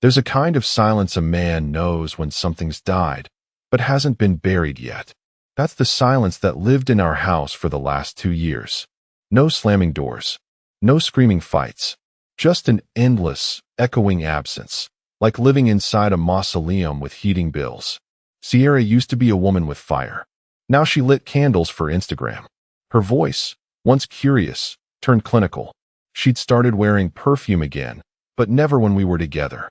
There's a kind of silence a man knows when something's died, but hasn't been buried yet. That's the silence that lived in our house for the last 2 years. No slamming doors. No screaming fights. Just an endless, echoing absence, like living inside a mausoleum with heating bills. Sierra used to be a woman with fire. Now she lit candles for Instagram. Her voice, once curious, turned clinical. She'd started wearing perfume again, but never when we were together.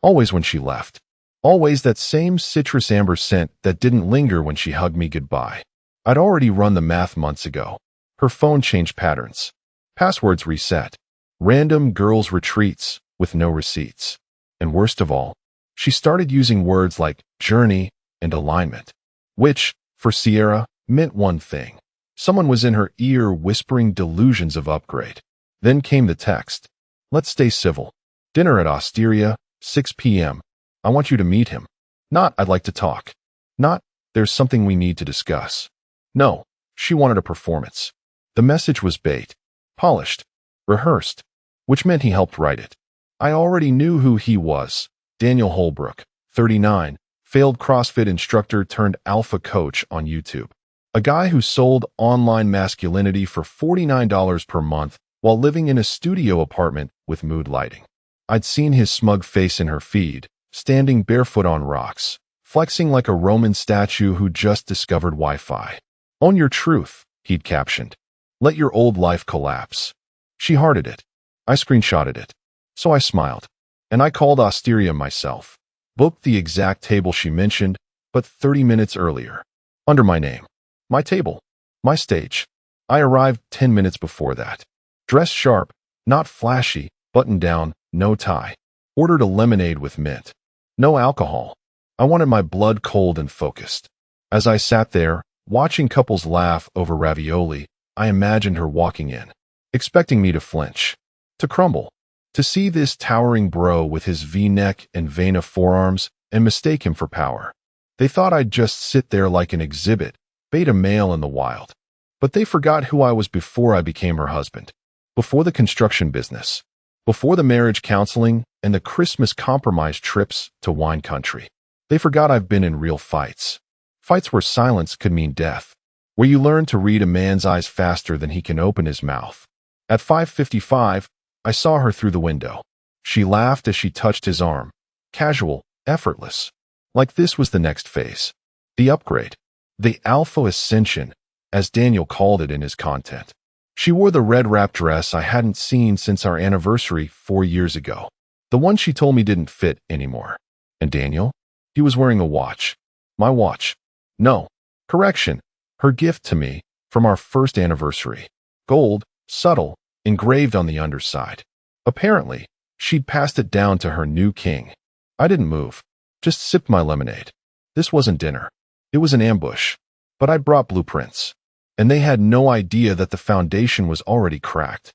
Always when she left. Always that same citrus amber scent that didn't linger when she hugged me goodbye. I'd already run the math months ago. Her phone changed patterns. Passwords reset. Random girls' retreats with no receipts. And worst of all, she started using words like journey and alignment, which, for Sierra, meant one thing. Someone was in her ear whispering delusions of upgrade. Then came the text. Let's stay civil. Dinner at Osteria, 6 p.m. I want you to meet him. Not, I'd like to talk. Not, there's something we need to discuss. No, she wanted a performance. The message was bait. Polished. Rehearsed. Which meant he helped write it. I already knew who he was. Daniel Holbrook, 39, failed CrossFit instructor turned alpha coach on YouTube. A guy who sold online masculinity for $49 per month while living in a studio apartment with mood lighting. I'd seen his smug face in her feed, standing barefoot on rocks, flexing like a Roman statue who just discovered Wi-Fi. Own your truth, he'd captioned. Let your old life collapse. She hearted it. I screenshotted it. So I smiled. And I called Osteria myself. Booked the exact table she mentioned, but 30 minutes earlier. Under my name. My table. My stage. I arrived 10 minutes before that. Dressed sharp, not flashy, buttoned down, no tie. Ordered a lemonade with mint. No alcohol. I wanted my blood cold and focused. As I sat there, watching couples laugh over ravioli, I imagined her walking in, expecting me to flinch, to crumble, to see this towering bro with his V-neck and vein of forearms and mistake him for power. They thought I'd just sit there like an exhibit, beta male in the wild. But they forgot who I was before I became her husband, before the construction business, before the marriage counseling and the Christmas compromise trips to wine country. They forgot I've been in real fights. Fights where silence could mean death. Where you learn to read a man's eyes faster than he can open his mouth. At 5:55, I saw her through the window. She laughed as she touched his arm. Casual, effortless. Like this was the next phase. The upgrade. The alpha ascension, as Daniel called it in his content. She wore the red wrap dress I hadn't seen since our anniversary 4 years ago. The one she told me didn't fit anymore. And Daniel? He was wearing a watch. My watch. No. Correction. Her gift to me, from our first anniversary. Gold, subtle, engraved on the underside. Apparently, she'd passed it down to her new king. I didn't move. Just sipped my lemonade. This wasn't dinner. It was an ambush. But I'd brought blueprints. And they had no idea that the foundation was already cracked.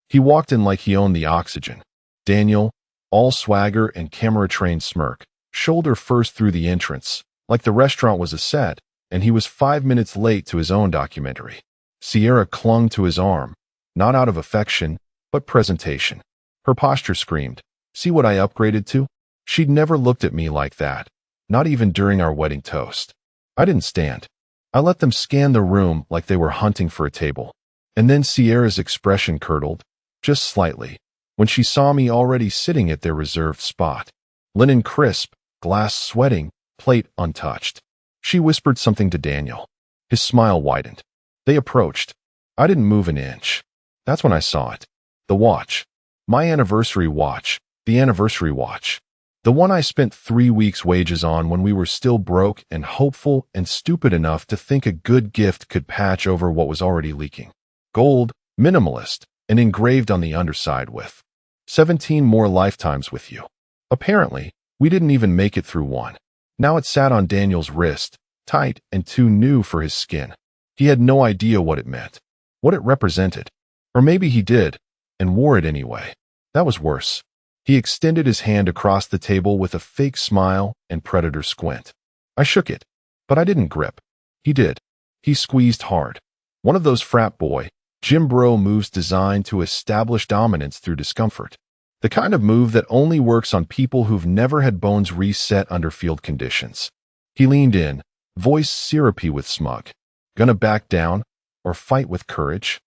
He walked in like he owned the oxygen. Daniel, all swagger and camera-trained smirk, shoulder first through the entrance, like the restaurant was a set, and he was 5 minutes late to his own documentary. Sierra clung to his arm, not out of affection, but presentation. Her posture screamed, "See what I upgraded to?" She'd never looked at me like that, not even during our wedding toast. I didn't stand. I let them scan the room like they were hunting for a table. And then Sierra's expression curdled, just slightly, when she saw me already sitting at their reserved spot. Linen crisp, glass sweating, plate untouched. She whispered something to Daniel. His smile widened. They approached. I didn't move an inch. That's when I saw it. The watch. My anniversary watch. The anniversary watch. The one I spent 3 weeks' wages on when we were still broke and hopeful and stupid enough to think a good gift could patch over what was already leaking. Gold, minimalist, and engraved on the underside with 17 more lifetimes with you. Apparently, we didn't even make it through one. Now it sat on Daniel's wrist, tight and too new for his skin. He had no idea what it meant, what it represented. Or maybe he did, and wore it anyway. That was worse. He extended his hand across the table with a fake smile and predator squint. I shook it, but I didn't grip. He did. He squeezed hard. One of those frat boy, gym bro moves designed to establish dominance through discomfort. The kind of move that only works on people who've never had bones reset under field conditions. He leaned in, voice syrupy with smug. Gonna back down or fight with courage?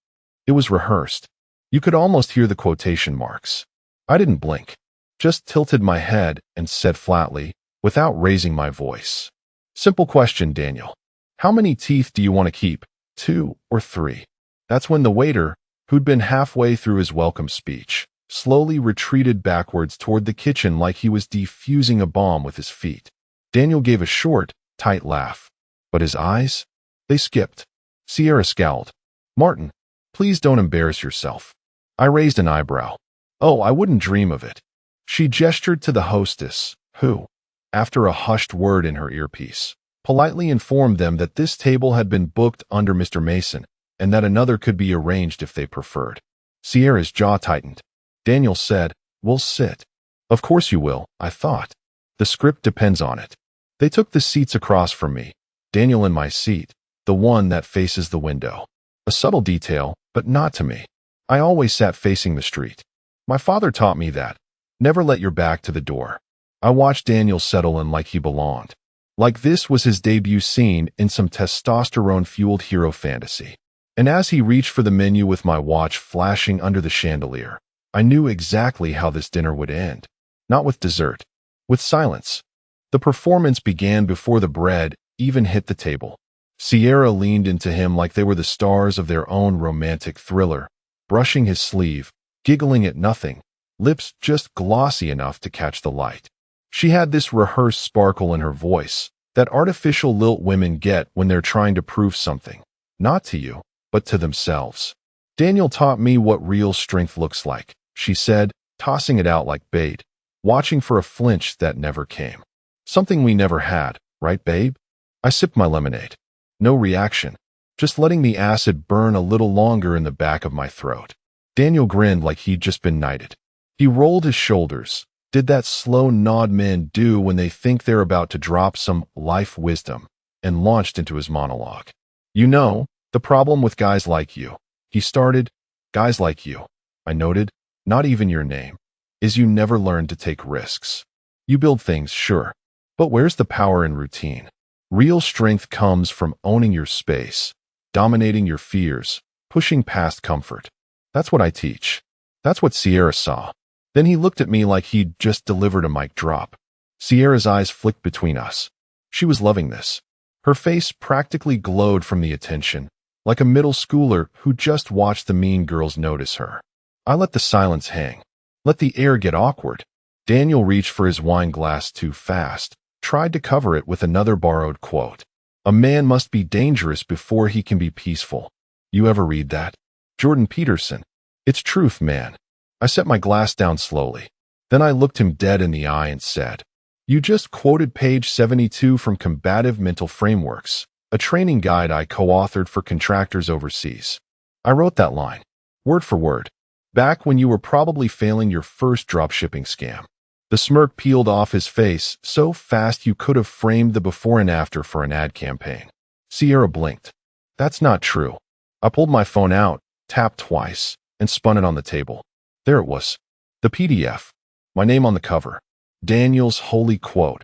It was rehearsed. You could almost hear the quotation marks. I didn't blink, just tilted my head and said flatly, without raising my voice. Simple question, Daniel. How many teeth do you want to keep? 2 or 3? That's when the waiter, who'd been halfway through his welcome speech, slowly retreated backwards toward the kitchen like he was defusing a bomb with his feet. Daniel gave a short, tight laugh. But his eyes? They skipped. Sierra scowled. Martin, please don't embarrass yourself. I raised an eyebrow. Oh, I wouldn't dream of it. She gestured to the hostess, who, after a hushed word in her earpiece, politely informed them that this table had been booked under Mr. Mason and that another could be arranged if they preferred. Sierra's jaw tightened. Daniel said, We'll sit. Of course you will, I thought. The script depends on it. They took the seats across from me, Daniel in my seat, the one that faces the window. A subtle detail, but not to me. I always sat facing the street. My father taught me that. Never let your back to the door. I watched Daniel settle in like he belonged. Like this was his debut scene in some testosterone-fueled hero fantasy. And as he reached for the menu with my watch flashing under the chandelier, I knew exactly how this dinner would end. Not with dessert. With silence. The performance began before the bread even hit the table. Sierra leaned into him like they were the stars of their own romantic thriller, brushing his sleeve, giggling at nothing, lips just glossy enough to catch the light. She had this rehearsed sparkle in her voice, that artificial lilt women get when they're trying to prove something, not to you, but to themselves. Daniel taught me what real strength looks like, she said, tossing it out like bait, watching for a flinch that never came. Something we never had, right, babe? I sipped my lemonade. No reaction, just letting the acid burn a little longer in the back of my throat. Daniel grinned like he'd just been knighted. He rolled his shoulders, did that slow nod men do when they think they're about to drop some life wisdom, and launched into his monologue. You know, the problem with guys like you, he started, guys like you, I noted, not even your name, is you never learn to take risks. You build things, sure, but where's the power in routine? Real strength comes from owning your space, dominating your fears, pushing past comfort. That's what I teach. That's what Sierra saw. Then he looked at me like he'd just delivered a mic drop. Sierra's eyes flicked between us. She was loving this. Her face practically glowed from the attention, like a middle schooler who just watched the mean girls notice her. I let the silence hang. Let the air get awkward. Daniel reached for his wine glass too fast, tried to cover it with another borrowed quote. A man must be dangerous before he can be peaceful. You ever read that? Jordan Peterson. It's truth, man. I set my glass down slowly. Then I looked him dead in the eye and said, You just quoted page 72 from Combative Mental Frameworks, a training guide I co-authored for contractors overseas. I wrote that line, word for word, back when you were probably failing your first dropshipping scam. The smirk peeled off his face so fast you could have framed the before and after for an ad campaign. Sierra blinked. That's not true. I pulled my phone out, tapped twice, and spun it on the table. There it was. The PDF. My name on the cover. Daniel's holy quote.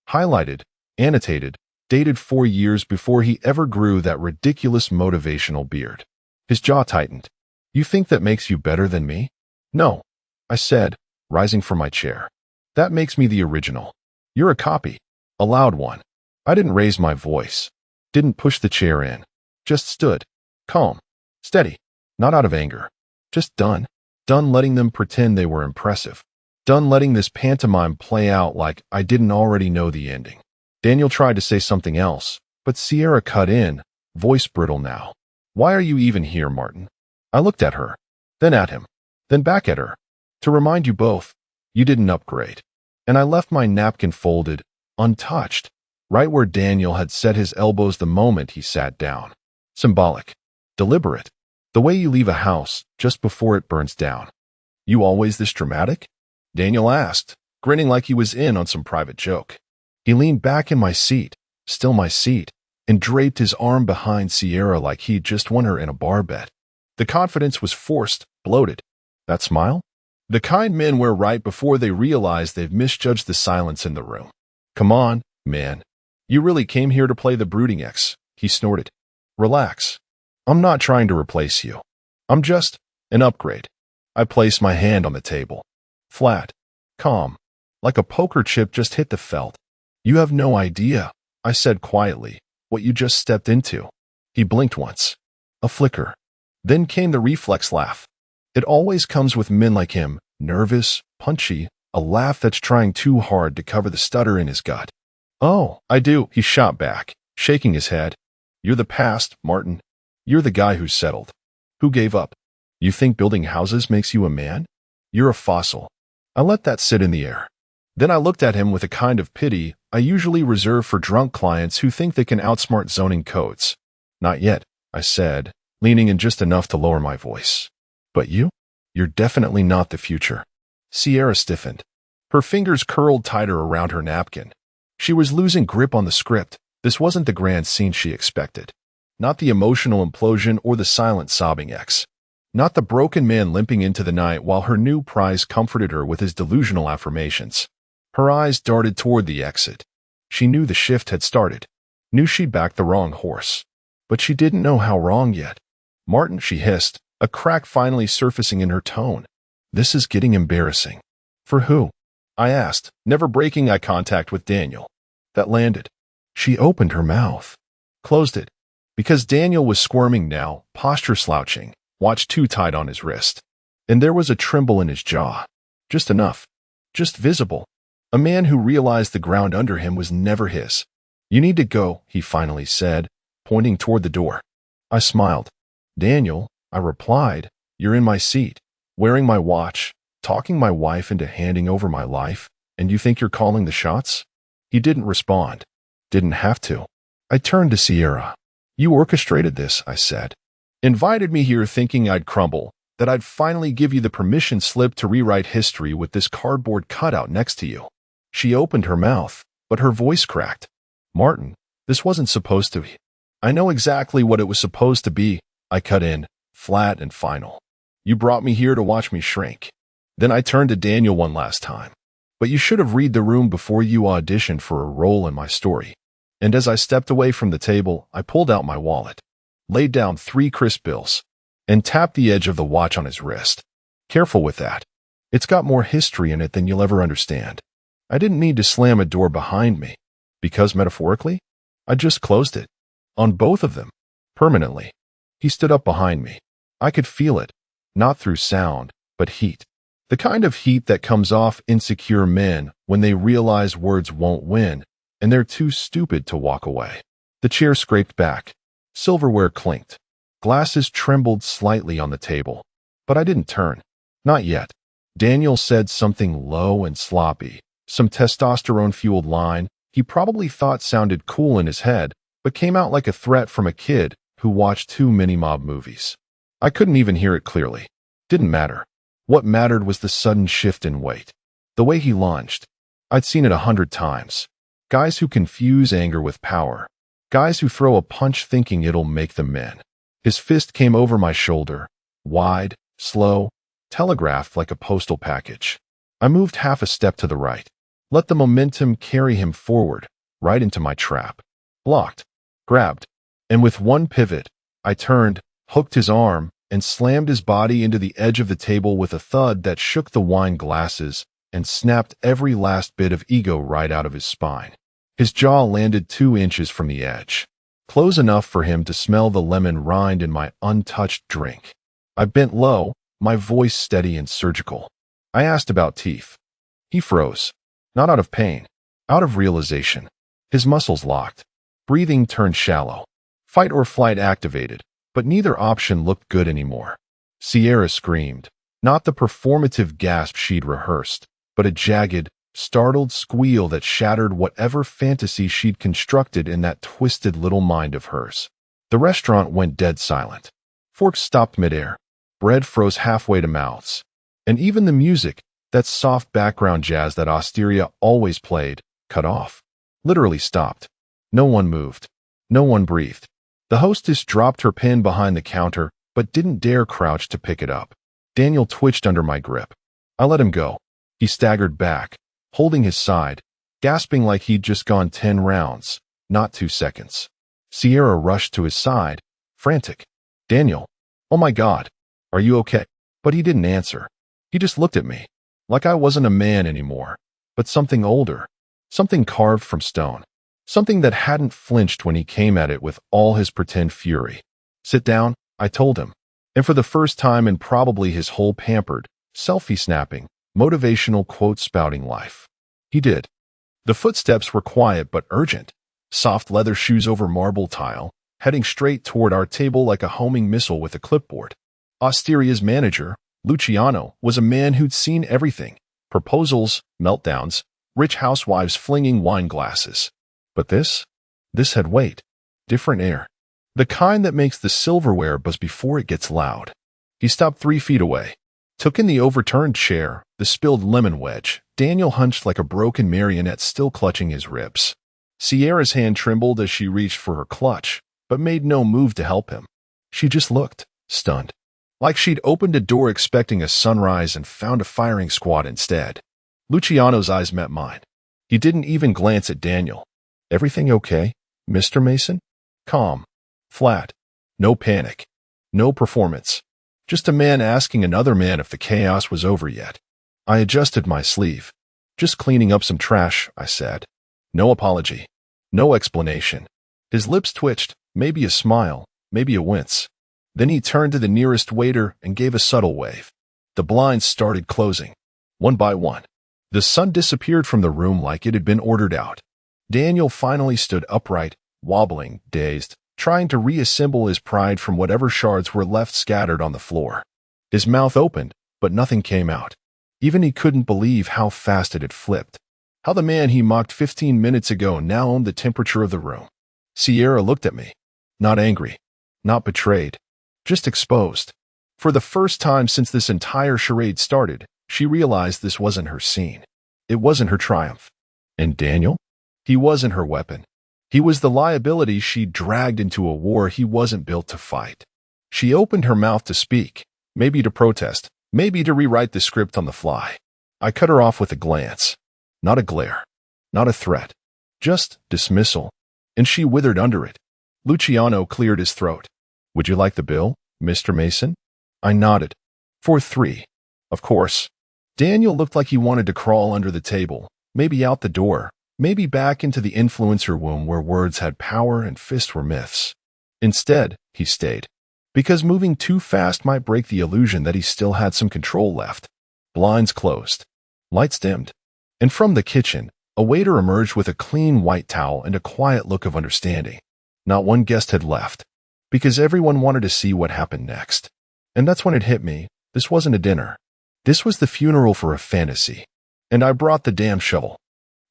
Highlighted, annotated, dated 4 years before he ever grew that ridiculous motivational beard. His jaw tightened. You think that makes you better than me? No, I said, rising from my chair. That makes me the original. You're a copy. A loud one. I didn't raise my voice. Didn't push the chair in. Just stood. Calm. Steady. Not out of anger. Just done. Done letting them pretend they were impressive. Done letting this pantomime play out like I didn't already know the ending. Daniel tried to say something else, but Sierra cut in, voice brittle now. Why are you even here, Martin? I looked at her, then at him, then back at her. To remind you both, you didn't upgrade. And I left my napkin folded, untouched, right where Daniel had set his elbows the moment he sat down. Symbolic. Deliberate. The way you leave a house just before it burns down. You always this dramatic? Daniel asked, grinning like he was in on some private joke. He leaned back in my seat, still my seat, and draped his arm behind Sierra like he'd just won her in a bar bet. The confidence was forced, bloated. That smile? The kind men wear right before they realize they've misjudged the silence in the room. Come on, man. You really came here to play the brooding ex, he snorted. Relax. I'm not trying to replace you. I'm just an upgrade. I placed my hand on the table. Flat. Calm. Like a poker chip just hit the felt. You have no idea, I said quietly, what you just stepped into. He blinked once. A flicker. Then came the reflex laugh. It always comes with men like him, nervous, punchy, a laugh that's trying too hard to cover the stutter in his gut. Oh, I do, he shot back, shaking his head. You're the past, Martin. You're the guy who settled. Who gave up? You think building houses makes you a man? You're a fossil. I let that sit in the air. Then I looked at him with a kind of pity I usually reserve for drunk clients who think they can outsmart zoning codes. Not yet, I said, leaning in just enough to lower my voice. But you? You're definitely not the future. Sierra stiffened. Her fingers curled tighter around her napkin. She was losing grip on the script. This wasn't the grand scene she expected. Not the emotional implosion or the silent sobbing ex. Not the broken man limping into the night while her new prize comforted her with his delusional affirmations. Her eyes darted toward the exit. She knew the shift had started. Knew she'd backed the wrong horse. But she didn't know how wrong yet. Martin, she hissed, a crack finally surfacing in her tone. This is getting embarrassing. For who? I asked, never breaking eye contact with Daniel. That landed. She opened her mouth. Closed it. Because Daniel was squirming now, posture slouching, watch too tight on his wrist. And there was a tremble in his jaw. Just enough. Just visible. A man who realized the ground under him was never his. You need to go, he finally said, pointing toward the door. I smiled. Daniel, I replied, you're in my seat, wearing my watch, talking my wife into handing over my life, and you think you're calling the shots? He didn't respond. Didn't have to. I turned to Sierra. You orchestrated this, I said. Invited me here thinking I'd crumble, that I'd finally give you the permission slip to rewrite history with this cardboard cutout next to you. She opened her mouth, but her voice cracked. Martin, this wasn't supposed to be. I know exactly what it was supposed to be, I cut in, flat and final. You brought me here to watch me shrink. Then I turned to Daniel one last time. But you should have read the room before you auditioned for a role in my story. And as I stepped away from the table, I pulled out my wallet, laid down 3 crisp bills, and tapped the edge of the watch on his wrist. Careful with that. It's got more history in it than you'll ever understand. I didn't need to slam a door behind me, because metaphorically, I just closed it. On both of them. Permanently. He stood up behind me. I could feel it. Not through sound, but heat. The kind of heat that comes off insecure men when they realize words won't win, and they're too stupid to walk away. The chair scraped back. Silverware clinked. Glasses trembled slightly on the table. But I didn't turn. Not yet. Daniel said something low and sloppy. Some testosterone-fueled line he probably thought sounded cool in his head, but came out like a threat from a kid who watched too many mob movies. I couldn't even hear it clearly. Didn't matter. What mattered was the sudden shift in weight. The way he lunged. I'd seen it 100 times. Guys who confuse anger with power. Guys who throw a punch thinking it'll make them men. His fist came over my shoulder. Wide, slow, telegraphed like a postal package. I moved half a step to the right. Let the momentum carry him forward, right into my trap. Blocked. Grabbed. And with one pivot, I turned, hooked his arm, and slammed his body into the edge of the table with a thud that shook the wine glasses and snapped every last bit of ego right out of his spine. His jaw landed 2 inches from the edge, close enough for him to smell the lemon rind in my untouched drink. I bent low, my voice steady and surgical. I asked about teeth. He froze. Not out of pain, out of realization. His muscles locked. Breathing turned shallow. Fight or flight activated, but neither option looked good anymore. Sierra screamed. Not the performative gasp she'd rehearsed, but a jagged, startled squeal that shattered whatever fantasy she'd constructed in that twisted little mind of hers. The restaurant went dead silent. Forks stopped midair. Bread froze halfway to mouths. And even the music, that soft background jazz that Osteria always played, cut off. Literally stopped. No one moved. No one breathed. The hostess dropped her pen behind the counter, but didn't dare crouch to pick it up. Daniel twitched under my grip. I let him go. He staggered back, holding his side, gasping like he'd just gone 10 rounds, not 2 seconds. Sierra rushed to his side, frantic. Daniel, oh my God, are you okay? But he didn't answer. He just looked at me, like I wasn't a man anymore, but something older, something carved from stone, something that hadn't flinched when he came at it with all his pretend fury. Sit down, I told him, and for the first time in probably his whole pampered, selfie-snapping, motivational quote-spouting life. He did. The footsteps were quiet but urgent, soft leather shoes over marble tile, heading straight toward our table like a homing missile with a clipboard. Osteria's manager, Luciano, was a man who'd seen everything: proposals, meltdowns, rich housewives flinging wine glasses. But this had weight, different air, the kind that makes the silverware buzz before it gets loud. He stopped 3 feet away, took in the overturned chair, the spilled lemon wedge. Daniel hunched like a broken marionette, still clutching his ribs. Sierra's hand trembled as she reached for her clutch, but made no move to help him. She just looked, stunned, like she'd opened a door expecting a sunrise and found a firing squad instead. Luciano's eyes met mine. He didn't even glance at Daniel. Everything okay, Mr. Mason? Calm, flat, no panic, no performance. Just a man asking another man if the chaos was over yet. I adjusted my sleeve. Just cleaning up some trash, I said. No apology. No explanation. His lips twitched, maybe a smile, maybe a wince. Then he turned to the nearest waiter and gave a subtle wave. The blinds started closing, one by one. The sun disappeared from the room like it had been ordered out. Daniel finally stood upright, wobbling, dazed, trying to reassemble his pride from whatever shards were left scattered on the floor. His mouth opened, but nothing came out. Even he couldn't believe how fast it had flipped. How the man he mocked 15 minutes ago now owned the temperature of the room. Sierra looked at me. Not angry. Not betrayed. Just exposed. For the first time since this entire charade started, she realized this wasn't her scene. It wasn't her triumph. And Daniel? He wasn't her weapon. He was the liability she dragged into a war he wasn't built to fight. She opened her mouth to speak, maybe to protest, maybe to rewrite the script on the fly. I cut her off with a glance. Not a glare. Not a threat. Just dismissal. And she withered under it. Luciano cleared his throat. Would you like the bill, Mr. Mason? I nodded. For 3. Of course. Daniel looked like he wanted to crawl under the table, maybe out the door, maybe back into the influencer womb where words had power and fists were myths. Instead, he stayed. Because moving too fast might break the illusion that he still had some control left. Blinds closed. Lights dimmed. And from the kitchen, a waiter emerged with a clean white towel and a quiet look of understanding. Not one guest had left. Because everyone wanted to see what happened next. And that's when it hit me. This wasn't a dinner. This was the funeral for a fantasy. And I brought the damn shovel.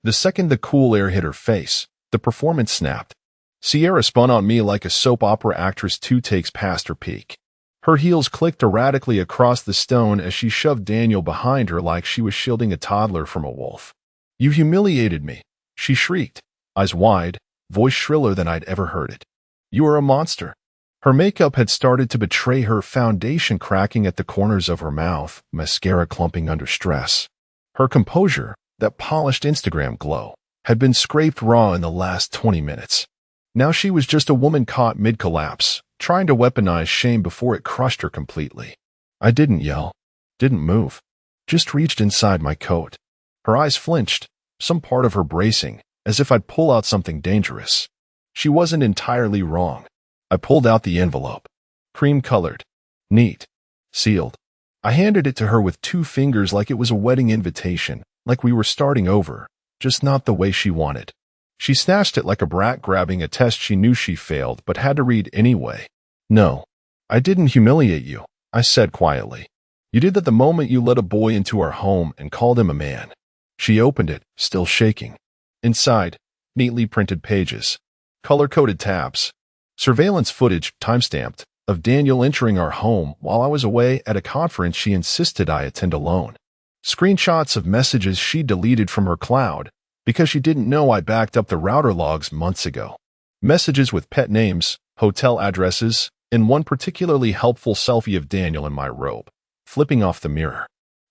The second the cool air hit her face, the performance snapped. Sierra spun on me like a soap opera actress 2 takes past her peak. Her heels clicked erratically across the stone as she shoved Daniel behind her like she was shielding a toddler from a wolf. You humiliated me, she shrieked, eyes wide, voice shriller than I'd ever heard it. You are a monster. Her makeup had started to betray her, foundation cracking at the corners of her mouth, mascara clumping under stress. Her composure, that polished Instagram glow, had been scraped raw in the last 20 minutes. Now she was just a woman caught mid-collapse, trying to weaponize shame before it crushed her completely. I didn't yell, didn't move, just reached inside my coat. Her eyes flinched, some part of her bracing, as if I'd pull out something dangerous. She wasn't entirely wrong. I pulled out the envelope. Cream-colored. Neat. Sealed. I handed it to her with 2 fingers like it was a wedding invitation, like we were starting over, just not the way she wanted. She snatched it like a brat grabbing a test she knew she failed but had to read anyway. No, I didn't humiliate you, I said quietly. You did that the moment you let a boy into our home and called him a man. She opened it, still shaking. Inside, neatly printed pages. Color-coded tabs. Surveillance footage, time-stamped, of Daniel entering our home while I was away at a conference she insisted I attend alone. Screenshots of messages she deleted from her cloud because she didn't know I backed up the router logs months ago. Messages with pet names, hotel addresses, and one particularly helpful selfie of Daniel in my robe, flipping off the mirror.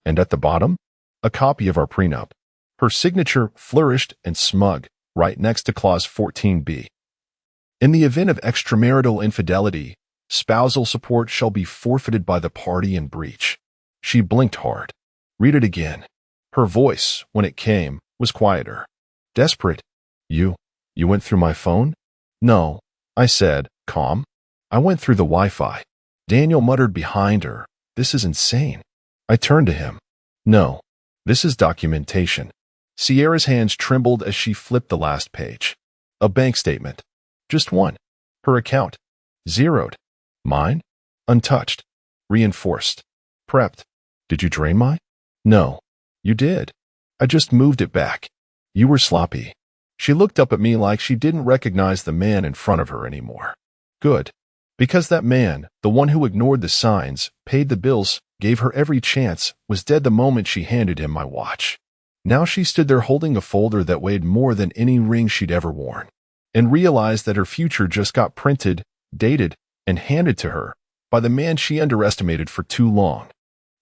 And at the bottom, a copy of our prenup. Her signature flourished and smug, right next to Clause 14b. In the event of extramarital infidelity, spousal support shall be forfeited by the party in breach. She blinked hard. Read it again. Her voice, when it came, was quieter. Desperate. You went through my phone? No, I said, calm. I went through the Wi-Fi. Daniel muttered behind her. This is insane. I turned to him. No, this is documentation. Sierra's hands trembled as she flipped the last page. A bank statement. Just one. Her account. Zeroed. Mine? Untouched. Reinforced. Prepped. Did you drain mine? No. You did. I just moved it back. You were sloppy. She looked up at me like she didn't recognize the man in front of her anymore. Good. Because that man, the one who ignored the signs, paid the bills, gave her every chance, was dead the moment she handed him my watch. Now she stood there holding a folder that weighed more than any ring she'd ever worn, and realized that her future just got printed, dated, and handed to her by the man she underestimated for too long.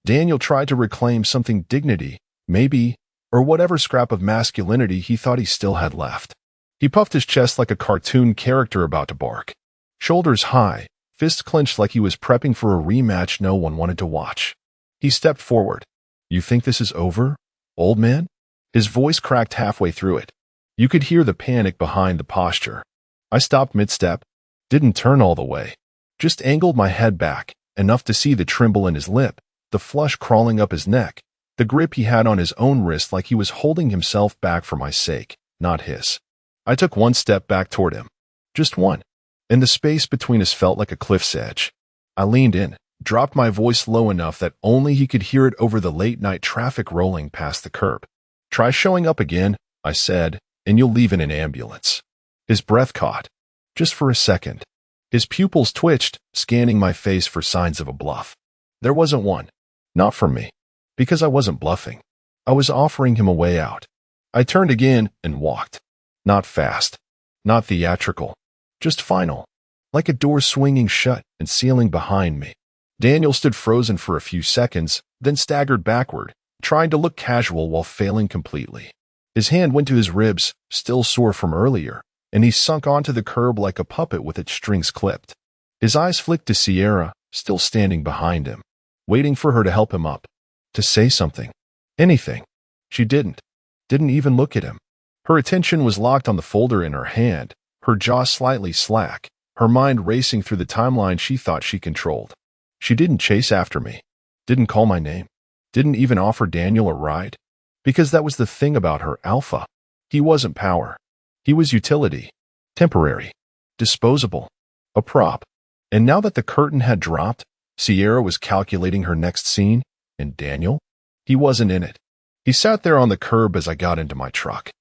Daniel tried to reclaim something dignity, maybe, or whatever scrap of masculinity he thought he still had left. He puffed his chest like a cartoon character about to bark. Shoulders high, fists clenched like he was prepping for a rematch no one wanted to watch. He stepped forward. You think this is over, old man? His voice cracked halfway through it. You could hear the panic behind the posture. I stopped mid-step, didn't turn all the way, just angled my head back, enough to see the tremble in his lip, the flush crawling up his neck, the grip he had on his own wrist like he was holding himself back for my sake, not his. I took one step back toward him. Just one. And the space between us felt like a cliff's edge. I leaned in, dropped my voice low enough that only he could hear it over the late-night traffic rolling past the curb. Try showing up again, I said, and you'll leave in an ambulance. His breath caught. Just for a second. His pupils twitched, scanning my face for signs of a bluff. There wasn't one. Not from me. Because I wasn't bluffing. I was offering him a way out. I turned again and walked. Not fast. Not theatrical. Just final. Like a door swinging shut and sealing behind me. Daniel stood frozen for a few seconds, then staggered backward, trying to look casual while failing completely. His hand went to his ribs, still sore from earlier, and he sunk onto the curb like a puppet with its strings clipped. His eyes flicked to Sierra, still standing behind him, waiting for her to help him up. To say something. Anything. She didn't. Didn't even look at him. Her attention was locked on the folder in her hand, her jaw slightly slack, her mind racing through the timeline she thought she controlled. She didn't chase after me. Didn't call my name. Didn't even offer Daniel a ride. Because that was the thing about her, Alpha. He wasn't power. He was utility. Temporary. Disposable. A prop. And now that the curtain had dropped, Sierra was calculating her next scene, and Daniel? He wasn't in it. He sat there on the curb as I got into my truck,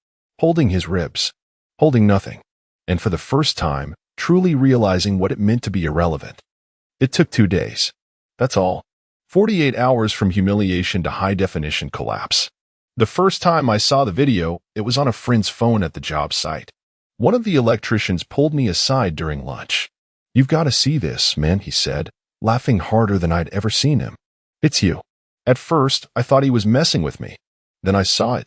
holding his ribs, holding nothing, and for the first time, truly realizing what it meant to be irrelevant. It took 2 days. That's all. 48 hours from humiliation to high-definition collapse. The first time I saw the video, it was on a friend's phone at the job site. One of the electricians pulled me aside during lunch. You've got to see this, man, he said, laughing harder than I'd ever seen him. It's you. At first, I thought he was messing with me. Then I saw it.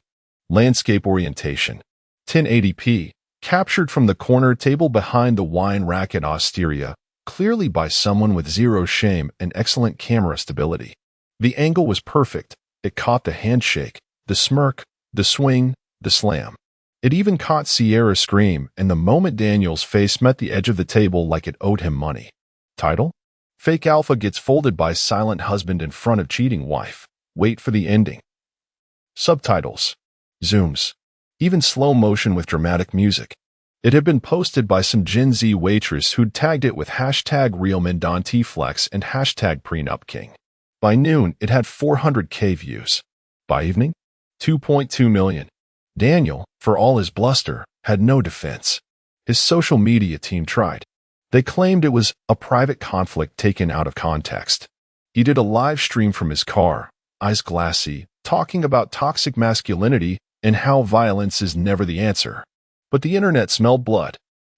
Landscape orientation. 1080p. Captured from the corner table behind the wine rack at Osteria, clearly by someone with zero shame and excellent camera stability. The angle was perfect. It caught the handshake, the smirk, the swing, the slam. It even caught Sierra's scream and the moment Daniel's face met the edge of the table like it owed him money. Title? Fake Alpha gets folded by silent husband in front of cheating wife. Wait for the ending. Subtitles. Zooms. Even slow motion with dramatic music. It had been posted by some Gen Z waitress who'd tagged it with hashtag #RealMenDonTFlex and hashtag PrenupKing. By noon, it had 400K views. By evening, 2.2 million. Daniel, for all his bluster, had no defense. His social media team tried. They claimed it was a private conflict taken out of context. He did a live stream from his car, eyes glassy, talking about toxic masculinity and how violence is never the answer. But the internet smelled blood.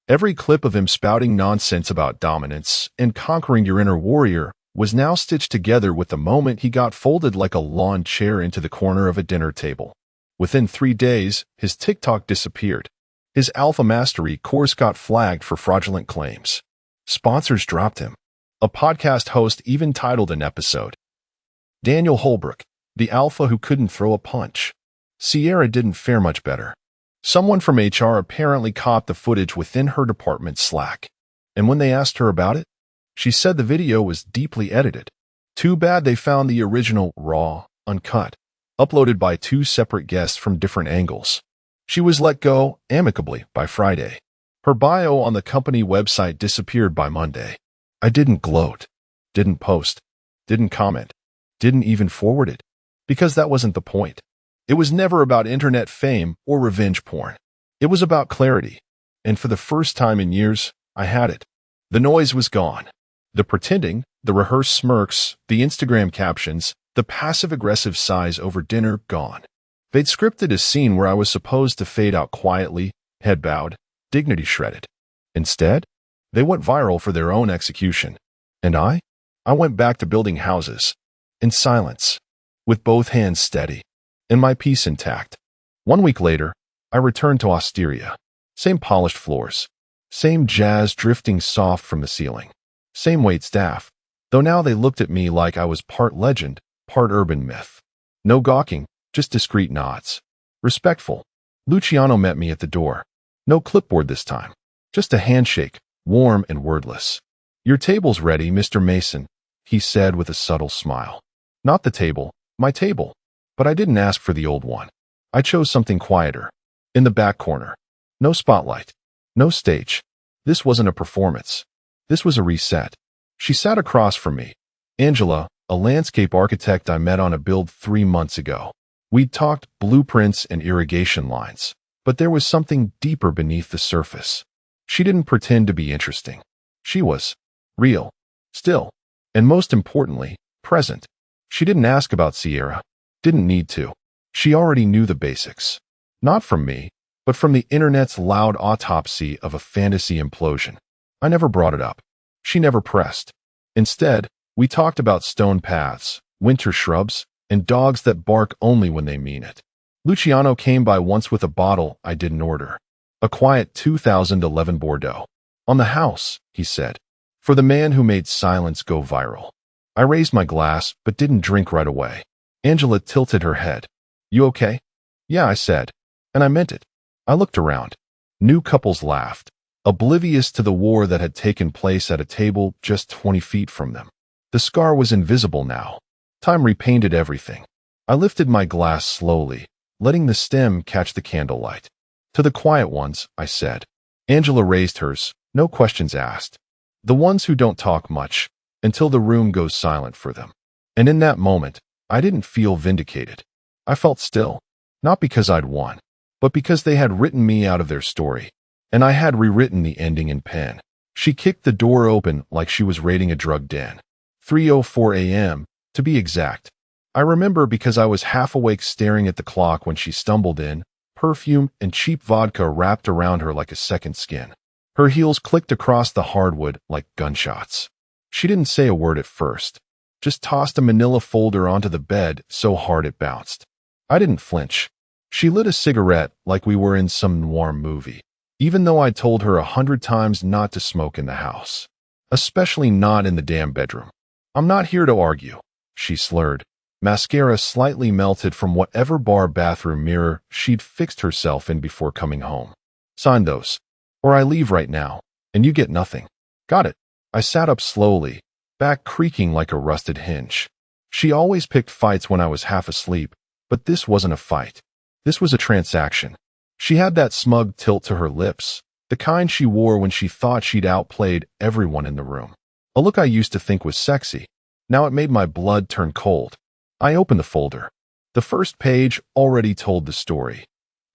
Every clip of him spouting nonsense about dominance and conquering your inner warrior was now stitched together with the moment he got folded like a lawn chair into the corner of a dinner table. Within 3 days, his TikTok disappeared. His Alpha Mastery course got flagged for fraudulent claims. Sponsors dropped him. A podcast host even titled an episode, "Daniel Holbrook, the alpha who couldn't throw a punch." Sierra didn't fare much better. Someone from HR apparently caught the footage within her department's Slack. And when they asked her about it, she said the video was deeply edited. Too bad they found the original raw, uncut, uploaded by 2 separate guests from different angles. She was let go amicably by Friday. Her bio on the company website disappeared by Monday. I didn't gloat, didn't post, didn't comment, didn't even forward it, because that wasn't the point. It was never about internet fame or revenge porn. It was about clarity. And for the first time in years, I had it. The noise was gone. The pretending, the rehearsed smirks, the Instagram captions, the passive-aggressive sighs over dinner, gone. They'd scripted a scene where I was supposed to fade out quietly, head bowed, dignity shredded. Instead, they went viral for their own execution. And I went back to building houses. In silence. With both hands steady. And my peace intact. 1 week later, I returned to Osteria. Same polished floors. Same jazz drifting soft from the ceiling. Same wait staff. Though now they looked at me like I was part legend, part urban myth. No gawking, just discreet nods. Respectful. Luciano met me at the door. No clipboard this time. Just a handshake, warm and wordless. "Your table's ready, Mr. Mason," he said with a subtle smile. Not the table, my table. But I didn't ask for the old one. I chose something quieter. In the back corner. No spotlight. No stage. This wasn't a performance. This was a reset. She sat across from me. Angela, a landscape architect I met on a build 3 months ago. We'd talked blueprints and irrigation lines. But there was something deeper beneath the surface. She didn't pretend to be interesting. She was real. Still. And most importantly, present. She didn't ask about Sierra. Didn't need to. She already knew the basics. Not from me, but from the internet's loud autopsy of a fantasy implosion. I never brought it up. She never pressed. Instead, we talked about stone paths, winter shrubs, and dogs that bark only when they mean it. Luciano came by once with a bottle I didn't order. A quiet 2011 Bordeaux. "On the house," he said. "For the man who made silence go viral." I raised my glass, but didn't drink right away. Angela tilted her head. "You okay?" "Yeah," I said. And I meant it. I looked around. New couples laughed, oblivious to the war that had taken place at a table just 20 feet from them. The scar was invisible now. Time repainted everything. I lifted my glass slowly, letting the stem catch the candlelight. "To the quiet ones," I said. Angela raised hers, no questions asked. "The ones who don't talk much, until the room goes silent for them." And in that moment, I didn't feel vindicated. I felt still. Not because I'd won, but because they had written me out of their story. And I had rewritten the ending in pen. She kicked the door open like she was raiding a drug den. 3:04 a.m., to be exact. I remember because I was half awake staring at the clock when she stumbled in, perfume and cheap vodka wrapped around her like a second skin. Her heels clicked across the hardwood like gunshots. She didn't say a word at first. Just tossed a manila folder onto the bed so hard it bounced. I didn't flinch. She lit a cigarette like we were in some noir movie, even though I told her 100 times not to smoke in the house. Especially not in the damn bedroom. "I'm not here to argue," she slurred. Mascara slightly melted from whatever bar bathroom mirror she'd fixed herself in before coming home. "Sign those. Or I leave right now, and you get nothing." "Got it." I sat up slowly, back creaking like a rusted hinge. She always picked fights when I was half asleep, but this wasn't a fight. This was a transaction. She had that smug tilt to her lips, the kind she wore when she thought she'd outplayed everyone in the room. A look I used to think was sexy. Now it made my blood turn cold. I opened the folder. The first page already told the story.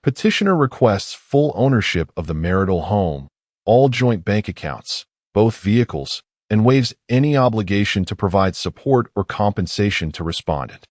Petitioner requests full ownership of the marital home, all joint bank accounts, both vehicles, and waives any obligation to provide support or compensation to respondent.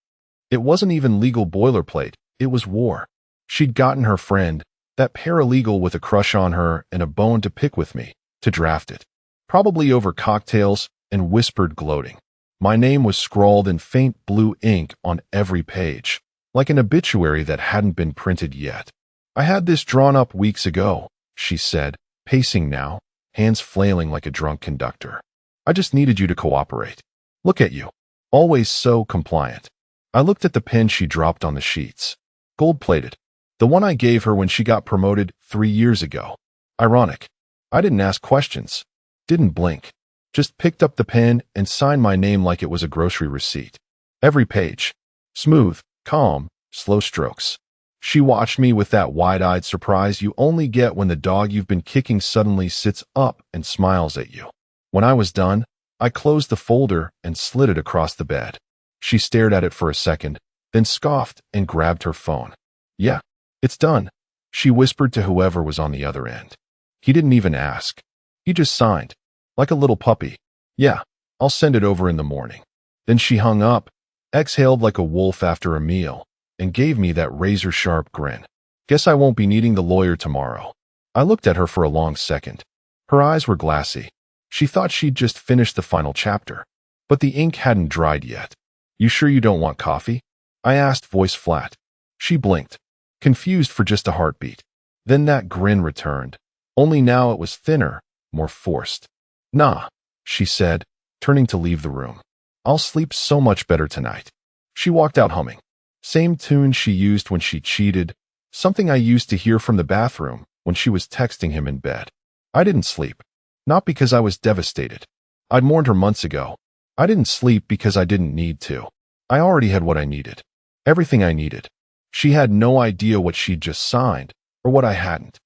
It wasn't even legal boilerplate, it was war. She'd gotten her friend, that paralegal with a crush on her and a bone to pick with me, to draft it. Probably over cocktails and whispered gloating. My name was scrawled in faint blue ink on every page, like an obituary that hadn't been printed yet. "I had this drawn up weeks ago," she said, pacing now, hands flailing like a drunk conductor. "I just needed you to cooperate. Look at you, always so compliant." I looked at the pen she dropped on the sheets. Gold-plated. The one I gave her when she got promoted 3 years ago. Ironic. I didn't ask questions. Didn't blink. Just picked up the pen and signed my name like it was a grocery receipt. Every page. Smooth, calm, slow strokes. She watched me with that wide-eyed surprise you only get when the dog you've been kicking suddenly sits up and smiles at you. When I was done, I closed the folder and slid it across the bed. She stared at it for a second, then scoffed and grabbed her phone. "Yeah, it's done," she whispered to whoever was on the other end. He didn't even ask. He just signed, like a little puppy. "Yeah, I'll send it over in the morning." Then she hung up, exhaled like a wolf after a meal, and gave me that razor-sharp grin. "Guess I won't be needing the lawyer tomorrow." I looked at her for a long second. Her eyes were glassy. She thought she'd just finished the final chapter, but the ink hadn't dried yet. "You sure you don't want coffee?" I asked, voice flat. She blinked, confused for just a heartbeat. Then that grin returned, only now it was thinner, more forced. "Nah," she said, turning to leave the room. "I'll sleep so much better tonight." She walked out humming. Same tune she used when she cheated, something I used to hear from the bathroom when she was texting him in bed. I didn't sleep. Not because I was devastated. I'd mourned her months ago. I didn't sleep because I didn't need to. I already had what I needed. Everything I needed. She had no idea what she'd just signed, or what I hadn't.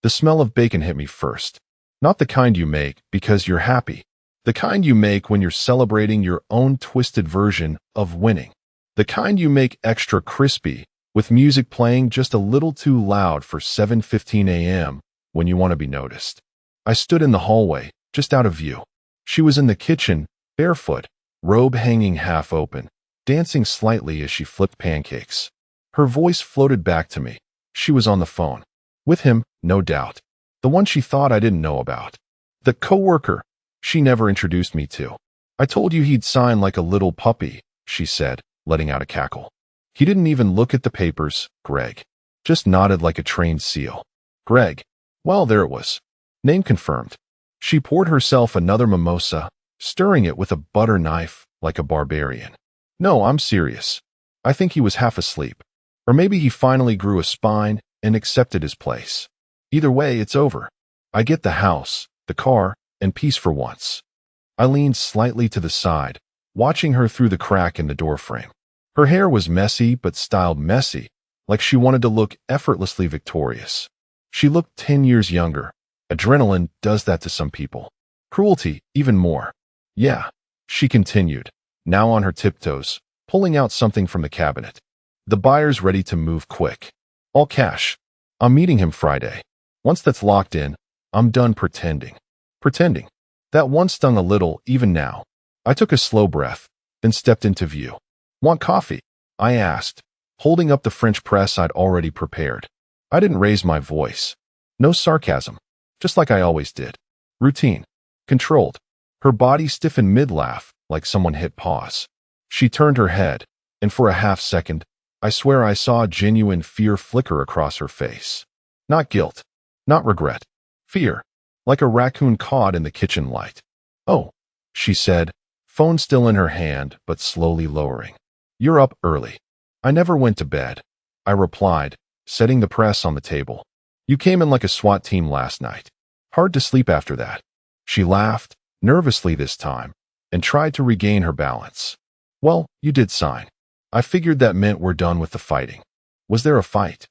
The smell of bacon hit me first. Not the kind you make because you're happy. The kind you make when you're celebrating your own twisted version of winning. The kind you make extra crispy, with music playing just a little too loud for 7:15 a.m. when you want to be noticed. I stood in the hallway, just out of view. She was in the kitchen, barefoot, robe hanging half open, dancing slightly as she flipped pancakes. Her voice floated back to me. She was on the phone. With him, no doubt. The one she thought I didn't know about. The coworker she never introduced me to. "I told you he'd sign like a little puppy," she said, letting out a cackle. "He didn't even look at the papers, Greg. Just nodded like a trained seal." Greg. Well, there it was. Name confirmed. She poured herself another mimosa, stirring it with a butter knife like a barbarian. "No, I'm serious. I think he was half asleep. Or maybe he finally grew a spine and accepted his place. Either way, it's over. I get the house, the car, and peace for once." I leaned slightly to the side, watching her through the crack in the doorframe. Her hair was messy but styled messy, like she wanted to look effortlessly victorious. She looked 10 years younger. Adrenaline does that to some people. Cruelty, even more. "Yeah," she continued, now on her tiptoes, pulling out something from the cabinet. "The buyer's ready to move quick. All cash. I'm meeting him Friday. Once that's locked in, I'm done pretending." Pretending. That one stung a little, even now. I took a slow breath, then stepped into view. "Want coffee?" I asked, holding up the French press I'd already prepared. I didn't raise my voice. No sarcasm. Just like I always did. Routine. Controlled. Her body stiffened mid-laugh, like someone hit pause. She turned her head, and for a half-second, I swear I saw genuine fear flicker across her face. Not guilt. Not regret. Fear. Like a raccoon caught in the kitchen light. "Oh," she said, phone still in her hand, but slowly lowering. "You're up early." "I never went to bed," I replied, setting the press on the table. "You came in like a SWAT team last night. Hard to sleep after that." She laughed, nervously this time, and tried to regain her balance. "Well, you did sign. I figured that meant we're done with the fighting." "Was there a fight?"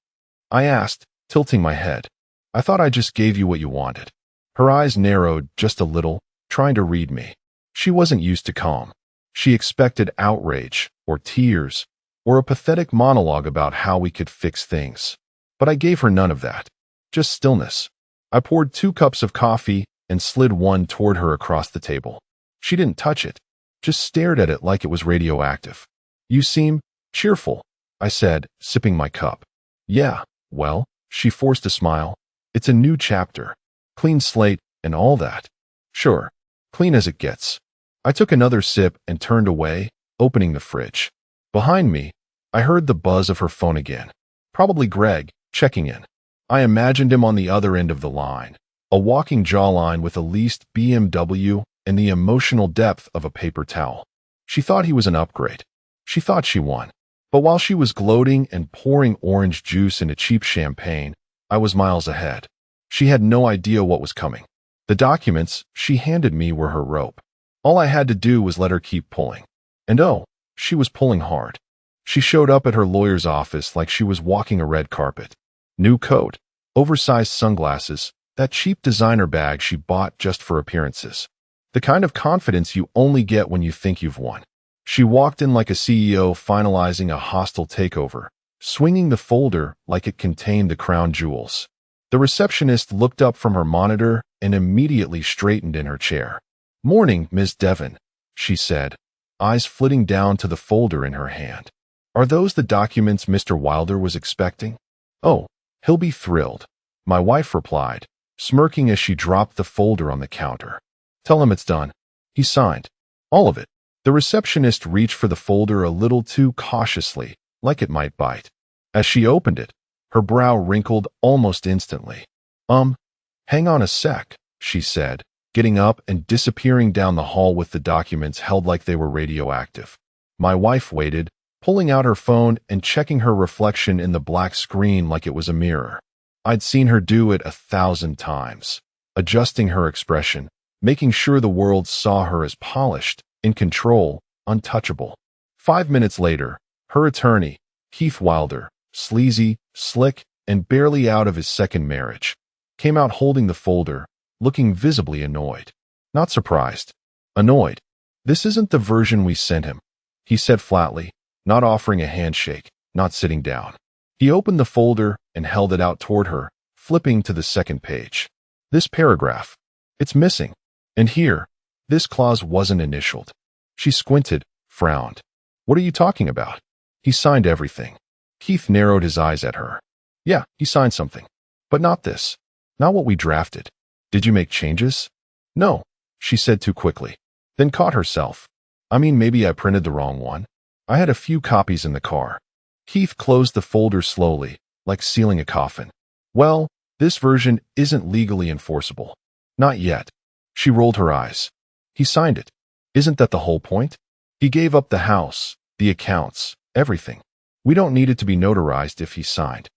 I asked, tilting my head. "I thought I just gave you what you wanted." Her eyes narrowed just a little, trying to read me. She wasn't used to calm. She expected outrage, or tears, or a pathetic monologue about how we could fix things. But I gave her none of that. Just stillness. I poured 2 cups of coffee and slid one toward her across the table. She didn't touch it, just stared at it like it was radioactive. "You seem cheerful," I said, sipping my cup. "Yeah, well," she forced a smile. "It's a new chapter. Clean slate and all that." "Sure. Clean as it gets." I took another sip and turned away, opening the fridge. Behind me, I heard the buzz of her phone again. Probably Greg, checking in. I imagined him on the other end of the line, a walking jawline with a leased BMW and the emotional depth of a paper towel. She thought he was an upgrade. She thought she won. But while she was gloating and pouring orange juice into cheap champagne, I was miles ahead. She had no idea what was coming. The documents she handed me were her rope. All I had to do was let her keep pulling. And oh, she was pulling hard. She showed up at her lawyer's office like she was walking a red carpet. New coat, oversized sunglasses, that cheap designer bag she bought just for appearances. The kind of confidence you only get when you think you've won. She walked in like a CEO finalizing a hostile takeover, swinging the folder like it contained the crown jewels. The receptionist looked up from her monitor and immediately straightened in her chair. "Morning, Miss Devon," she said, eyes flitting down to the folder in her hand. "Are those the documents Mr. Wilder was expecting?" "Oh, he'll be thrilled," my wife replied, smirking as she dropped the folder on the counter. "Tell him it's done." He signed. All of it. The receptionist reached for the folder a little too cautiously, like it might bite. As she opened it, her brow wrinkled almost instantly. Hang on a sec," she said, getting up and disappearing down the hall with the documents held like they were radioactive. My wife waited, pulling out her phone and checking her reflection in the black screen like it was a mirror. I'd seen her do it 1,000 times, adjusting her expression, making sure the world saw her as polished, in control, untouchable. 5 minutes later, her attorney, Keith Wilder, sleazy, slick, and barely out of his second marriage, came out holding the folder, looking visibly annoyed. Not surprised. Annoyed. "This isn't the version we sent him," he said flatly, not offering a handshake, not sitting down. He opened the folder and held it out toward her, flipping to the second page. "This paragraph. It's missing. And here, this clause wasn't initialed." She squinted, frowned. "What are you talking about?" "He signed everything." Keith narrowed his eyes at her. "Yeah, he signed something. But not this. Not what we drafted. Did you make changes?" "No," she said too quickly. Then caught herself. "I mean, maybe I printed the wrong one. I had a few copies in the car." Keith closed the folder slowly, like sealing a coffin. "Well, this version isn't legally enforceable. Not yet." She rolled her eyes. "He signed it. Isn't that the whole point? He gave up the house, the accounts, everything. We don't need it to be notarized if he signed."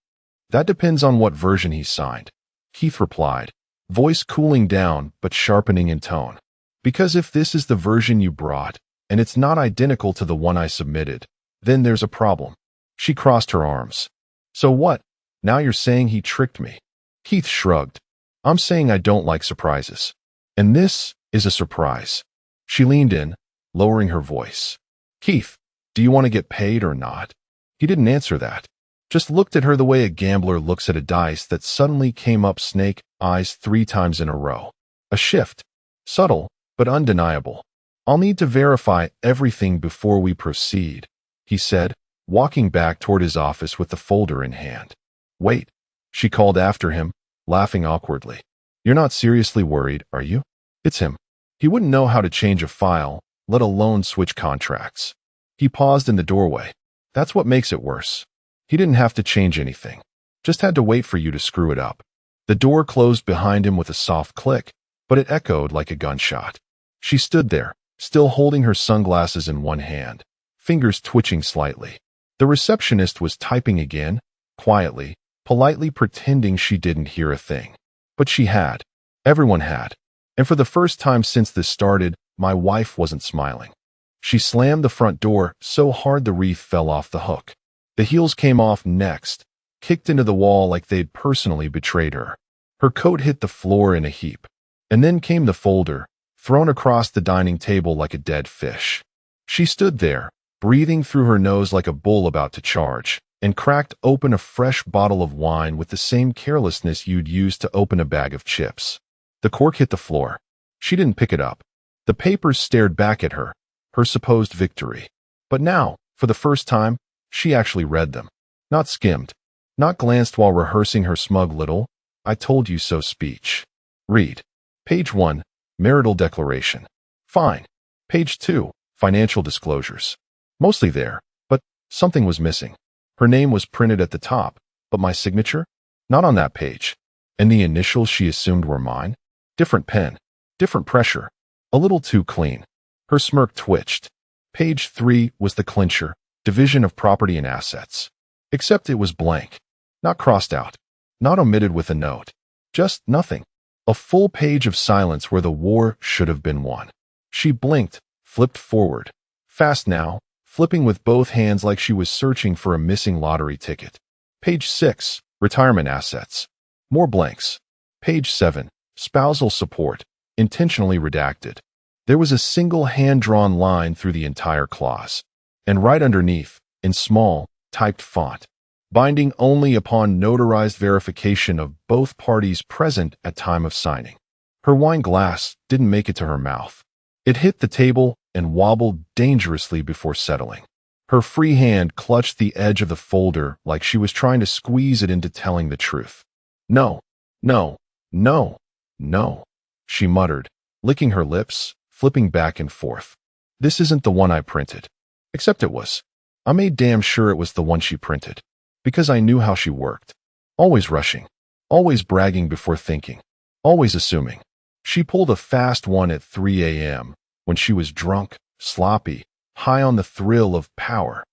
"That depends on what version he signed," Keith replied, voice cooling down but sharpening in tone. "Because if this is the version you brought, and it's not identical to the one I submitted, then there's a problem." She crossed her arms. "So what? Now you're saying he tricked me?" Keith shrugged. "I'm saying I don't like surprises. And this is a surprise." She leaned in, lowering her voice. "Keith, do you want to get paid or not?" He didn't answer that. Just looked at her the way a gambler looks at a dice that suddenly came up snake eyes 3 times in a row. A shift. Subtle, but undeniable. "I'll need to verify everything before we proceed," he said, walking back toward his office with the folder in hand. "Wait," she called after him, laughing awkwardly. "You're not seriously worried, are you?" It's him. He wouldn't know how to change a file, let alone switch contracts. He paused in the doorway. "That's what makes it worse. He didn't have to change anything. Just had to wait for you to screw it up." The door closed behind him with a soft click, but it echoed like a gunshot. She stood there, still holding her sunglasses in one hand, fingers twitching slightly. The receptionist was typing again, quietly, politely pretending she didn't hear a thing. But she had. Everyone had. And for the first time since this started, my wife wasn't smiling. She slammed the front door so hard the wreath fell off the hook. The heels came off next, kicked into the wall like they'd personally betrayed her. Her coat hit the floor in a heap. And then came the folder, thrown across the dining table like a dead fish. She stood there, breathing through her nose like a bull about to charge, and cracked open a fresh bottle of wine with the same carelessness you'd use to open a bag of chips. The cork hit the floor. She didn't pick it up. The papers stared back at her, her supposed victory. But now, for the first time, she actually read them. Not skimmed. Not glanced while rehearsing her smug little, "I told you so" speech. Read. Page 1, Marital Declaration. Fine. Page 2, financial disclosures. Mostly there, but something was missing. Her name was printed at the top, but my signature? Not on that page. And the initials she assumed were mine? Different pen, different pressure, a little too clean. Her smirk twitched. Page 3 was the clincher, division of property and assets. Except it was blank. Not crossed out. Not omitted with a note. Just nothing. A full page of silence where the war should have been won. She blinked, flipped forward. Fast now, flipping with both hands like she was searching for a missing lottery ticket. Page 6, retirement assets. More blanks. Page 7, spousal support, intentionally redacted. There was a single hand-drawn line through the entire clause. And right underneath, in small, typed font, binding only upon notarized verification of both parties present at time of signing. Her wine glass didn't make it to her mouth. It hit the table and wobbled dangerously before settling. Her free hand clutched the edge of the folder like she was trying to squeeze it into telling the truth. No, no, no, no, she muttered, licking her lips, flipping back and forth. This isn't the one I printed. Except it was. I made damn sure it was the one she printed. Because I knew how she worked. Always rushing. Always bragging before thinking. Always assuming. She pulled a fast one at 3 a.m. when she was drunk, sloppy, high on the thrill of power.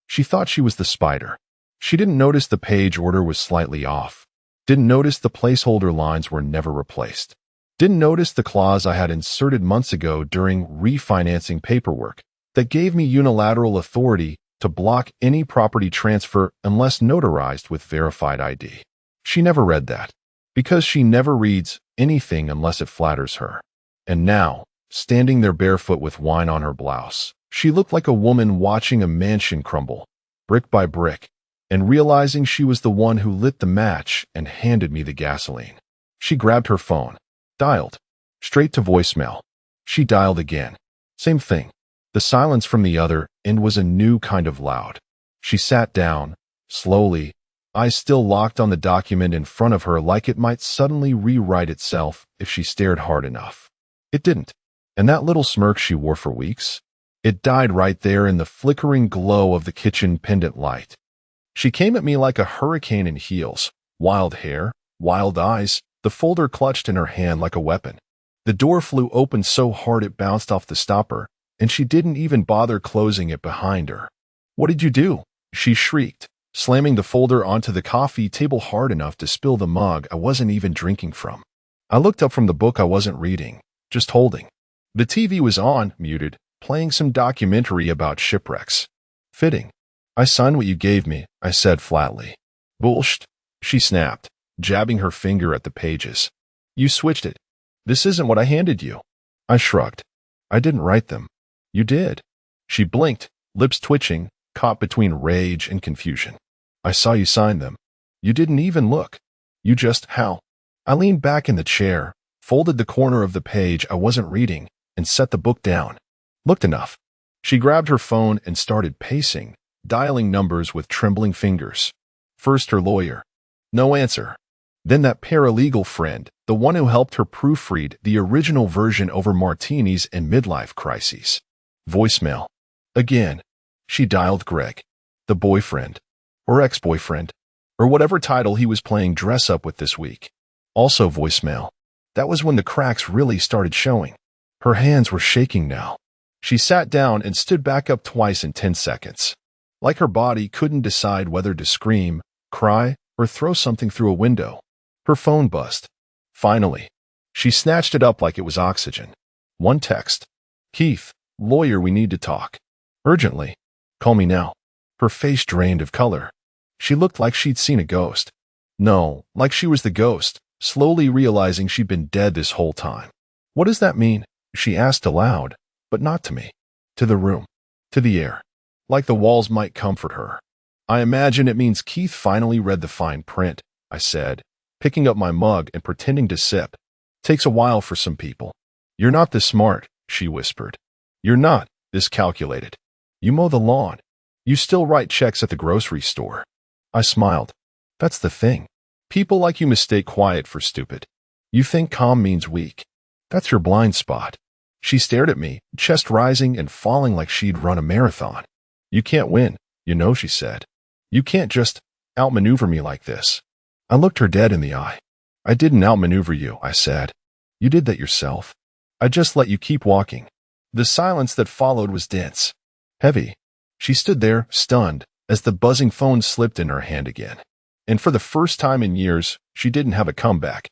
She thought she was the spider. She didn't notice the page order was slightly off. Didn't notice the placeholder lines were never replaced. Didn't notice the clause I had inserted months ago during refinancing paperwork that gave me unilateral authority to block any property transfer unless notarized with verified ID. She never read that, because she never reads anything unless it flatters her. And now, standing there barefoot with wine on her blouse, she looked like a woman watching a mansion crumble, brick by brick, and realizing she was the one who lit the match and handed me the gasoline. She grabbed her phone, dialed, straight to voicemail. She dialed again. Same thing. The silence from the other end was a new kind of loud. She sat down, slowly, eyes still locked on the document in front of her like it might suddenly rewrite itself if she stared hard enough. It didn't. And that little smirk she wore for weeks? It died right there in the flickering glow of the kitchen pendant light. She came at me like a hurricane in heels, wild hair, wild eyes, the folder clutched in her hand like a weapon. The door flew open so hard it bounced off the stopper, and she didn't even bother closing it behind her. "What did you do?" she shrieked, slamming the folder onto the coffee table hard enough to spill the mug I wasn't even drinking from. I looked up from the book I wasn't reading, just holding. The TV was on, muted, playing some documentary about shipwrecks. Fitting. "I signed what you gave me," I said flatly. "Bullshit," she snapped, jabbing her finger at the pages. "You switched it. This isn't what I handed you." I shrugged. "I didn't write them." "You did." She blinked, lips twitching, caught between rage and confusion. "I saw you sign them. You didn't even look. You just how?" I leaned back in the chair, folded the corner of the page I wasn't reading, and set the book down. Looked enough. She grabbed her phone and started pacing, dialing numbers with trembling fingers. First her lawyer. No answer. Then that paralegal friend, the one who helped her proofread the original version over martinis and midlife crises. Voicemail. Again. She dialed Greg. The boyfriend. Or ex-boyfriend. Or whatever title he was playing dress-up with this week. Also voicemail. That was when the cracks really started showing. Her hands were shaking now. She sat down and stood back up twice in 10 seconds. Like her body couldn't decide whether to scream, cry, or throw something through a window. Her phone buzzed. Finally. She snatched it up like it was oxygen. One text. "Keith, lawyer, we need to talk. Urgently. Call me now." Her face drained of color. She looked like she'd seen a ghost. No, like she was the ghost, slowly realizing she'd been dead this whole time. "What does that mean?" she asked aloud, but not to me. To the room. To the air. Like the walls might comfort her. "I imagine it means Keith finally read the fine print," I said, picking up my mug and pretending to sip. "Takes a while for some people." "You're not this smart," she whispered. "You're not this calculated. You mow the lawn. You still write checks at the grocery store." I smiled. "That's the thing. People like you mistake quiet for stupid. You think calm means weak. That's your blind spot. She stared at me, chest rising and falling like she'd run a marathon. "You can't win, you know," she said. "You can't just outmaneuver me like this." I looked her dead in the eye. "I didn't outmaneuver you," I said. "You did that yourself. I just let you keep walking." The silence that followed was dense, heavy. She stood there, stunned, as the buzzing phone slipped in her hand again. And for the first time in years, she didn't have a comeback.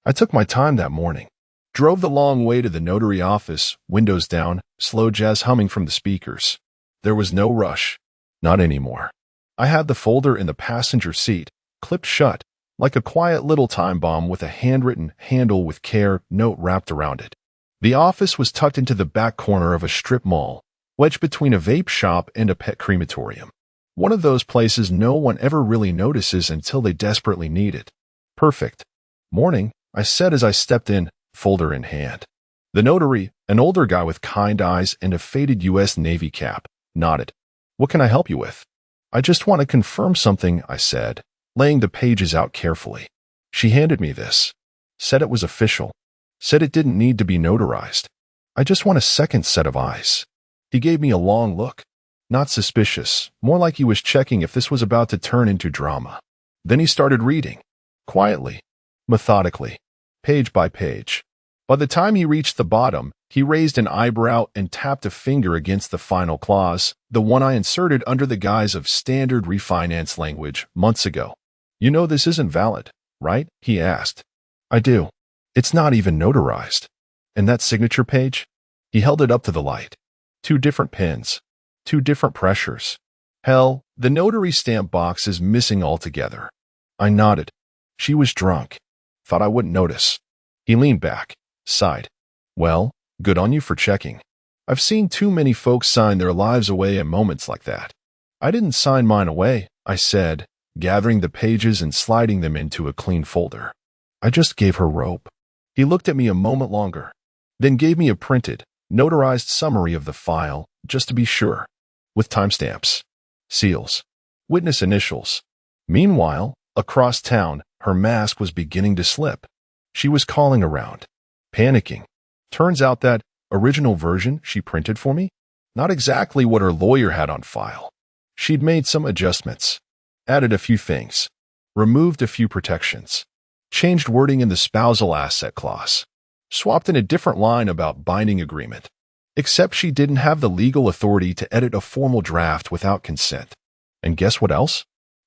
I took my time that morning. Drove the long way to the notary office, windows down, slow jazz humming from the speakers. There was no rush. Not anymore. I had the folder in the passenger seat, clipped shut, like a quiet little time bomb with a handwritten "handle with care" note wrapped around it. The office was tucked into the back corner of a strip mall, wedged between a vape shop and a pet crematorium. One of those places no one ever really notices until they desperately need it. "Perfect. Morning," I said as I stepped in, folder in hand. The notary, an older guy with kind eyes and a faded U.S. Navy cap, nodded. "What can I help you with?" "I just want to confirm something," I said, laying the pages out carefully. She handed me this. Said it was official. Said it didn't need to be notarized. "I just want a second set of eyes." He gave me a long look. Not suspicious, more like he was checking if this was about to turn into drama. Then he started reading. Quietly. Methodically. Page by page. By the time he reached the bottom, he raised an eyebrow and tapped a finger against the final clause, the one I inserted under the guise of standard refinance language months ago. "You know this isn't valid, right?" he asked. "I do. It's not even notarized." "And that signature page?" He held it up to the light. 2 different pins. 2 different pressures. "Hell, the notary stamp box is missing altogether." I nodded. She was drunk. Thought I wouldn't notice. He leaned back, sighed. "Well, good on you for checking. I've seen too many folks sign their lives away in moments like that." "I didn't sign mine away," I said, gathering the pages and sliding them into a clean folder. "I just gave her rope." He looked at me a moment longer, then gave me a printed, notarized summary of the file, just to be sure, with timestamps, seals, witness initials. Meanwhile, across town, her mask was beginning to slip. She was calling around, panicking. Turns out that original version she printed for me? Not exactly what her lawyer had on file. She'd made some adjustments, added a few things, removed a few protections, changed wording in the spousal asset clause, swapped in a different line about binding agreement. Except she didn't have the legal authority to edit a formal draft without consent. And guess what else?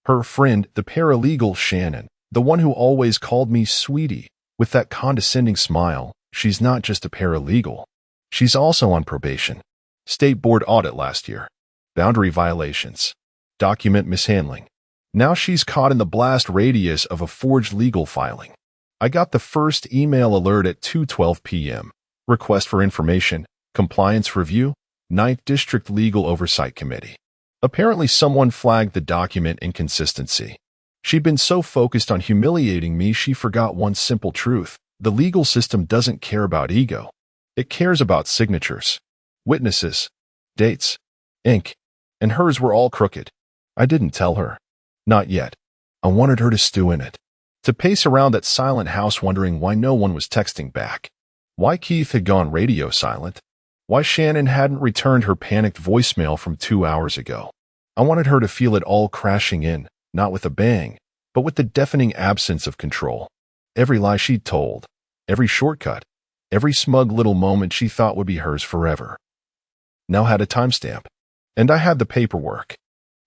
Her friend, the paralegal Shannon, the one who always called me sweetie, with that condescending smile, she's not just a paralegal. She's also on probation. State board audit last year. Boundary violations. Document mishandling. Now she's caught in the blast radius of a forged legal filing. I got the first email alert at 2:12 p.m. Request for information. Compliance review. 9th District Legal Oversight Committee. Apparently someone flagged the document inconsistency. She'd been so focused on humiliating me she forgot one simple truth. The legal system doesn't care about ego. It cares about signatures, witnesses, dates, ink, and hers were all crooked. I didn't tell her. Not yet. I wanted her to stew in it. To pace around that silent house wondering why no one was texting back. Why Keith had gone radio silent. Why Shannon hadn't returned her panicked voicemail from 2 hours ago. I wanted her to feel it all crashing in, not with a bang, but with the deafening absence of control. Every lie she'd told, every shortcut, every smug little moment she thought would be hers forever, now had a timestamp. And I had the paperwork.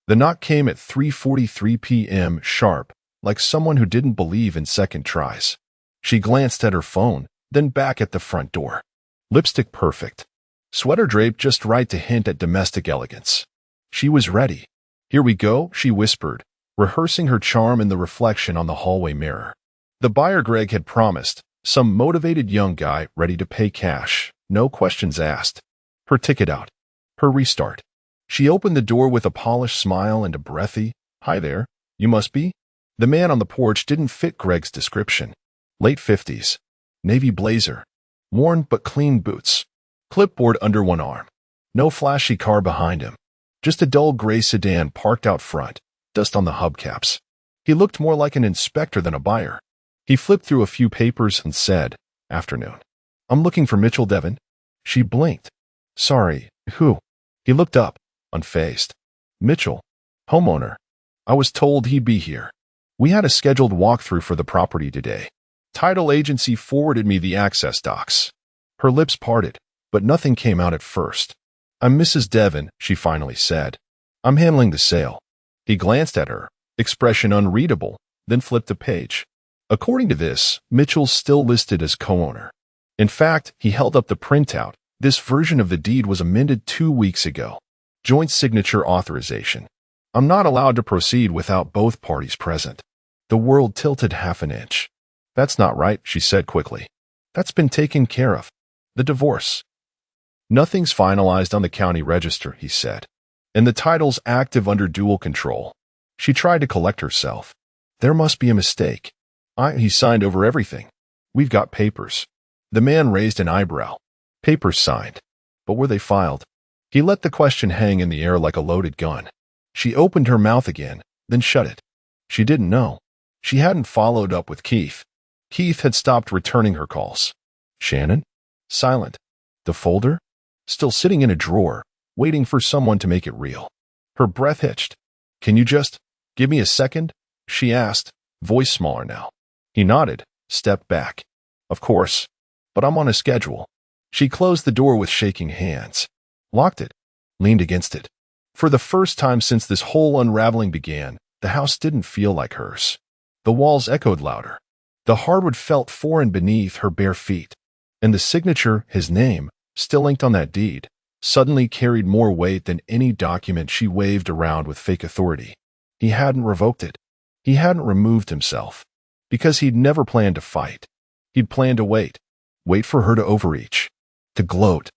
The knock came at 3:43 p.m. sharp, like someone who didn't believe in second tries. She glanced at her phone, then back at the front door. Lipstick perfect. Sweater draped just right to hint at domestic elegance. She was ready. "Here we go," she whispered, rehearsing her charm in the reflection on the hallway mirror. The buyer Greg had promised, some motivated young guy ready to pay cash, no questions asked. Her ticket out. Her restart. She opened the door with a polished smile and a breathy, "Hi there, you must be?" The man on the porch didn't fit Greg's description. Late 50s. Navy blazer. Worn but clean boots. Clipboard under one arm. No flashy car behind him. Just a dull gray sedan parked out front, dust on the hubcaps. He looked more like an inspector than a buyer. He flipped through a few papers and said, "Afternoon. I'm looking for Mitchell Devon." She blinked. Sorry, who? He looked up, unfazed. Mitchell. Homeowner. I was told he'd be here. We had a scheduled walkthrough for the property today. Title agency forwarded me the access docs. Her lips parted, but nothing came out at first. I'm Mrs. Devon, she finally said. I'm handling the sale. He glanced at her, expression unreadable, then flipped a page. According to this, Mitchell's still listed as co-owner. In fact, he held up the printout. This version of the deed was amended 2 weeks ago. Joint signature authorization. I'm not allowed to proceed without both parties present. The world tilted half an inch. That's not right, she said quickly. That's been taken care of. The divorce. Nothing's finalized on the county register, he said. And the title's active under dual control. She tried to collect herself. There must be a mistake. He signed over everything. We've got papers. The man raised an eyebrow. Papers signed. But were they filed? He let the question hang in the air like a loaded gun. She opened her mouth again, then shut it. She didn't know. She hadn't followed up with Keith. Keith had stopped returning her calls. Shannon? Silent. The folder? Still sitting in a drawer, waiting for someone to make it real. Her breath hitched. Can you just give me a second? She asked, voice smaller now. He nodded, stepped back. Of course. But I'm on a schedule. She closed the door with shaking hands. Locked it. Leaned against it. For the first time since this whole unraveling began, the house didn't feel like hers. The walls echoed louder. The hardwood felt foreign beneath her bare feet. And the signature, his name, still inked on that deed, suddenly carried more weight than any document she waved around with fake authority. He hadn't revoked it. He hadn't removed himself. Because he'd never planned to fight. He'd planned to wait. Wait for her to overreach. To gloat.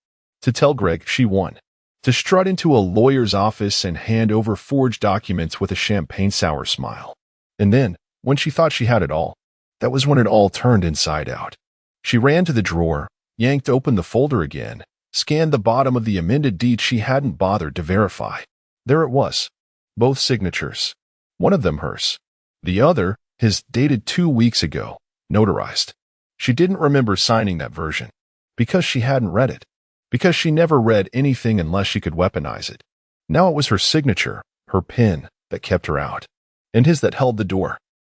To tell Greg she won. To strut into a lawyer's office and hand over forged documents with a champagne sour smile. And then, when she thought she had it all, that was when it all turned inside out. She ran to the drawer, yanked open the folder again, scanned the bottom of the amended deed she hadn't bothered to verify. There it was. Both signatures. One of them hers. The other, his, dated 2 weeks ago, notarized. She didn't remember signing that version. Because she hadn't read it. Because she never read anything unless she could weaponize it. Now it was her signature, her pen, that kept her out. And his that held the door.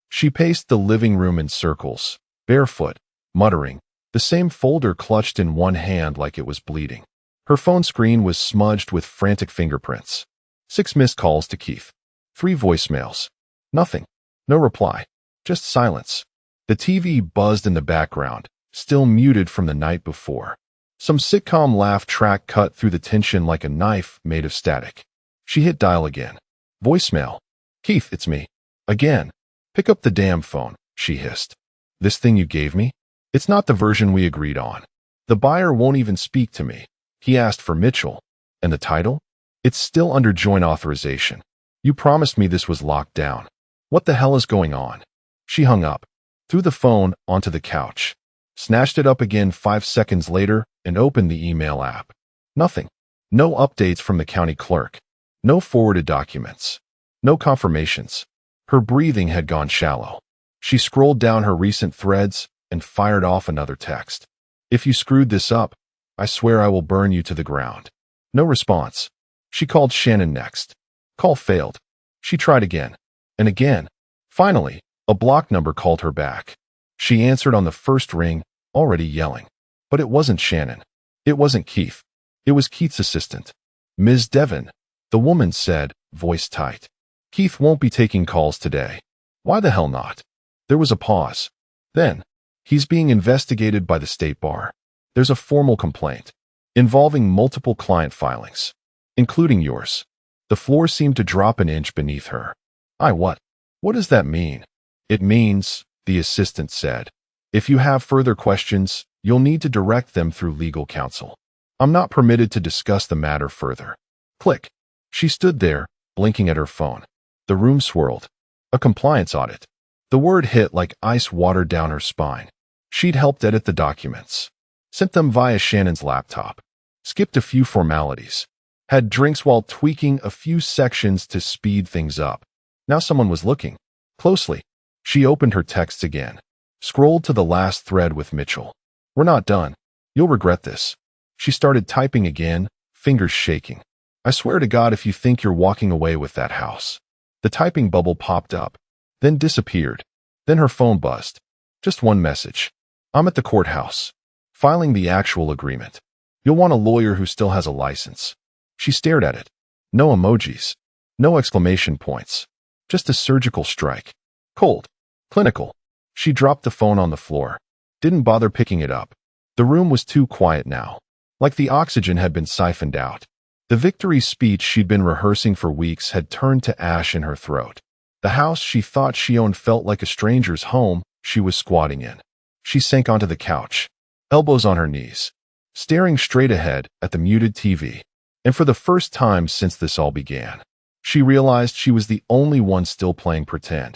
She paced the living room in circles, barefoot, muttering, the same folder clutched in one hand like it was bleeding. Her phone screen was smudged with frantic fingerprints. 6 missed calls to Keith. 3 voicemails. Nothing. No reply. Just silence. The TV buzzed in the background, still muted from the night before. Some sitcom laugh track cut through the tension like a knife made of static. She hit dial again. Voicemail. Keith, it's me. Again. Pick up the damn phone, she hissed. This thing you gave me? It's not the version we agreed on. The buyer won't even speak to me. He asked for Mitchell. And the title? It's still under joint authorization. You promised me this was locked down. What the hell is going on? She hung up, threw the phone onto the couch, snatched it up again 5 seconds later, and opened the email app. Nothing. No updates from the county clerk. No forwarded documents. No confirmations. Her breathing had gone shallow. She scrolled down her recent threads and fired off another text. If you screwed this up, I swear I will burn you to the ground. No response. She called Shannon next. Call failed. She tried again. And again. Finally, a block number called her back. She answered on the first ring, already yelling. But it wasn't Shannon. It wasn't Keith. It was Keith's assistant. Ms. Devon, the woman said, voice tight. Keith won't be taking calls today. Why the hell not? There was a pause. Then, he's being investigated by the state bar. There's a formal complaint involving multiple client filings, including yours. The floor seemed to drop an inch beneath her. What? What does that mean? It means, the assistant said, if you have further questions, you'll need to direct them through legal counsel. I'm not permitted to discuss the matter further. Click. She stood there, blinking at her phone. The room swirled. A compliance audit. The word hit like ice water down her spine. She'd helped edit the documents. Sent them via Shannon's laptop. Skipped a few formalities. Had drinks while tweaking a few sections to speed things up. Now someone was looking. Closely. She opened her texts again. Scrolled to the last thread with Mitchell. We're not done. You'll regret this. She started typing again, fingers shaking. I swear to God if you think you're walking away with that house. The typing bubble popped up, then disappeared. Then her phone buzzed. Just one message. I'm at the courthouse, filing the actual agreement. You'll want a lawyer who still has a license. She stared at it. No emojis. No exclamation points. Just a surgical strike. Cold. Clinical. She dropped the phone on the floor. Didn't bother picking it up. The room was too quiet now. Like the oxygen had been siphoned out. The victory speech she'd been rehearsing for weeks had turned to ash in her throat. The house she thought she owned felt like a stranger's home she was squatting in. She sank onto the couch, elbows on her knees, staring straight ahead at the muted TV. And for the first time since this all began, she realized she was the only one still playing pretend.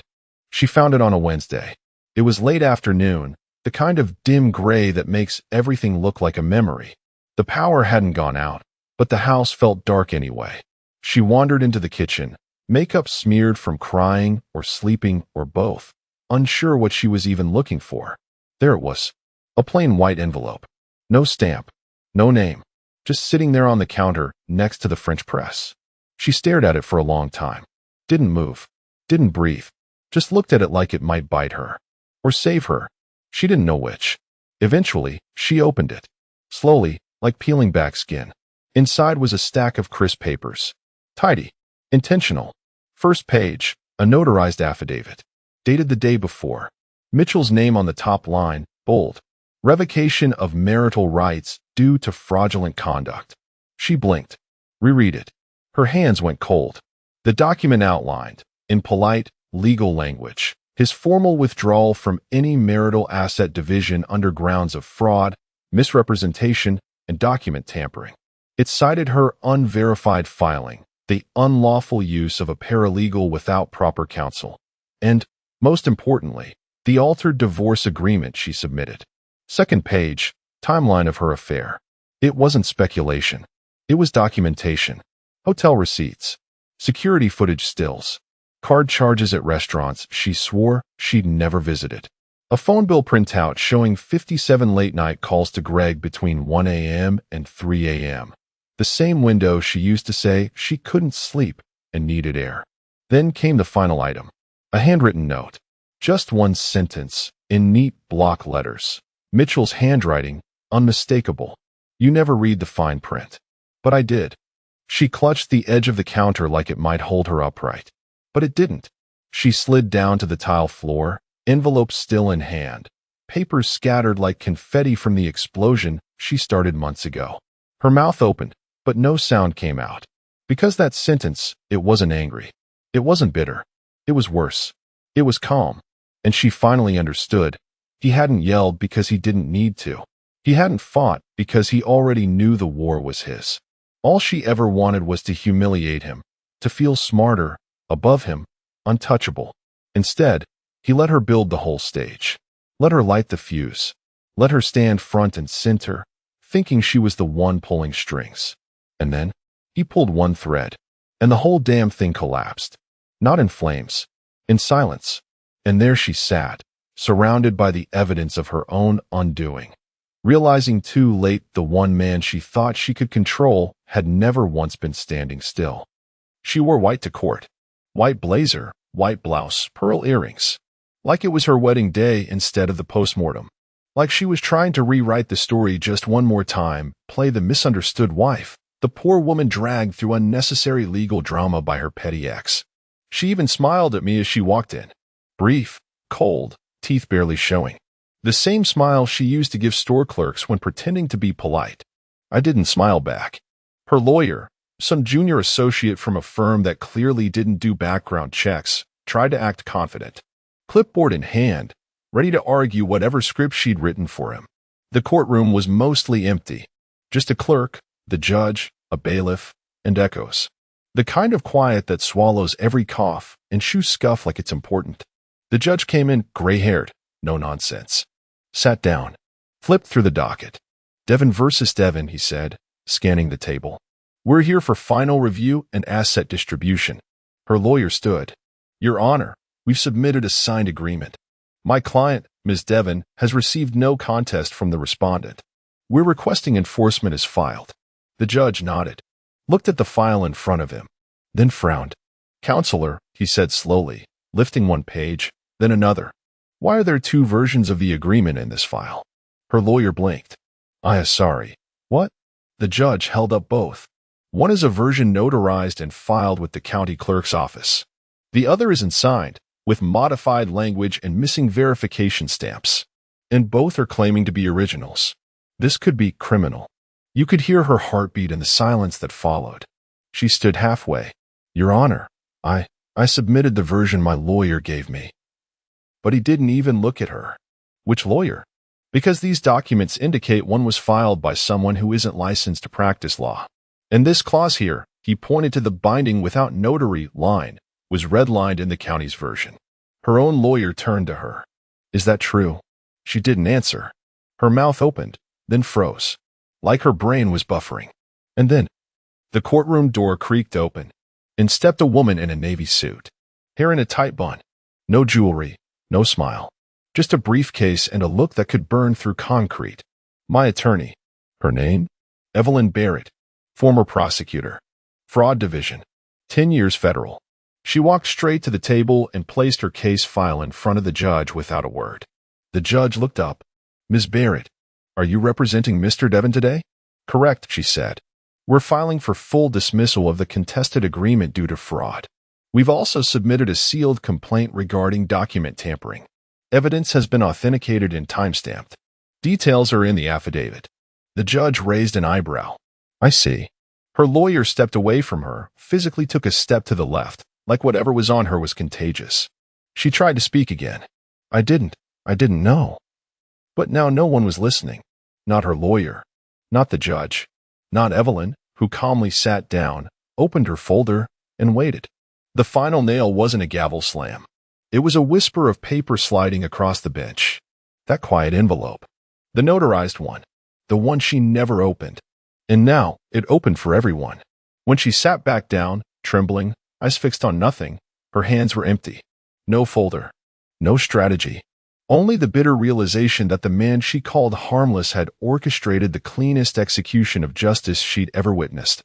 She found it on a Wednesday. It was late afternoon, the kind of dim gray that makes everything look like a memory. The power hadn't gone out, but the house felt dark anyway. She wandered into the kitchen, makeup smeared from crying or sleeping or both, unsure what she was even looking for. There it was, a plain white envelope. No stamp, no name, just sitting there on the counter next to the French press. She stared at it for a long time. Didn't move, didn't breathe, just looked at it like it might bite her. Or save her. She didn't know which. Eventually, she opened it. Slowly, like peeling back skin. Inside was a stack of crisp papers. Tidy. Intentional. First page, a notarized affidavit. Dated the day before. Mitchell's name on the top line, bold. Revocation of marital rights due to fraudulent conduct. She blinked. Reread it. Her hands went cold. The document outlined, in polite, legal language, his formal withdrawal from any marital asset division under grounds of fraud, misrepresentation, and document tampering. It cited her unverified filing, the unlawful use of a paralegal without proper counsel, and, most importantly, the altered divorce agreement she submitted. Second page, timeline of her affair. It wasn't speculation. It was documentation. Hotel receipts. Security footage stills. Card charges at restaurants she swore she'd never visited. A phone bill printout showing 57 late-night calls to Greg between 1 a.m. and 3 a.m. The same window she used to say she couldn't sleep and needed air. Then came the final item. A handwritten note. Just one sentence, in neat block letters. Mitchell's handwriting, unmistakable. You never read the fine print. But I did. She clutched the edge of the counter like it might hold her upright. But it didn't. She slid down to the tile floor, envelope still in hand, papers scattered like confetti from the explosion she started months ago. Her mouth opened, but no sound came out. Because that sentence, it wasn't angry. It wasn't bitter. It was worse. It was calm. And she finally understood. He hadn't yelled because he didn't need to. He hadn't fought because he already knew the war was his. All she ever wanted was to humiliate him, to feel smarter, above him, untouchable. Instead, he let her build the whole stage. Let her light the fuse. Let her stand front and center, thinking she was the one pulling strings. And then, he pulled one thread, and the whole damn thing collapsed. Not in flames, in silence. And there she sat, surrounded by the evidence of her own undoing. Realizing too late the one man she thought she could control had never once been standing still. She wore white to court. White blazer, white blouse, pearl earrings. Like it was her wedding day instead of the postmortem. Like she was trying to rewrite the story just one more time, play the misunderstood wife, the poor woman dragged through unnecessary legal drama by her petty ex. She even smiled at me as she walked in. Brief, cold, teeth barely showing. The same smile she used to give store clerks when pretending to be polite. I didn't smile back. Her lawyer, some junior associate from a firm that clearly didn't do background checks, tried to act confident. Clipboard in hand, ready to argue whatever script she'd written for him. The courtroom was mostly empty. Just a clerk, the judge, a bailiff, and echoes. The kind of quiet that swallows every cough and shoe scuff like it's important. The judge came in gray-haired, no nonsense. Sat down. Flipped through the docket. Devon versus Devon, he said, scanning the table. We're here for final review and asset distribution. Her lawyer stood. Your Honor, we've submitted a signed agreement. My client, Ms. Devon, has received no contest from the respondent. We're requesting enforcement is filed. The judge nodded, looked at the file in front of him, then frowned. Counselor, he said slowly, lifting one page, then another. Why are there two versions of the agreement in this file? Her lawyer blinked. Sorry. What? The judge held up both. One is a version notarized and filed with the county clerk's office. The other isn't signed, with modified language and missing verification stamps. And both are claiming to be originals. This could be criminal. You could hear her heartbeat in the silence that followed. She stood halfway. Your Honor, I submitted the version my lawyer gave me. But he didn't even look at her. Which lawyer? Because these documents indicate one was filed by someone who isn't licensed to practice law. And this clause here, he pointed to the binding without notary line, was redlined in the county's version. Her own lawyer turned to her. Is that true? She didn't answer. Her mouth opened, then froze, like her brain was buffering. And then, the courtroom door creaked open, and stepped a woman in a navy suit, hair in a tight bun, no jewelry, no smile, just a briefcase and a look that could burn through concrete. My attorney. Her name? Evelyn Barrett, former prosecutor. Fraud Division. 10 years federal. She walked straight to the table and placed her case file in front of the judge without a word. The judge looked up. Ms. Barrett, are you representing Mr. Devon today? Correct, she said. We're filing for full dismissal of the contested agreement due to fraud. We've also submitted a sealed complaint regarding document tampering. Evidence has been authenticated and timestamped. Details are in the affidavit. The judge raised an eyebrow. I see. Her lawyer stepped away from her, physically took a step to the left, like whatever was on her was contagious. She tried to speak again. I didn't know. But now no one was listening. Not her lawyer. Not the judge. Not Evelyn, who calmly sat down, opened her folder, and waited. The final nail wasn't a gavel slam. It was a whisper of paper sliding across the bench. That quiet envelope. The notarized one. The one she never opened. And now, it opened for everyone. When she sat back down, trembling, eyes fixed on nothing, her hands were empty. No folder. No strategy. Only the bitter realization that the man she called harmless had orchestrated the cleanest execution of justice she'd ever witnessed.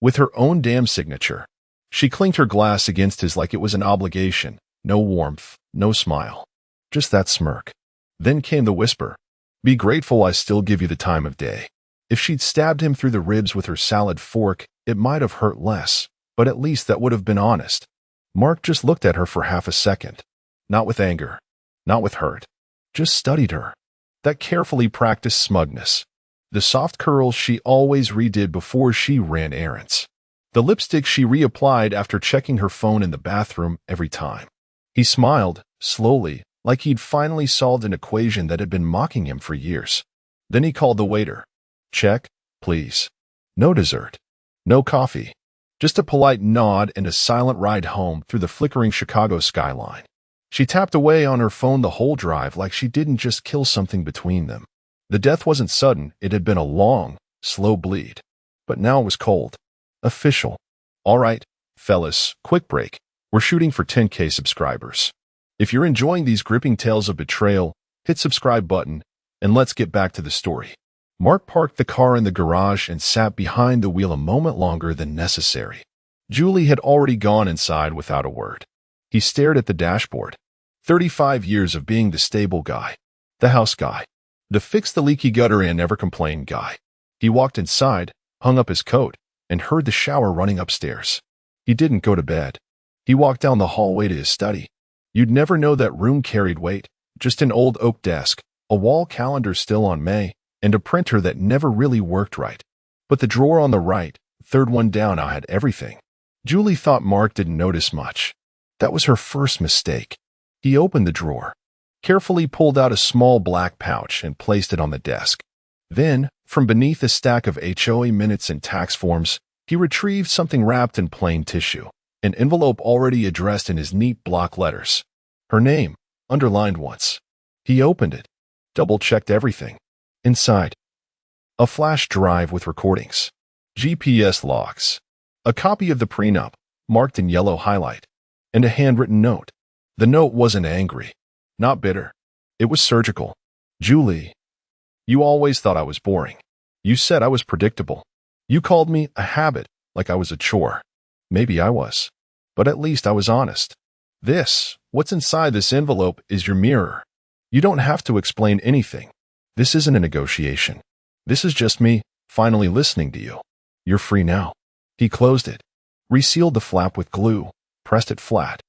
With her own damn signature. She clinked her glass against his like it was an obligation. No warmth, no smile. Just that smirk. Then came the whisper. Be grateful I still give you the time of day. If she'd stabbed him through the ribs with her salad fork, it might have hurt less, but at least that would have been honest. Mark just looked at her for half a second. Not with anger. Not with hurt. Just studied her. That carefully practiced smugness. The soft curls she always redid before she ran errands. The lipstick she reapplied after checking her phone in the bathroom every time. He smiled, slowly, like he'd finally solved an equation that had been mocking him for years. Then he called the waiter. Check, please. No dessert. No coffee. Just a polite nod and a silent ride home through the flickering Chicago skyline. She tapped away on her phone the whole drive like she didn't just kill something between them. The death wasn't sudden, it had been a long, slow bleed. But now it was cold. Official. All right, fellas, quick break. We're shooting for 10K subscribers. If you're enjoying these gripping tales of betrayal, hit subscribe button, and let's get back to the story. Mark parked the car in the garage and sat behind the wheel a moment longer than necessary. Julie had already gone inside without a word. He stared at the dashboard. 35 years of being the stable guy. The house guy. The fix the leaky gutter and never complain guy. He walked inside, hung up his coat, and heard the shower running upstairs. He didn't go to bed. He walked down the hallway to his study. You'd never know that room carried weight, just an old oak desk, a wall calendar still on May, and a printer that never really worked right. But the drawer on the right, third one down, now had everything. Julie thought Mark didn't notice much. That was her first mistake. He opened the drawer, carefully pulled out a small black pouch and placed it on the desk. Then, from beneath a stack of HOA minutes and tax forms, he retrieved something wrapped in plain tissue, an envelope already addressed in his neat block letters. Her name, underlined once. He opened it, double-checked everything. Inside, a flash drive with recordings, GPS logs, a copy of the prenup, marked in yellow highlight, and a handwritten note. The note wasn't angry, not bitter. It was surgical. Julie, You always thought I was boring. You said I was predictable. You called me a habit, like I was a chore. Maybe I was. But at least I was honest. What's inside this envelope is your mirror. You don't have to explain anything. This isn't a negotiation. This is just me, finally listening to you. You're free now. He closed it, resealed the flap with glue, pressed it flat,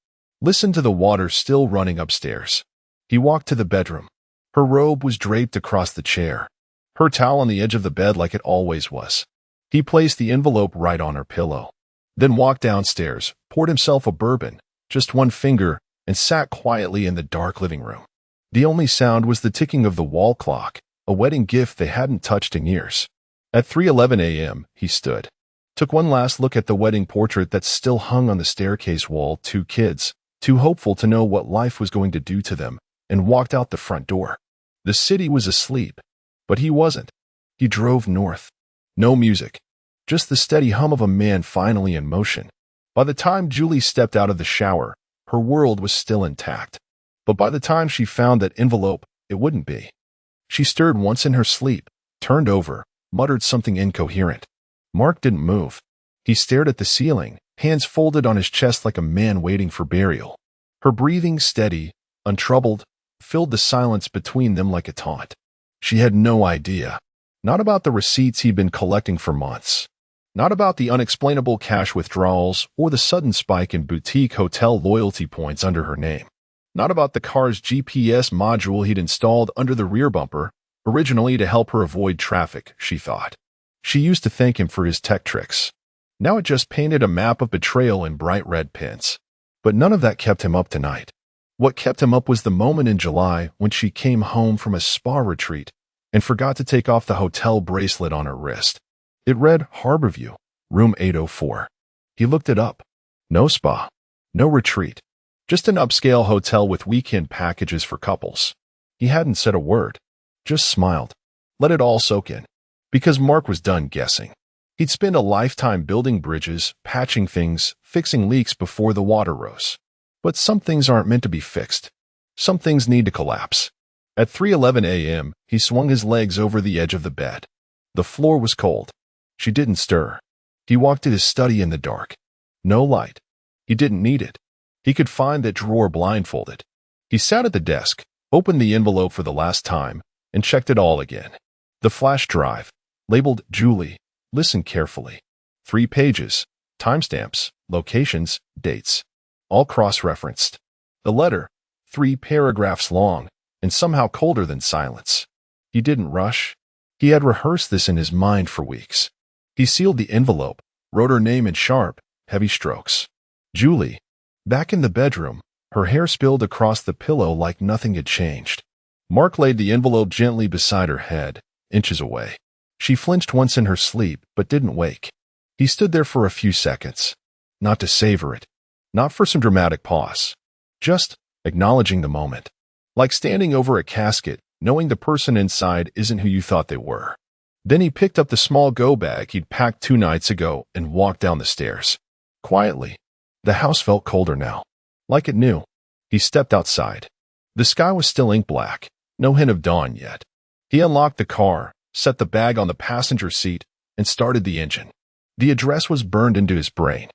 listened to the water still running upstairs. He walked to the bedroom. Her robe was draped across the chair, her towel on the edge of the bed like it always was. He placed the envelope right on her pillow, then walked downstairs, poured himself a bourbon, just one finger, and sat quietly in the dark living room. The only sound was the ticking of the wall clock, a wedding gift they hadn't touched in years. At 3:11 a.m., he stood, took one last look at the wedding portrait that still hung on the staircase wall, two kids, too hopeful to know what life was going to do to them, and walked out the front door. The city was asleep, but he wasn't. He drove north. No music, just the steady hum of a man finally in motion. By the time Julie stepped out of the shower, her world was still intact. But by the time she found that envelope, it wouldn't be. She stirred once in her sleep, turned over, muttered something incoherent. Mark didn't move. He stared at the ceiling, hands folded on his chest like a man waiting for burial. Her breathing, steady, untroubled, filled the silence between them like a taunt. She had no idea. Not about the receipts he'd been collecting for months. Not about the unexplainable cash withdrawals or the sudden spike in boutique hotel loyalty points under her name. Not about the car's GPS module he'd installed under the rear bumper, originally to help her avoid traffic, she thought. She used to thank him for his tech tricks. Now it just painted a map of betrayal in bright red pins. But none of that kept him up tonight. What kept him up was the moment in July when she came home from a spa retreat and forgot to take off the hotel bracelet on her wrist. It read Harborview, room 804. He looked it up. No spa, no retreat, just an upscale hotel with weekend packages for couples. He hadn't said a word, just smiled, let it all soak in. Because Mark was done guessing. He'd spend a lifetime building bridges, patching things, fixing leaks before the water rose. But some things aren't meant to be fixed. Some things need to collapse. At 3:11 a.m., he swung his legs over the edge of the bed. The floor was cold. She didn't stir. He walked to his study in the dark. No light. He didn't need it. He could find that drawer blindfolded. He sat at the desk, opened the envelope for the last time, and checked it all again. The flash drive, labeled Julie, listened carefully. 3 pages, timestamps, locations, dates, all cross-referenced. The letter, 3 paragraphs long, and somehow colder than silence. He didn't rush. He had rehearsed this in his mind for weeks. He sealed the envelope, wrote her name in sharp, heavy strokes. Julie. Back in the bedroom, her hair spilled across the pillow like nothing had changed. Mark laid the envelope gently beside her head, inches away. She flinched once in her sleep, but didn't wake. He stood there for a few seconds, not to savor it, not for some dramatic pause, just acknowledging the moment. Like standing over a casket, knowing the person inside isn't who you thought they were. Then he picked up the small go bag he'd packed 2 nights ago and walked down the stairs. Quietly. The house felt colder now. Like it knew. He stepped outside. The sky was still ink black, no hint of dawn yet. He unlocked the car, set the bag on the passenger seat, and started the engine. The address was burned into his brain.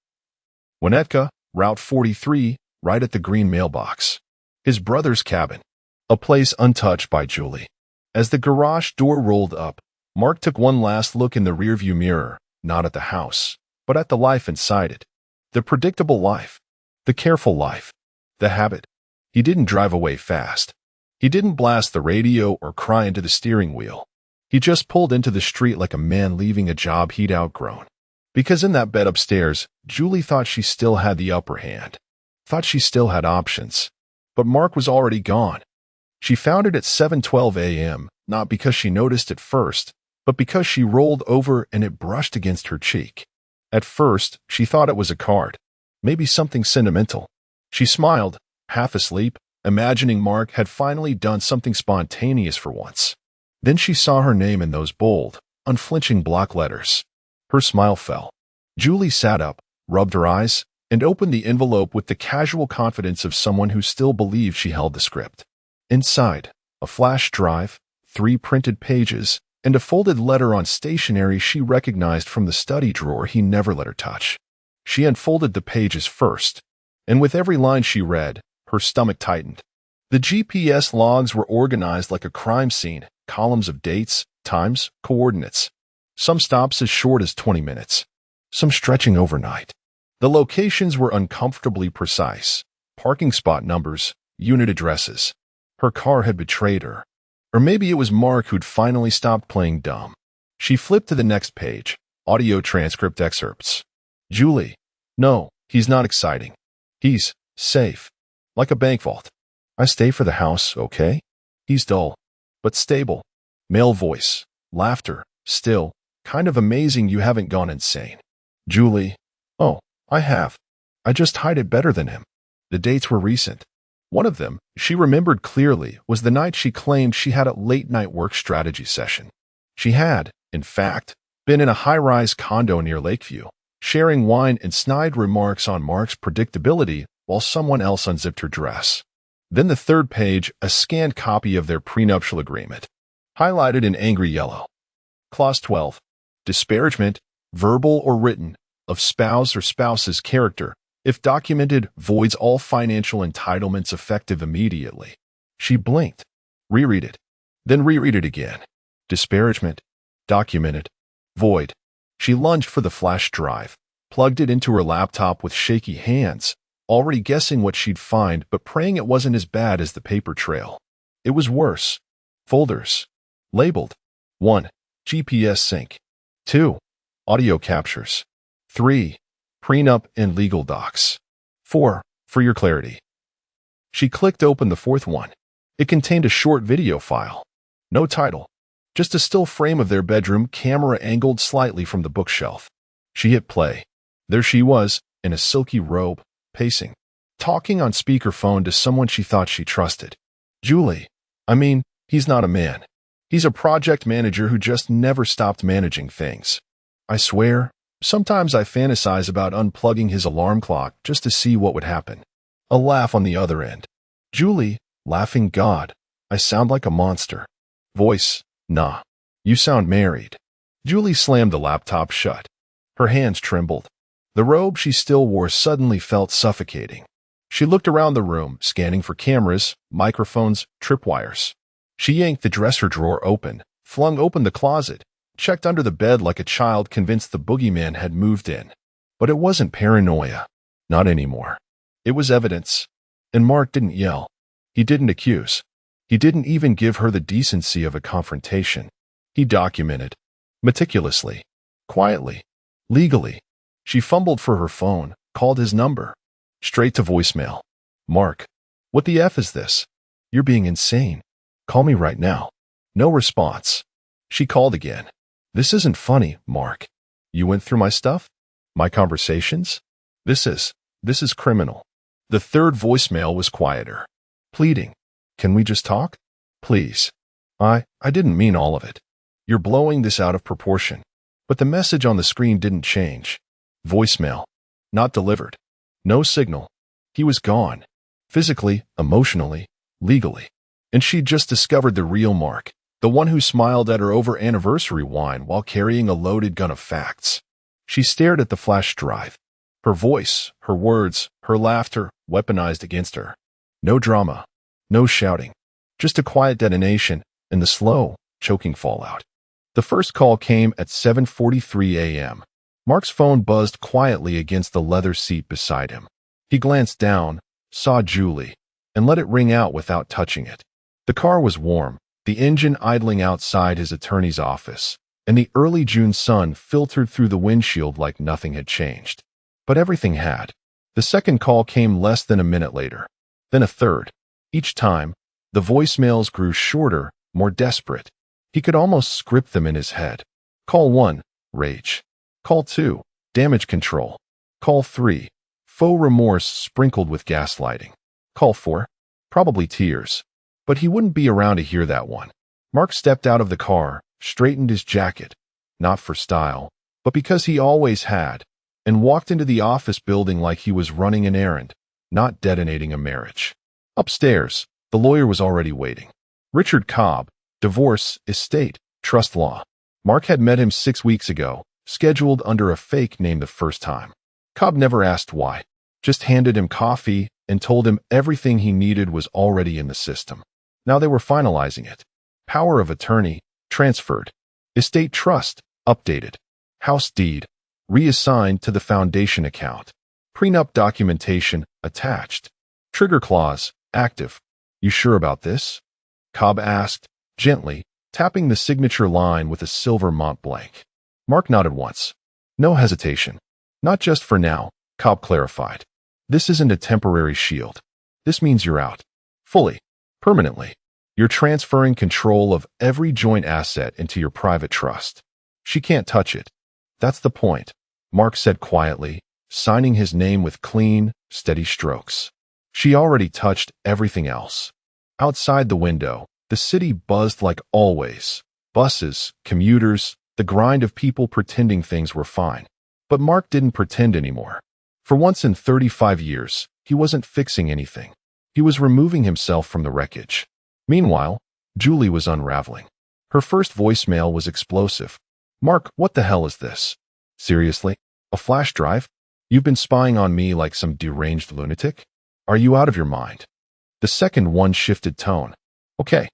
Winnetka, Route 43, right at the green mailbox. His brother's cabin. A place untouched by Julie. As the garage door rolled up, Mark took one last look in the rearview mirror, not at the house, but at the life inside it. The predictable life. The careful life. The habit. He didn't drive away fast. He didn't blast the radio or cry into the steering wheel. He just pulled into the street like a man leaving a job he'd outgrown. Because in that bed upstairs, Julie thought she still had the upper hand. Thought she still had options. But Mark was already gone. She found it at 7:12 a.m., not because she noticed it first, but because she rolled over and it brushed against her cheek. At first, she thought it was a card. Maybe something sentimental. She smiled, half asleep, imagining Mark had finally done something spontaneous for once. Then she saw her name in those bold, unflinching block letters. Her smile fell. Julie sat up, rubbed her eyes, and opened the envelope with the casual confidence of someone who still believed she held the script. Inside, a flash drive, 3 printed pages, and a folded letter on stationery she recognized from the study drawer he never let her touch. She unfolded the pages first, and with every line she read, her stomach tightened. The GPS logs were organized like a crime scene, columns of dates, times, coordinates. Some stops as short as 20 minutes, some stretching overnight. The locations were uncomfortably precise. Parking spot numbers, unit addresses. Her car had betrayed her. Or maybe it was Mark who'd finally stopped playing dumb. She flipped to the next page, audio transcript excerpts. Julie. No, he's not exciting. He's safe. Like a bank vault. I stay for the house, okay? He's dull, but stable. Male voice. Laughter. Still. Kind of amazing you haven't gone insane. Julie. Oh, I have. I just hide it better than him. The dates were recent. One of them, she remembered clearly, was the night she claimed she had a late-night work strategy session. She had, in fact, been in a high-rise condo near Lakeview, sharing wine and snide remarks on Mark's predictability while someone else unzipped her dress. Then the third page, a scanned copy of their prenuptial agreement, highlighted in angry yellow. Clause 12. Disparagement, verbal or written, of spouse or spouse's character, if documented, voids all financial entitlements effective immediately. She blinked. Reread it. Then reread it again. Disparagement. Documented. Void. She lunged for the flash drive, plugged it into her laptop with shaky hands, already guessing what she'd find but praying it wasn't as bad as the paper trail. It was worse. Folders. Labeled. 1. GPS sync. 2. Audio captures. 3. Prenup and legal docs. 4. For your clarity. She clicked open the fourth one. It contained a short video file. No title. Just a still frame of their bedroom, camera angled slightly from the bookshelf. She hit play. There she was, in a silky robe, pacing, talking on speakerphone to someone she thought she trusted. Julie. I mean, he's not a man. He's a project manager who just never stopped managing things. I swear, sometimes I fantasize about unplugging his alarm clock just to see what would happen. A laugh on the other end. Julie, laughing. God, I sound like a monster. Voice, nah. You sound married. Julie slammed the laptop shut. Her hands trembled. The robe she still wore suddenly felt suffocating. She looked around the room, scanning for cameras, microphones, tripwires. She yanked the dresser drawer open, flung open the closet, checked under the bed like a child convinced the boogeyman had moved in. But it wasn't paranoia. Not anymore. It was evidence. And Mark didn't yell. He didn't accuse. He didn't even give her the decency of a confrontation. He documented. Meticulously. Quietly. Legally. She fumbled for her phone, called his number. Straight to voicemail. Mark. What the F is this? You're being insane. Call me right now. No response. She called again. This isn't funny, Mark. You went through my stuff? My conversations? This is criminal. The third voicemail was quieter. Pleading. Can we just talk? Please. I didn't mean all of it. You're blowing this out of proportion. But the message on the screen didn't change. Voicemail. Not delivered. No signal. He was gone. Physically, emotionally, legally. And she'd just discovered the real Mark. The one who smiled at her over anniversary wine while carrying a loaded gun of facts. She stared at the flash drive. Her voice, her words, her laughter, weaponized against her. No drama. No shouting. Just a quiet detonation and the slow, choking fallout. The first call came at 7:43 a.m. Mark's phone buzzed quietly against the leather seat beside him. He glanced down, saw Julie, and let it ring out without touching it. The car was warm, the engine idling outside his attorney's office, and the early June sun filtered through the windshield like nothing had changed. But everything had. The second call came less than a minute later. Then a third. Each time, the voicemails grew shorter, more desperate. He could almost script them in his head. Call 1, rage. Call 2, damage control. Call 3, faux remorse sprinkled with gaslighting. Call 4, probably tears. But he wouldn't be around to hear that one. Mark stepped out of the car, straightened his jacket, not for style, but because he always had, and walked into the office building like he was running an errand, not detonating a marriage. Upstairs, the lawyer was already waiting. Richard Cobb, divorce, estate, trust law. Mark had met him 6 weeks ago, scheduled under a fake name the first time. Cobb never asked why, just handed him coffee and told him everything he needed was already in the system. Now they were finalizing it. Power of attorney, transferred. Estate trust, updated. House deed, reassigned to the foundation account. Prenup documentation, attached. Trigger clause, active. You sure about this? Cobb asked, gently, tapping the signature line with a silver Mont Blanc. Mark nodded once. No hesitation. Not just for now, Cobb clarified. This isn't a temporary shield. This means you're out. Fully. Permanently. You're transferring control of every joint asset into your private trust. She can't touch it. That's the point, Mark said quietly, signing his name with clean, steady strokes. She already touched everything else. Outside the window, the city buzzed like always. Buses, commuters, the grind of people pretending things were fine. But Mark didn't pretend anymore. For once in 35 years, he wasn't fixing anything. He was removing himself from the wreckage. Meanwhile, Julie was unraveling. Her first voicemail was explosive. Mark, what the hell is this? Seriously? A flash drive? You've been spying on me like some deranged lunatic? Are you out of your mind? The second one shifted tone. Okay.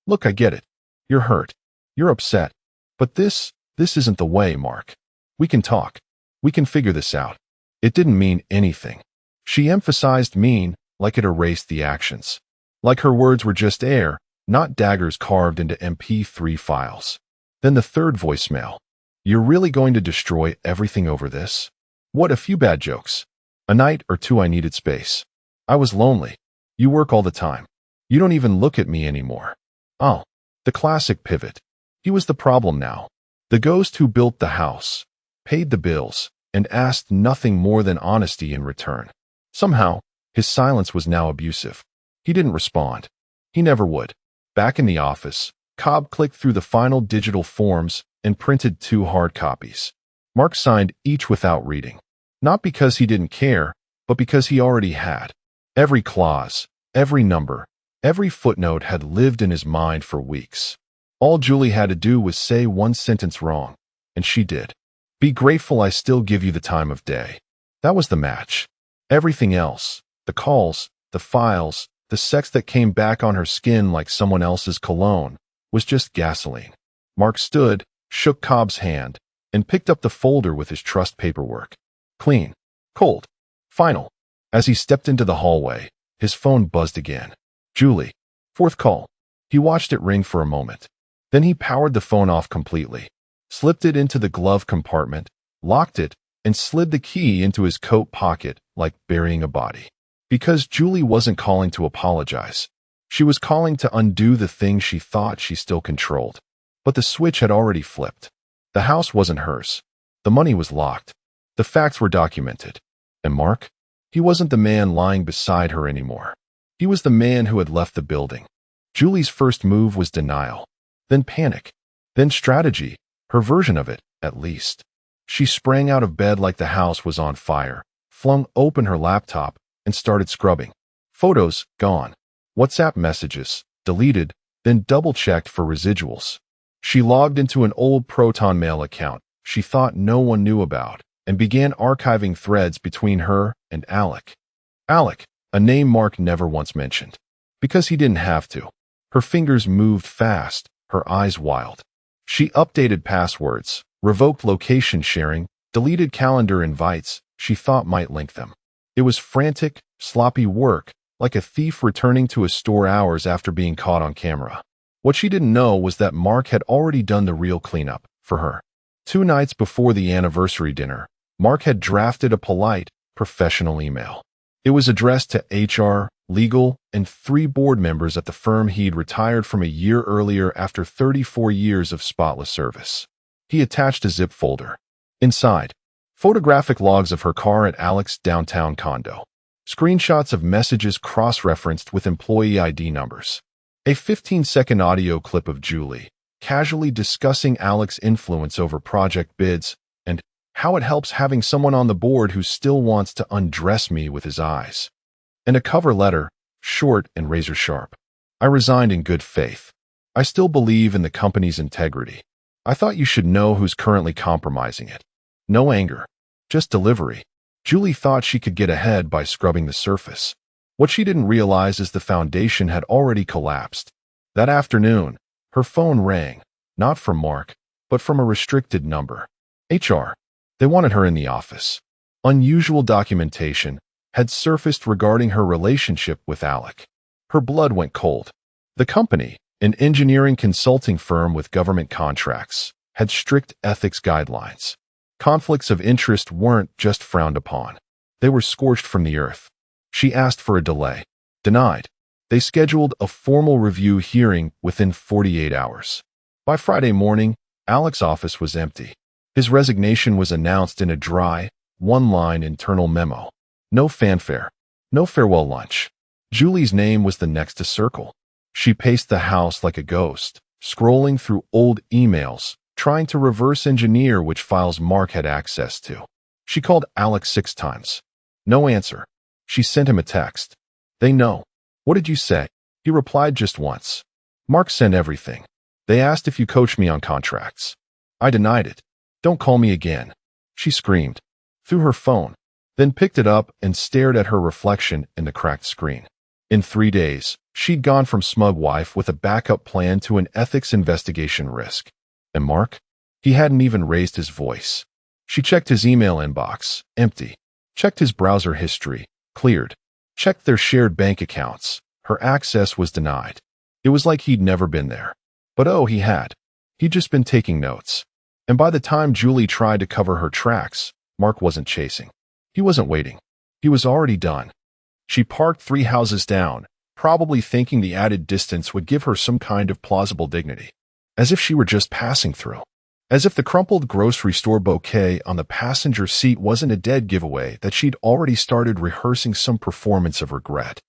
Look, I get it. You're hurt. You're upset. But this isn't the way, Mark. We can talk. We can figure this out. It didn't mean anything. She emphasized mean like it erased the actions. Like her words were just air, not daggers carved into MP3 files. Then the third voicemail. You're really going to destroy everything over this? What a few bad jokes. A night or two I needed space. I was lonely. You work all the time. You don't even look at me anymore. Oh, the classic pivot. He was the problem now. The ghost who built the house, paid the bills, and asked nothing more than honesty in return. Somehow, his silence was now abusive. He didn't respond. He never would. Back in the office, Cobb clicked through the final digital forms and printed 2 hard copies. Mark signed each without reading. Not because he didn't care, but because he already had. Every clause, every number, every footnote had lived in his mind for weeks. All Julie had to do was say one sentence wrong, and she did. Be grateful I still give you the time of day. That was the match. Everything else, the calls, the files, the sex that came back on her skin like someone else's cologne, was just gasoline. Mark stood, shook Cobb's hand, and picked up the folder with his trust paperwork. Clean. Cold. Final. As he stepped into the hallway, his phone buzzed again. Julie. 4th call. He watched it ring for a moment. Then he powered the phone off completely, slipped it into the glove compartment, locked it, and slid the key into his coat pocket like burying a body. Because Julie wasn't calling to apologize. She was calling to undo the thing she thought she still controlled. But the switch had already flipped. The house wasn't hers. The money was locked. The facts were documented. And Mark? He wasn't the man lying beside her anymore. He was the man who had left the building. Julie's first move was denial. Then panic. Then strategy. Her version of it, at least. She sprang out of bed like the house was on fire, flung open her laptop, and started scrubbing. Photos, gone. WhatsApp messages, deleted, then double-checked for residuals. She logged into an old Proton Mail account she thought no one knew about and began archiving threads between her and Alec. Alec, a name Mark never once mentioned. Because he didn't have to. Her fingers moved fast, her eyes wild. She updated passwords, revoked location sharing, deleted calendar invites she thought might link them. It was frantic, sloppy work, like a thief returning to a store hours after being caught on camera. What she didn't know was that Mark had already done the real cleanup for her. 2 nights before the anniversary dinner, Mark had drafted a polite, professional email. It was addressed to HR, legal, and 3 board members at the firm he'd retired from a year earlier after 34 years of spotless service. He attached a zip folder. Inside, photographic logs of her car at Alec's downtown condo. Screenshots of messages cross-referenced with employee ID numbers. A 15-second audio clip of Julie, casually discussing Alec's influence over project bids and how it helps having someone on the board who still wants to undress me with his eyes. And a cover letter, short and razor-sharp. I resigned in good faith. I still believe in the company's integrity. I thought you should know who's currently compromising it. No anger, just delivery. Julie thought she could get ahead by scrubbing the surface. What she didn't realize is the foundation had already collapsed. That afternoon, her phone rang, not from Mark, but from a restricted number. HR. They wanted her in the office. Unusual documentation had surfaced regarding her relationship with Alec. Her blood went cold. The company, an engineering consulting firm with government contracts, had strict ethics guidelines. Conflicts of interest weren't just frowned upon. They were scorched from the earth. She asked for a delay. Denied. They scheduled a formal review hearing within 48 hours. By Friday morning, Alec's office was empty. His resignation was announced in a dry, one-line internal memo. No fanfare. No farewell lunch. Julie's name was the next to circle. She paced the house like a ghost, scrolling through old emails, trying to reverse engineer which files Mark had access to. She called Alec 6 times. No answer. She sent him a text. They know. What did you say? He replied just once. Mark sent everything. They asked if you coach me on contracts. I denied it. Don't call me again. She screamed. Through her phone, then picked it up and stared at her reflection in the cracked screen. In 3 days, she'd gone from smug wife with a backup plan to an ethics investigation risk. And Mark? He hadn't even raised his voice. She checked his email inbox, empty. Checked his browser history, cleared. Checked their shared bank accounts. Her access was denied. It was like he'd never been there. But oh, he had. He'd just been taking notes. And by the time Julie tried to cover her tracks, Mark wasn't chasing. He wasn't waiting. He was already done. She parked 3 houses down, probably thinking the added distance would give her some kind of plausible dignity. As if she were just passing through. As if the crumpled grocery store bouquet on the passenger seat wasn't a dead giveaway that she'd already started rehearsing some performance of regret.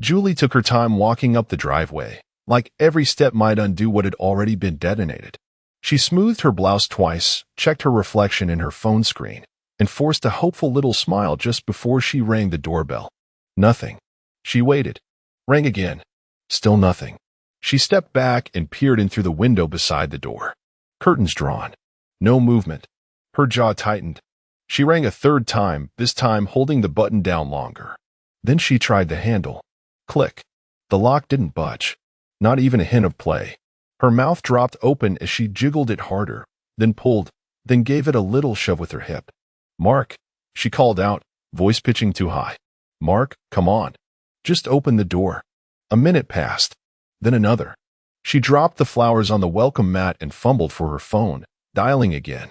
Julie took her time walking up the driveway, like every step might undo what had already been detonated. She smoothed her blouse twice, checked her reflection in her phone screen, and forced a hopeful little smile just before she rang the doorbell. Nothing. She waited. Rang again. Still nothing. She stepped back and peered in through the window beside the door. Curtains drawn. No movement. Her jaw tightened. She rang a 3rd time, this time holding the button down longer. Then she tried the handle. Click. The lock didn't budge. Not even a hint of play. Her mouth dropped open as she jiggled it harder, then pulled, then gave it a little shove with her hip. Mark, she called out, voice pitching too high. Mark, come on. Just open the door. A minute passed. Then another. She dropped the flowers on the welcome mat and fumbled for her phone, dialing again.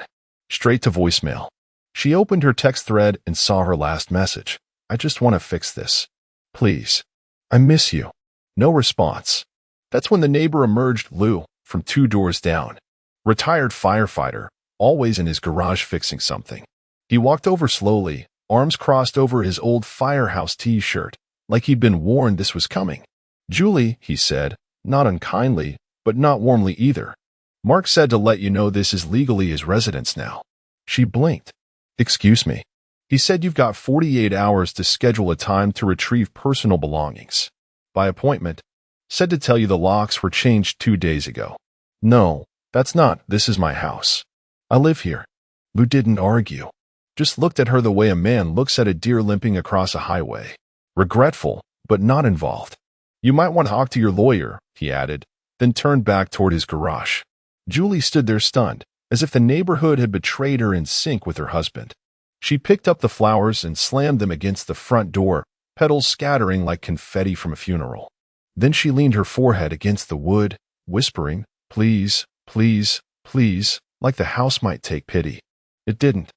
Straight to voicemail. She opened her text thread and saw her last message. I just want to fix this. Please. I miss you. No response. That's when the neighbor emerged, Lou, from 2 doors down. Retired firefighter, always in his garage fixing something. He walked over slowly, arms crossed over his old firehouse t-shirt, like he'd been warned this was coming. Julie, he said, not unkindly, but not warmly either. Mark said to let you know this is legally his residence now. She blinked. Excuse me. He said you've got 48 hours to schedule a time to retrieve personal belongings. By appointment. Said to tell you the locks were changed 2 days ago. No, that's not. This is my house. I live here. Lou didn't argue. Just looked at her the way a man looks at a deer limping across a highway. Regretful, but not involved. You might want to talk to your lawyer, he added, then turned back toward his garage. Julie stood there stunned, as if the neighborhood had betrayed her in sync with her husband. She picked up the flowers and slammed them against the front door, petals scattering like confetti from a funeral. Then she leaned her forehead against the wood, whispering, please, please, please, like the house might take pity. It didn't.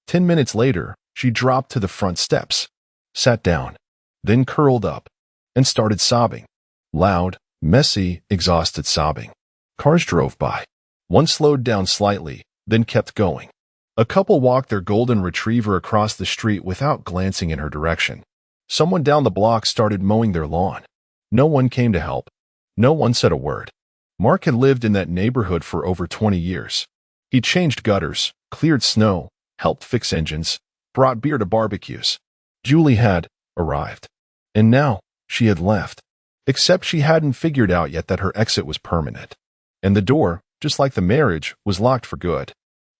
10 minutes later, she dropped to the front steps, sat down, then curled up, and started sobbing. Loud, messy, exhausted sobbing. Cars drove by. One slowed down slightly, then kept going. A couple walked their golden retriever across the street without glancing in her direction. Someone down the block started mowing their lawn. No one came to help. No one said a word. Mark had lived in that neighborhood for over 20 years. He changed gutters, cleared snow, helped fix engines, brought beer to barbecues. Julie had arrived. And now, she had left. Except she hadn't figured out yet that her exit was permanent. And the door, just like the marriage, was locked for good.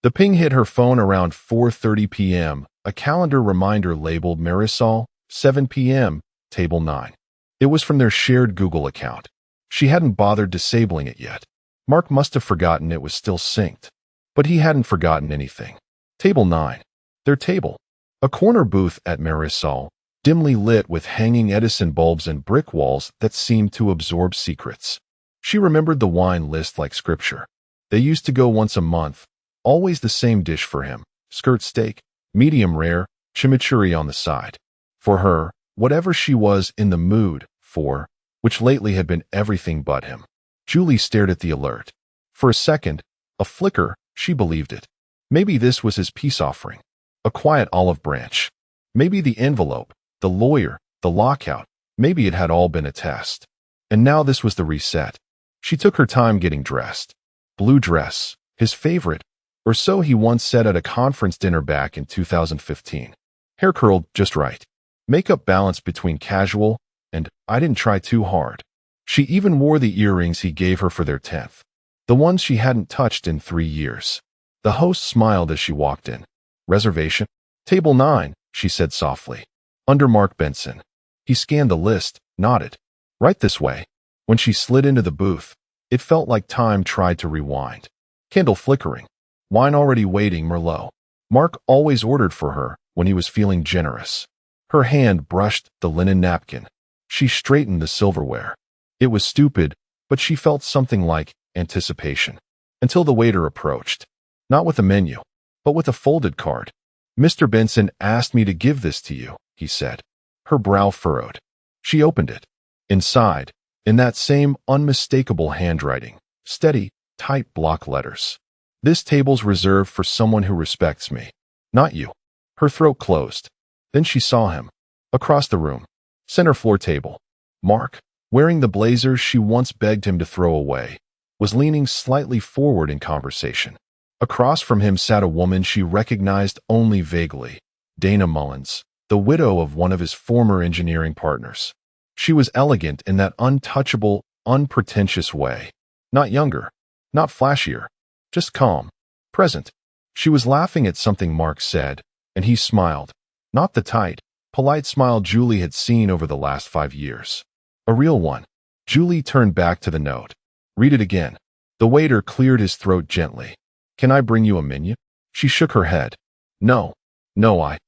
The ping hit her phone around 4:30 p.m., a calendar reminder labeled Marisol, 7 p.m., table 9. It was from their shared Google account. She hadn't bothered disabling it yet. Mark must have forgotten it was still synced. But he hadn't forgotten anything. Table 9. Their table. A corner booth at Marisol, dimly lit with hanging Edison bulbs and brick walls that seemed to absorb secrets. She remembered the wine list like scripture. They used to go once a month, always the same dish for him, skirt steak, medium rare, chimichurri on the side. For her, whatever she was in the mood for, which lately had been everything but him. Julie stared at the alert. For a second, a flicker, she believed it. Maybe this was his peace offering. A quiet olive branch. Maybe the envelope, the lawyer, the lockout, maybe it had all been a test. And now this was the reset. She took her time getting dressed. Blue dress, his favorite, or so he once said at a conference dinner back in 2015. Hair curled just right. Makeup balanced between casual and I didn't try too hard. She even wore the earrings he gave her for their 10th. The ones she hadn't touched in 3 years. The host smiled as she walked in. Reservation? Table 9, she said softly. Under Mark Benson. He scanned the list, nodded. Right this way. When she slid into the booth, it felt like time tried to rewind. Candle flickering. Wine already waiting, Merlot. Mark always ordered for her when he was feeling generous. Her hand brushed the linen napkin. She straightened the silverware. It was stupid, but she felt something like anticipation. Until the waiter approached. Not with a menu, but with a folded card. Mr. Benson asked me to give this to you, he said. Her brow furrowed. She opened it. Inside, in that same unmistakable handwriting, steady, tight block letters. This table's reserved for someone who respects me. Not you. Her throat closed. Then she saw him. Across the room. Center floor table. Mark, wearing the blazer she once begged him to throw away, was leaning slightly forward in conversation. Across from him sat a woman she recognized only vaguely. Dana Mullins, the widow of one of his former engineering partners. She was elegant in that untouchable, unpretentious way. Not younger. Not flashier. Just calm. Present. She was laughing at something Mark said, and he smiled. Not the tight, polite smile Julie had seen over the last 5 years. A real one. Julie turned back to the note. Read it again. The waiter cleared his throat gently. Can I bring you a menu? She shook her head. No. No, I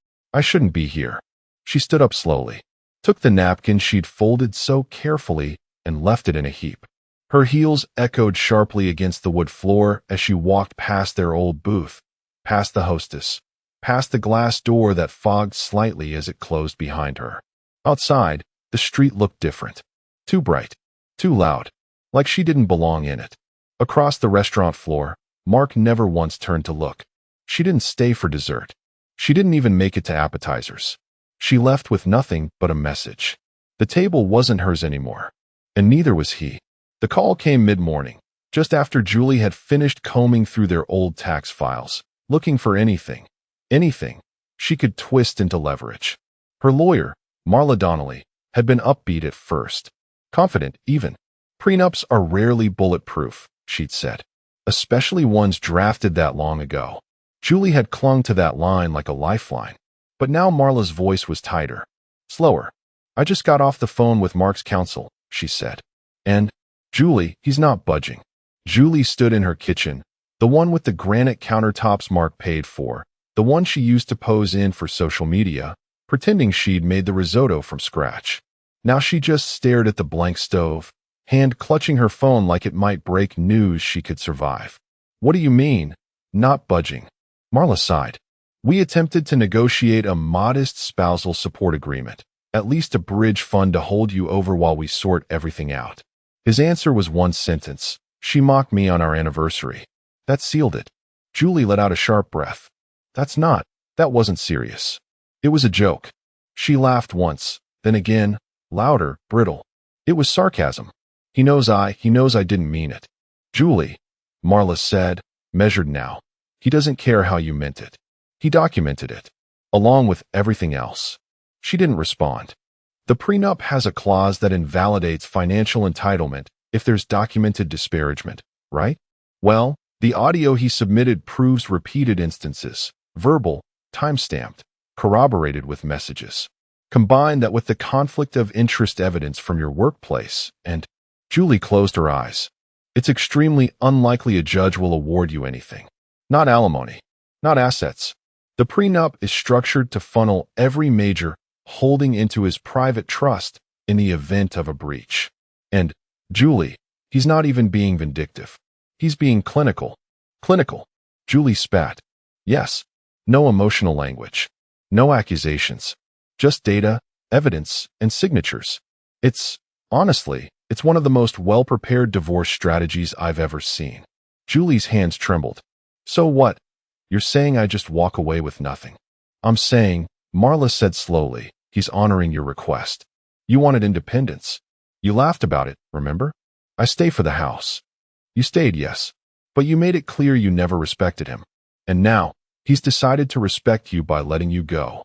shouldn't be here. She stood up slowly, took the napkin she'd folded so carefully, and left it in a heap. Her heels echoed sharply against the wood floor as she walked past their old booth, past the hostess, past the glass door that fogged slightly as it closed behind her. Outside, the street looked different. Too bright, too loud, like she didn't belong in it. Across the restaurant floor, Mark never once turned to look. She didn't stay for dessert. She didn't even make it to appetizers. She left with nothing but a message. The table wasn't hers anymore, and neither was he. The call came mid-morning, just after Julie had finished combing through their old tax files, looking for anything she could twist into leverage. Her lawyer, Marla Donnelly, had been upbeat at first, confident even. Prenups are rarely bulletproof, she'd said, especially ones drafted that long ago. Julie had clung to that line like a lifeline, but now Marla's voice was tighter, slower. I just got off the phone with Mark's counsel, she said. And, Julie, he's not budging. Julie stood in her kitchen, the one with the granite countertops Mark paid for, the one she used to pose in for social media, pretending she'd made the risotto from scratch. Now she just stared at the blank stove, hand clutching her phone like it might break news she could survive. What do you mean, not budging? Marla sighed. We attempted to negotiate a modest spousal support agreement, at least a bridge fund to hold you over while we sort everything out. His answer was one sentence. She mocked me on our anniversary. That sealed it. Julie let out a sharp breath. That wasn't serious. It was a joke. She laughed once, then again, louder, brittle. It was sarcasm. He knows I didn't mean it. Julie, Marla said, measured now. He doesn't care how you meant it. He documented it, along with everything else. She didn't respond. The prenup has a clause that invalidates financial entitlement if there's documented disparagement, right? Well, the audio he submitted proves repeated instances, verbal, time-stamped, corroborated with messages. Combine that with the conflict of interest evidence from your workplace, and Julie closed her eyes. It's extremely unlikely a judge will award you anything. Not alimony, not assets. The prenup is structured to funnel every major holding into his private trust in the event of a breach. And, Julie, he's not even being vindictive. He's being clinical. Clinical. Julie spat. Yes. No emotional language. No accusations. Just data, evidence, and signatures. Honestly, it's one of the most well-prepared divorce strategies I've ever seen. Julie's hands trembled. So what? You're saying I just walk away with nothing? I'm saying, Marla said slowly, he's honoring your request. You wanted independence. You laughed about it, remember? I stay for the house. You stayed, yes. But you made it clear you never respected him. And now, he's decided to respect you by letting you go.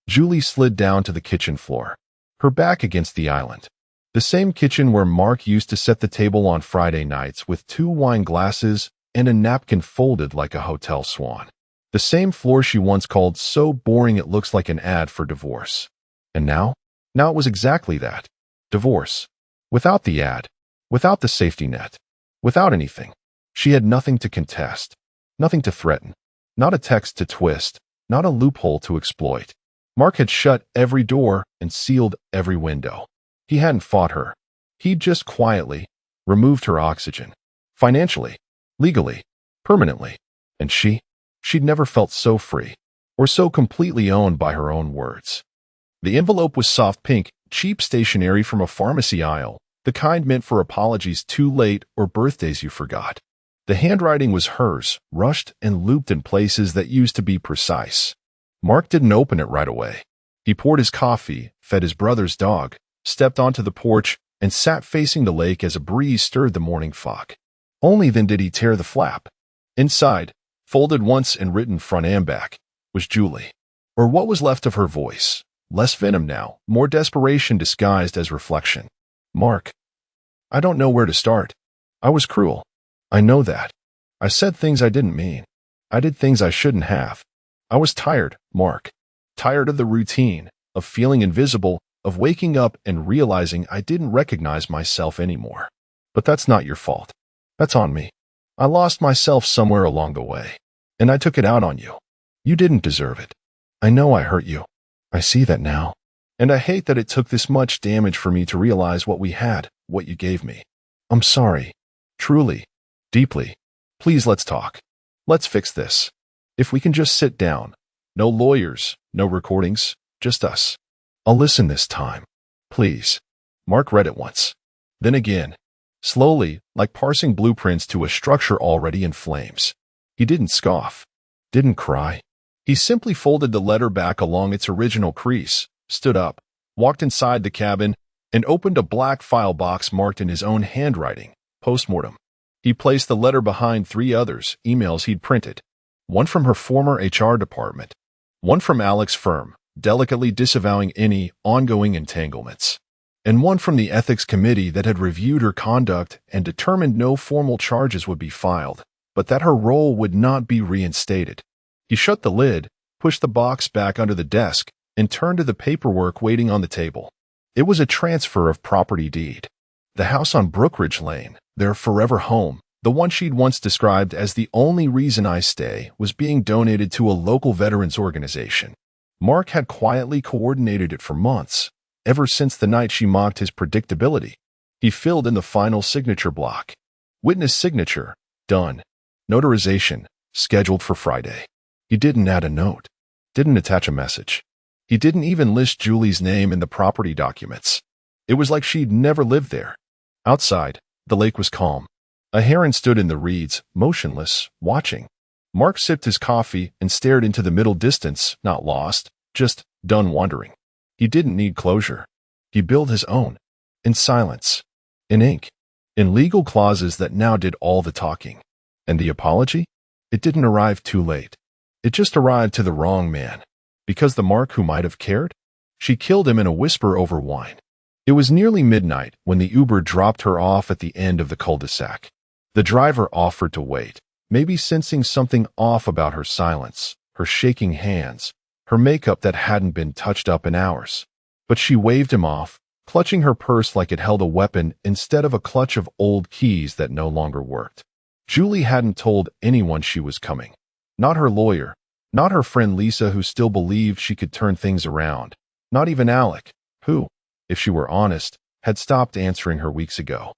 Julie slid down to the kitchen floor, her back against the island. The same kitchen where Mark used to set the table on Friday nights with 2 wine glasses and a napkin folded like a hotel swan. The same floor she once called so boring it looks like an ad for divorce. And now? Now it was exactly that. Divorce. Without the ad. Without the safety net. Without anything. She had nothing to contest. Nothing to threaten. Not a text to twist. Not a loophole to exploit. Mark had shut every door and sealed every window. He hadn't fought her. He'd just quietly removed her oxygen. Financially. Legally. Permanently. And she'd never felt so free. Or so completely owned by her own words. The envelope was soft pink, cheap stationery from a pharmacy aisle, the kind meant for apologies too late or birthdays you forgot. The handwriting was hers, rushed and looped in places that used to be precise. Mark didn't open it right away. He poured his coffee, fed his brother's dog, stepped onto the porch, and sat facing the lake as a breeze stirred the morning fog. Only then did he tear the flap. Inside, folded once and written front and back, was Julie. Or what was left of her voice. Less venom now, more desperation disguised as reflection. Mark, I don't know where to start. I was cruel. I know that. I said things I didn't mean. I did things I shouldn't have. I was tired, Mark. Tired of the routine, of feeling invisible, of waking up and realizing I didn't recognize myself anymore. But that's not your fault. That's on me. I lost myself somewhere along the way. And I took it out on you. You didn't deserve it. I know I hurt you. I see that now. And I hate that it took this much damage for me to realize what we had, what you gave me. I'm sorry. Truly. Deeply. Please let's talk. Let's fix this. If we can just sit down. No lawyers, no recordings, just us. I'll listen this time. Please. Mark read it once. Then again. Slowly, like parsing blueprints to a structure already in flames. He didn't scoff. Didn't cry. He simply folded the letter back along its original crease, stood up, walked inside the cabin, and opened a black file box marked in his own handwriting, postmortem. He placed the letter behind 3 others, emails he'd printed. One from her former HR department. One from Alex's firm, delicately disavowing any ongoing entanglements. And one from the ethics committee that had reviewed her conduct and determined no formal charges would be filed, but that her role would not be reinstated. He shut the lid, pushed the box back under the desk, and turned to the paperwork waiting on the table. It was a transfer of property deed. The house on Brookridge Lane, their forever home, the one she'd once described as the only reason I stay, was being donated to a local veterans organization. Mark had quietly coordinated it for months, ever since the night she mocked his predictability. He filled in the final signature block. Witness signature, done. Notarization, scheduled for Friday. He didn't add a note, didn't attach a message. He didn't even list Julie's name in the property documents. It was like she'd never lived there. Outside, the lake was calm. A heron stood in the reeds, motionless, watching. Mark sipped his coffee and stared into the middle distance, not lost, just done wandering. He didn't need closure. He built his own. In silence. In ink. In legal clauses that now did all the talking. And the apology? It didn't arrive too late. It just arrived to the wrong man. Because the Mark who might have cared? She killed him in a whisper over wine. It was nearly midnight when the Uber dropped her off at the end of the cul-de-sac. The driver offered to wait, maybe sensing something off about her silence, her shaking hands, her makeup that hadn't been touched up in hours. But she waved him off, clutching her purse like it held a weapon instead of a clutch of old keys that no longer worked. Julie hadn't told anyone she was coming. Not her lawyer, not her friend Lisa, who still believed she could turn things around, not even Alec, who, if she were honest, had stopped answering her weeks ago.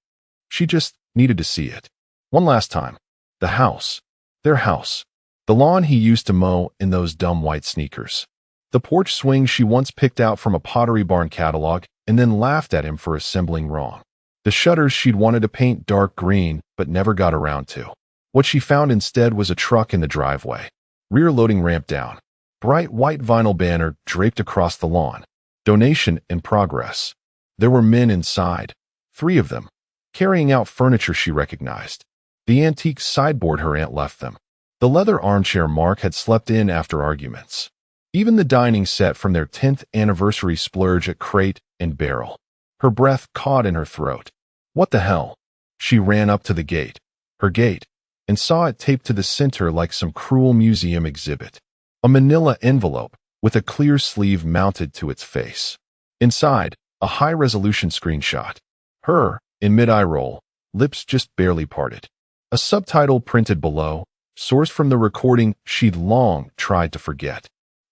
She just needed to see it. One last time. The house. Their house. The lawn he used to mow in those dumb white sneakers. The porch swing she once picked out from a Pottery Barn catalog and then laughed at him for assembling wrong. The shutters she'd wanted to paint dark green but never got around to. What she found instead was a truck in the driveway. Rear loading ramp down. Bright white vinyl banner draped across the lawn. Donation in progress. There were men inside. 3 of them. Carrying out furniture she recognized. The antique sideboard her aunt left them. The leather armchair Mark had slept in after arguments. Even the dining set from their 10th anniversary splurge at Crate and Barrel. Her breath caught in her throat. What the hell? She ran up to the gate. Her gate. And saw it taped to the center like some cruel museum exhibit. A manila envelope with a clear sleeve mounted to its face. Inside, a high-resolution screenshot. Her, in mid-eye roll, lips just barely parted. A subtitle printed below, sourced from the recording she'd long tried to forget.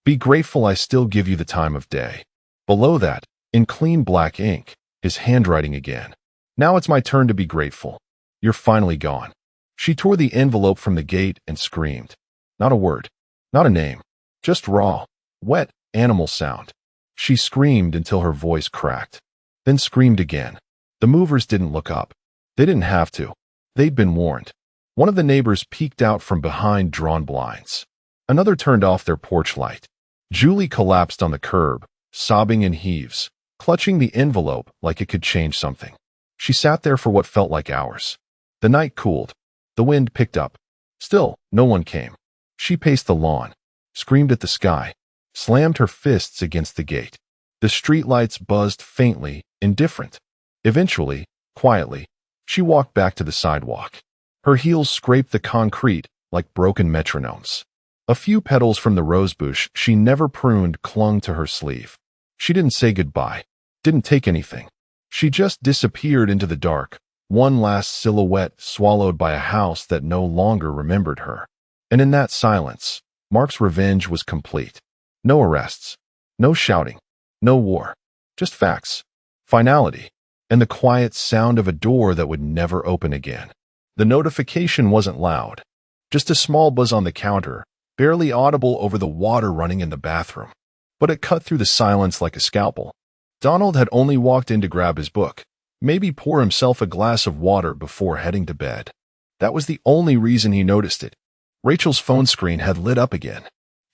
Be grateful I still give you the time of day. Below that, in clean black ink, his handwriting again. Now it's my turn to be grateful. You're finally gone. She tore the envelope from the gate and screamed. Not a word. Not a name. Just raw, wet, animal sound. She screamed until her voice cracked. Then screamed again. The movers didn't look up. They didn't have to. They'd been warned. One of the neighbors peeked out from behind drawn blinds. Another turned off their porch light. Julie collapsed on the curb, sobbing in heaves, clutching the envelope like it could change something. She sat there for what felt like hours. The night cooled. The wind picked up. Still, no one came. She paced the lawn, screamed at the sky, slammed her fists against the gate. The streetlights buzzed faintly, indifferent. Eventually, quietly, she walked back to the sidewalk. Her heels scraped the concrete like broken metronomes. A few petals from the rosebush she never pruned clung to her sleeve. She didn't say goodbye, didn't take anything. She just disappeared into the dark, one last silhouette swallowed by a house that no longer remembered her. And in that silence, Mark's revenge was complete. No arrests, no shouting, no war, just facts, finality, and the quiet sound of a door that would never open again. The notification wasn't loud, just a small buzz on the counter, barely audible over the water running in the bathroom. But it cut through the silence like a scalpel. Donald had only walked in to grab his book, maybe pour himself a glass of water before heading to bed. That was the only reason he noticed it. Rachel's phone screen had lit up again.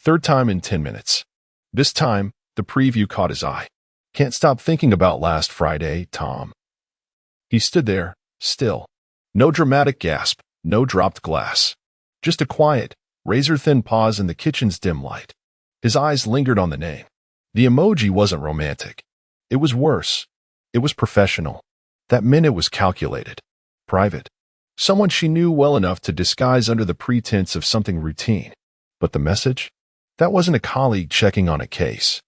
3rd time in 10 minutes. This time, the preview caught his eye. Can't stop thinking about last Friday, Tom. He stood there, still. No dramatic gasp, no dropped glass. Just a quiet, razor-thin pause in the kitchen's dim light. His eyes lingered on the name. The emoji wasn't romantic. It was worse. It was professional. That meant it was calculated. Private. Someone she knew well enough to disguise under the pretense of something routine. But the message? That wasn't a colleague checking on a case.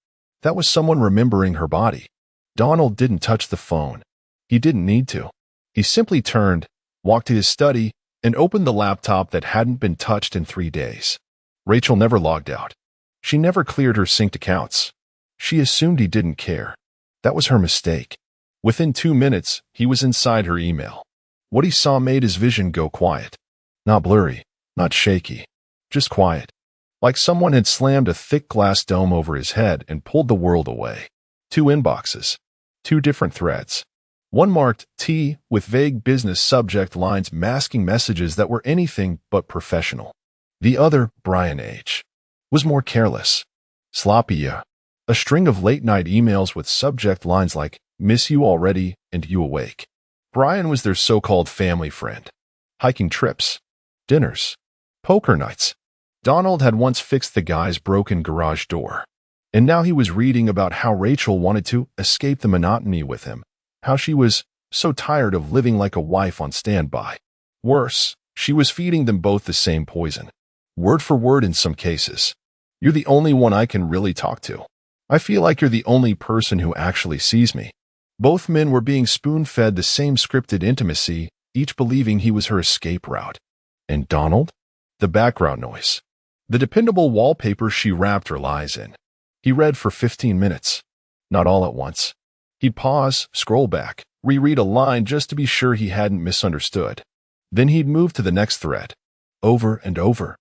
That was someone remembering her body. Donald didn't touch the phone. He didn't need to. He simply turned, walked to his study, and opened the laptop that hadn't been touched in 3 days. Rachel never logged out. She never cleared her synced accounts. She assumed he didn't care. That was her mistake. Within 2 minutes, he was inside her email. What he saw made his vision go quiet. Not blurry, not shaky, just quiet. Like someone had slammed a thick glass dome over his head and pulled the world away. 2 inboxes. 2 different threads. One marked T with vague business subject lines masking messages that were anything but professional. The other, Brian H., was more careless. Sloppy, a string of late-night emails with subject lines like, miss you already and you awake. Brian was their so-called family friend. Hiking trips, dinners, poker nights. Donald had once fixed the guy's broken garage door. And now he was reading about how Rachel wanted to escape the monotony with him, how she was so tired of living like a wife on standby. Worse, she was feeding them both the same poison. Word for word in some cases. You're the only one I can really talk to. I feel like you're the only person who actually sees me. Both men were being spoon-fed the same scripted intimacy, each believing he was her escape route. And Donald? The background noise. The dependable wallpaper she wrapped her lies in. He read for 15 minutes. Not all at once. He'd pause, scroll back, reread a line just to be sure he hadn't misunderstood. Then he'd move to the next thread. Over and over.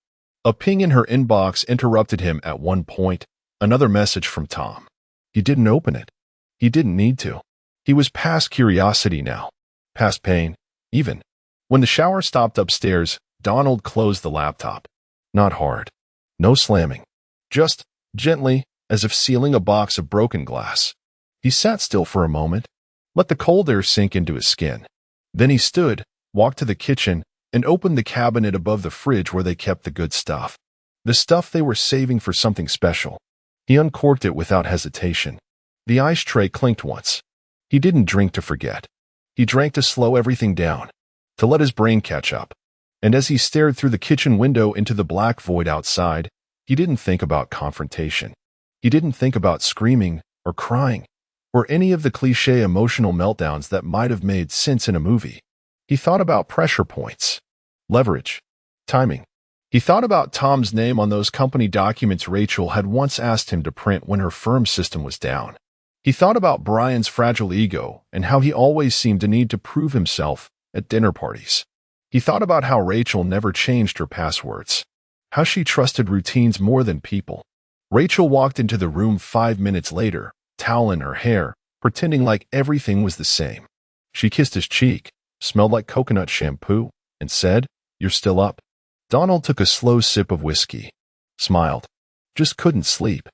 A ping in her inbox interrupted him at one point, another message from Tom. He didn't open it. He didn't need to. He was past curiosity now. Past pain, even. When the shower stopped upstairs, Donald closed the laptop. Not hard. No slamming. Just gently, as if sealing a box of broken glass. He sat still for a moment, let the cold air sink into his skin. Then he stood, walked to the kitchen, and opened the cabinet above the fridge where they kept the good stuff. The stuff they were saving for something special. He uncorked it without hesitation. The ice tray clinked once. He didn't drink to forget. He drank to slow everything down, to let his brain catch up. And as he stared through the kitchen window into the black void outside, he didn't think about confrontation. He didn't think about screaming or crying, or any of the cliché emotional meltdowns that might have made sense in a movie. He thought about pressure points, leverage, timing. He thought about Tom's name on those company documents Rachel had once asked him to print when her firm system was down. He thought about Brian's fragile ego and how he always seemed to need to prove himself at dinner parties. He thought about how Rachel never changed her passwords, how she trusted routines more than people. Rachel walked into the room 5 minutes later, towel in her hair, pretending like everything was the same. She kissed his cheek, smelled like coconut shampoo, and said, "You're still up." Donald took a slow sip of whiskey, smiled, just couldn't sleep.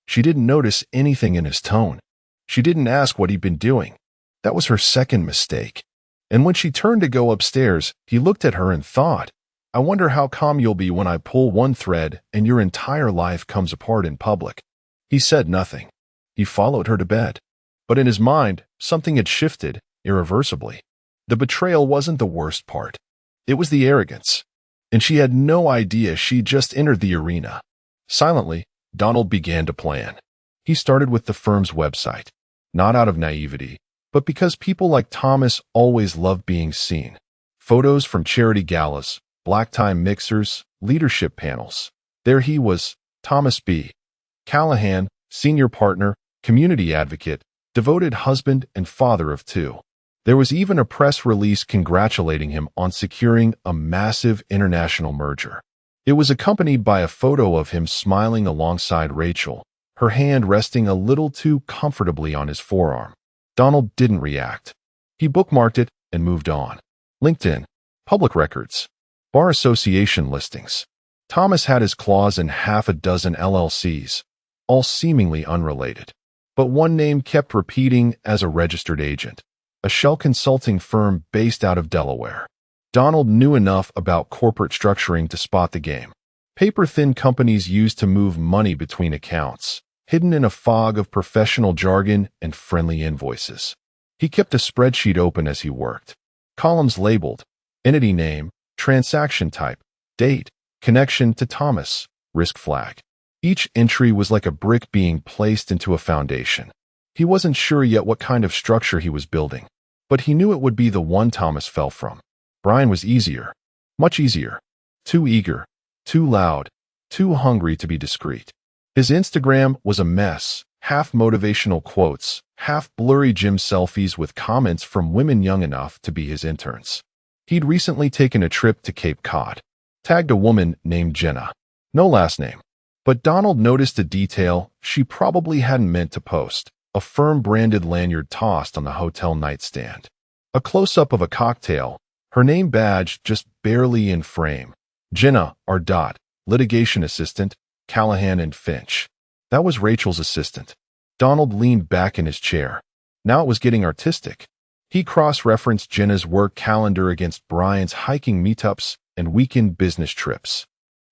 She didn't notice anything in his tone. She didn't ask what he'd been doing. That was her second mistake. And when she turned to go upstairs, he looked at her and thought, "I wonder how calm you'll be when I pull one thread and your entire life comes apart in public." He said nothing. He followed her to bed. But in his mind, something had shifted, irreversibly. The betrayal wasn't the worst part. It was the arrogance. And she had no idea she'd just entered the arena. Silently, Donald began to plan. He started with the firm's website, not out of naivety, but because people like Thomas always loved being seen. Photos from charity galas, black tie mixers, leadership panels. There he was, Thomas B. Callahan, senior partner, community advocate, devoted husband and father of 2. There was even a press release congratulating him on securing a massive international merger. It was accompanied by a photo of him smiling alongside Rachel, her hand resting a little too comfortably on his forearm. Donald didn't react. He bookmarked it and moved on. LinkedIn, public records, bar association listings. Thomas had his claws in half a dozen LLCs, all seemingly unrelated. But one name kept repeating as a registered agent. A shell consulting firm based out of Delaware. Donald knew enough about corporate structuring to spot the game. Paper-thin companies used to move money between accounts, hidden in a fog of professional jargon and friendly invoices. He kept a spreadsheet open as he worked. Columns labeled, entity name, transaction type, date, connection to Thomas, risk flag. Each entry was like a brick being placed into a foundation. He wasn't sure yet what kind of structure he was building, but he knew it would be the one Thomas fell from. Brian was easier, much easier, too eager, too loud, too hungry to be discreet. His Instagram was a mess, half motivational quotes, half blurry gym selfies with comments from women young enough to be his interns. He'd recently taken a trip to Cape Cod, tagged a woman named Jenna. No last name. But Donald noticed a detail she probably hadn't meant to post. A firm-branded lanyard tossed on the hotel nightstand. A close-up of a cocktail, her name badge just barely in frame. Jenna, R. Litigation assistant, Callahan and Finch. That was Rachel's assistant. Donald leaned back in his chair. Now it was getting artistic. He cross-referenced Jenna's work calendar against Brian's hiking meetups and weekend business trips.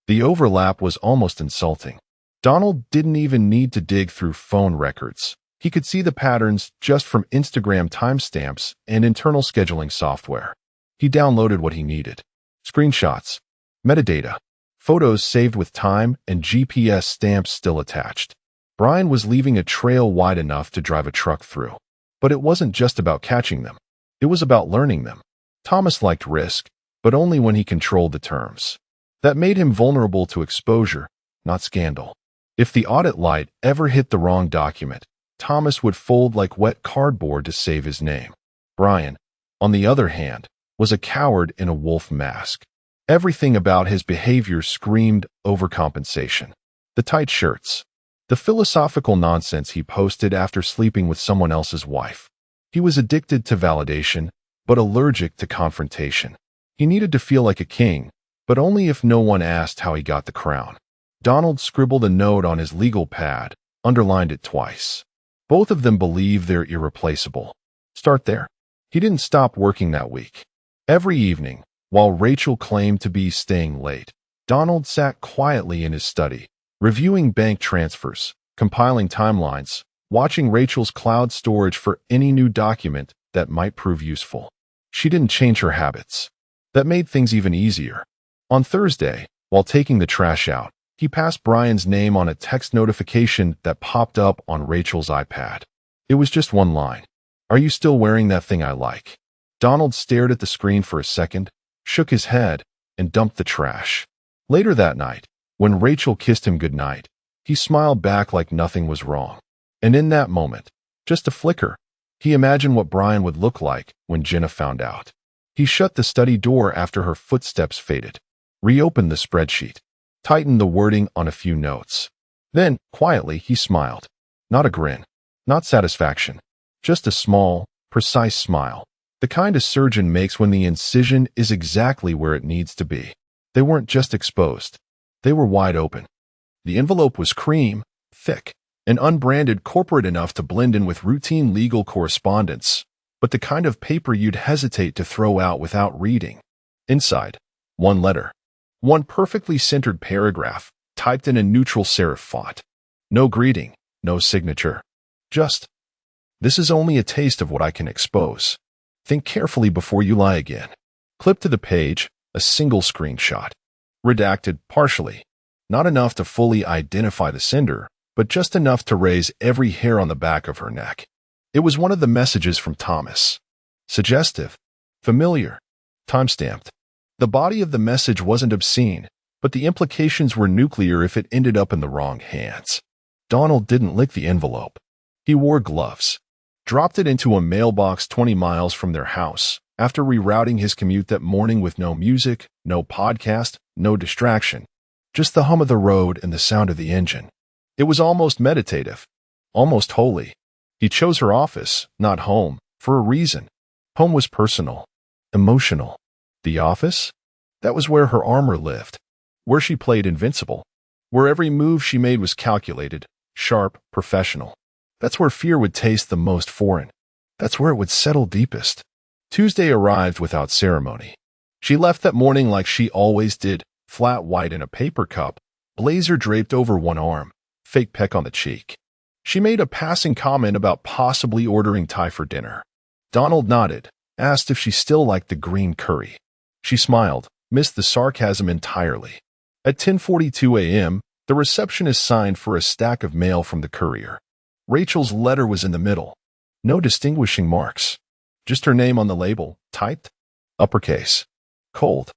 The overlap was almost insulting. Donald didn't even need to dig through phone records. He could see the patterns just from Instagram timestamps and internal scheduling software. He He downloaded what he needed. Screenshots, metadata, photos saved with time, and GPS stamps still attached. Brian was leaving a trail wide enough to drive a truck through. But it wasn't just about catching them. It was about learning them. Thomas liked risk, but only when he controlled the terms. That made him vulnerable to exposure, not scandal. If the audit light ever hit the wrong document, Thomas would fold like wet cardboard to save his name. Brian, on the other hand, was a coward in a wolf mask. Everything about his behavior screamed overcompensation. The tight shirts, the philosophical nonsense he posted after sleeping with someone else's wife. He was addicted to validation, but allergic to confrontation. He needed to feel like a king, but only if no one asked how he got the crown. Donald scribbled a note on his legal pad, underlined it twice. Both of them believe they're irreplaceable. Start there. He didn't stop working that week. Every evening, while Rachel claimed to be staying late, Donald sat quietly in his study, reviewing bank transfers, compiling timelines, watching Rachel's cloud storage for any new document that might prove useful. She didn't change her habits. That made things even easier. On Thursday, while taking the trash out, he passed Brian's name on a text notification that popped up on Rachel's iPad. It was just one line. "Are you still wearing that thing I like?" Donald stared at the screen for a second, shook his head, and dumped the trash. Later that night, when Rachel kissed him goodnight, he smiled back like nothing was wrong. And in that moment, just a flicker, he imagined what Brian would look like when Jenna found out. He shut the study door after her footsteps faded, reopened the spreadsheet, tightened the wording on a few notes. Then, quietly, he smiled. Not a grin, not satisfaction, just a small, precise smile. The kind a surgeon makes when the incision is exactly where it needs to be. They weren't just exposed. They were wide open. The envelope was cream, thick, and unbranded, corporate enough to blend in with routine legal correspondence, but the kind of paper you'd hesitate to throw out without reading. Inside, one letter. One perfectly centered paragraph, typed in a neutral serif font. No greeting, no signature. Just, "This is only a taste of what I can expose. Think carefully before you lie again." Clipped to the page, a single screenshot. Redacted partially. Not enough to fully identify the sender, but just enough to raise every hair on the back of her neck. It was one of the messages from Thomas. Suggestive. Familiar. Timestamped. The body of the message wasn't obscene, but the implications were nuclear if it ended up in the wrong hands. Donald didn't lick the envelope. He wore gloves. Dropped it into a mailbox 20 miles from their house, after rerouting his commute that morning with no music, no podcast, no distraction. Just the hum of the road and the sound of the engine. It was almost meditative, almost holy. He chose her office, not home, for a reason. Home was personal, emotional. The office? That was where her armor lived, where she played invincible, where every move she made was calculated, sharp, professional. That's where fear would taste the most foreign. That's where it would settle deepest. Tuesday arrived without ceremony. She left that morning like she always did, flat white in a paper cup, blazer draped over one arm, fake peck on the cheek. She made a passing comment about possibly ordering Thai for dinner. Donald nodded, asked if she still liked the green curry. She smiled, missed the sarcasm entirely. At 10:42 a.m., the receptionist signed for a stack of mail from the courier. Rachel's letter was in the middle. No distinguishing marks. Just her name on the label, typed, uppercase. Cold.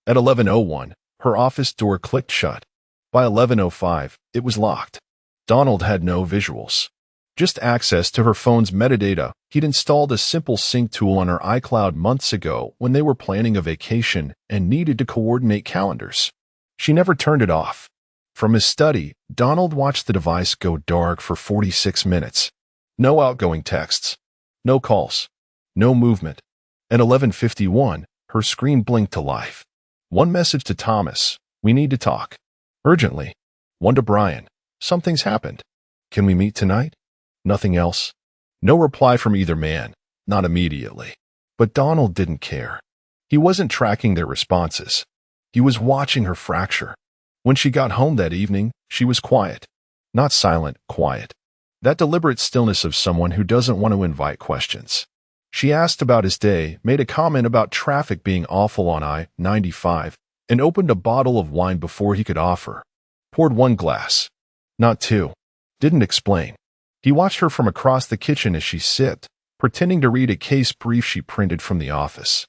At 11:01, her office door clicked shut. By 11:05, it was locked. Donald had no visuals. Just access to her phone's metadata. He'd installed a simple sync tool on her iCloud months ago when they were planning a vacation and needed to coordinate calendars. She never turned it off. From his study, Donald watched the device go dark for 46 minutes. No outgoing texts. No calls. No movement. At 11:51, her screen blinked to life. One message to Thomas. "We need to talk. Urgently." One to Brian. "Something's happened. Can we meet tonight?" Nothing else. No reply from either man. Not immediately. But Donald didn't care. He wasn't tracking their responses. He was watching her fracture. When she got home that evening, she was quiet. Not silent, quiet. That deliberate stillness of someone who doesn't want to invite questions. She asked about his day, made a comment about traffic being awful on I-95, and opened a bottle of wine before he could offer. Poured one glass. Not two. Didn't explain. He watched her from across the kitchen as she sipped, pretending to read a case brief she printed from the office.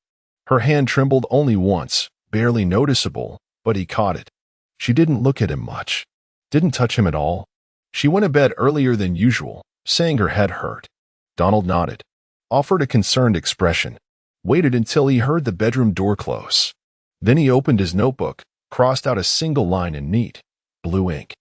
Her hand trembled only once, barely noticeable, but he caught it. She didn't look at him much. Didn't touch him at all. She went to bed earlier than usual, saying her head hurt. Donald nodded, offered a concerned expression, waited until he heard the bedroom door close. Then he opened his notebook, crossed out a single line in neat, blue ink.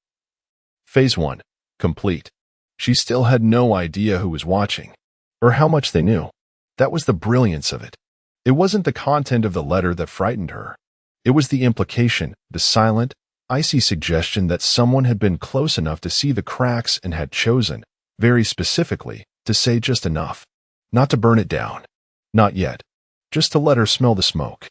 Phase 1. Complete. She still had no idea who was watching, or how much they knew. That was the brilliance of it. It wasn't the content of the letter that frightened her. It was the implication, the silent, icy suggestion that someone had been close enough to see the cracks and had chosen, very specifically, to say just enough. Not to burn it down. Not yet. Just to let her smell the smoke.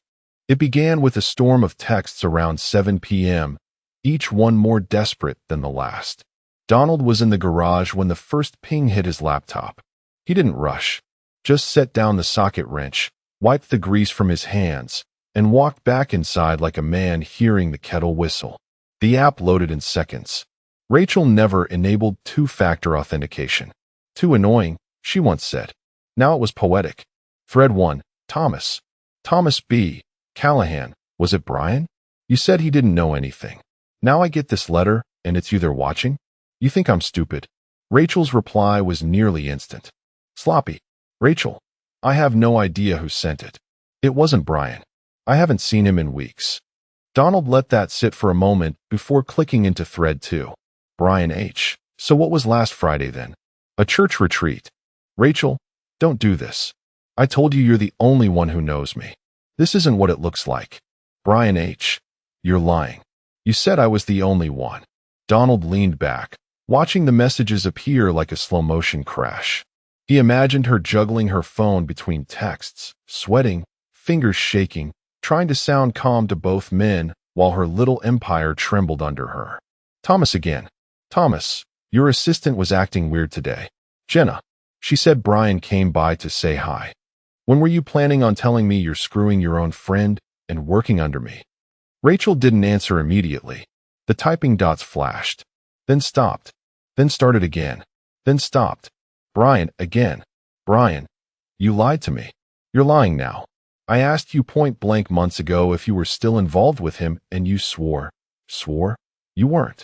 It began with a storm of texts around 7 p.m., each one more desperate than the last. Donald was in the garage when the first ping hit his laptop. He didn't rush. Just set down the socket wrench, wiped the grease from his hands, and walked back inside like a man hearing the kettle whistle. The app loaded in seconds. Rachel never enabled two-factor authentication. Too annoying, she once said. Now it was poetic. Thread 1. Thomas. Thomas B. Callahan. Was it Brian? You said he didn't know anything. Now I get this letter, and it's you they're watching? You think I'm stupid? Rachel's reply was nearly instant. Sloppy. Rachel. I have no idea who sent it. It wasn't Brian. I haven't seen him in weeks. Donald let that sit for a moment before clicking into thread 2. Brian H. So what was last Friday then? A church retreat. Rachel, don't do this. I told you you're the only one who knows me. This isn't what it looks like. Brian H. You're lying. You said I was the only one. Donald leaned back, watching the messages appear like a slow-motion crash. He imagined her juggling her phone between texts, sweating, fingers shaking, trying to sound calm to both men while her little empire trembled under her. Thomas again. Thomas, your assistant was acting weird today. Jenna. She said Brian came by to say hi. When were you planning on telling me you're screwing your own friend and working under me? Rachel didn't answer immediately. The typing dots flashed, then stopped, then started again, then stopped. Brian, again. Brian, you lied to me. You're lying now. I asked you point blank months ago if you were still involved with him, and you swore. Swore? You weren't.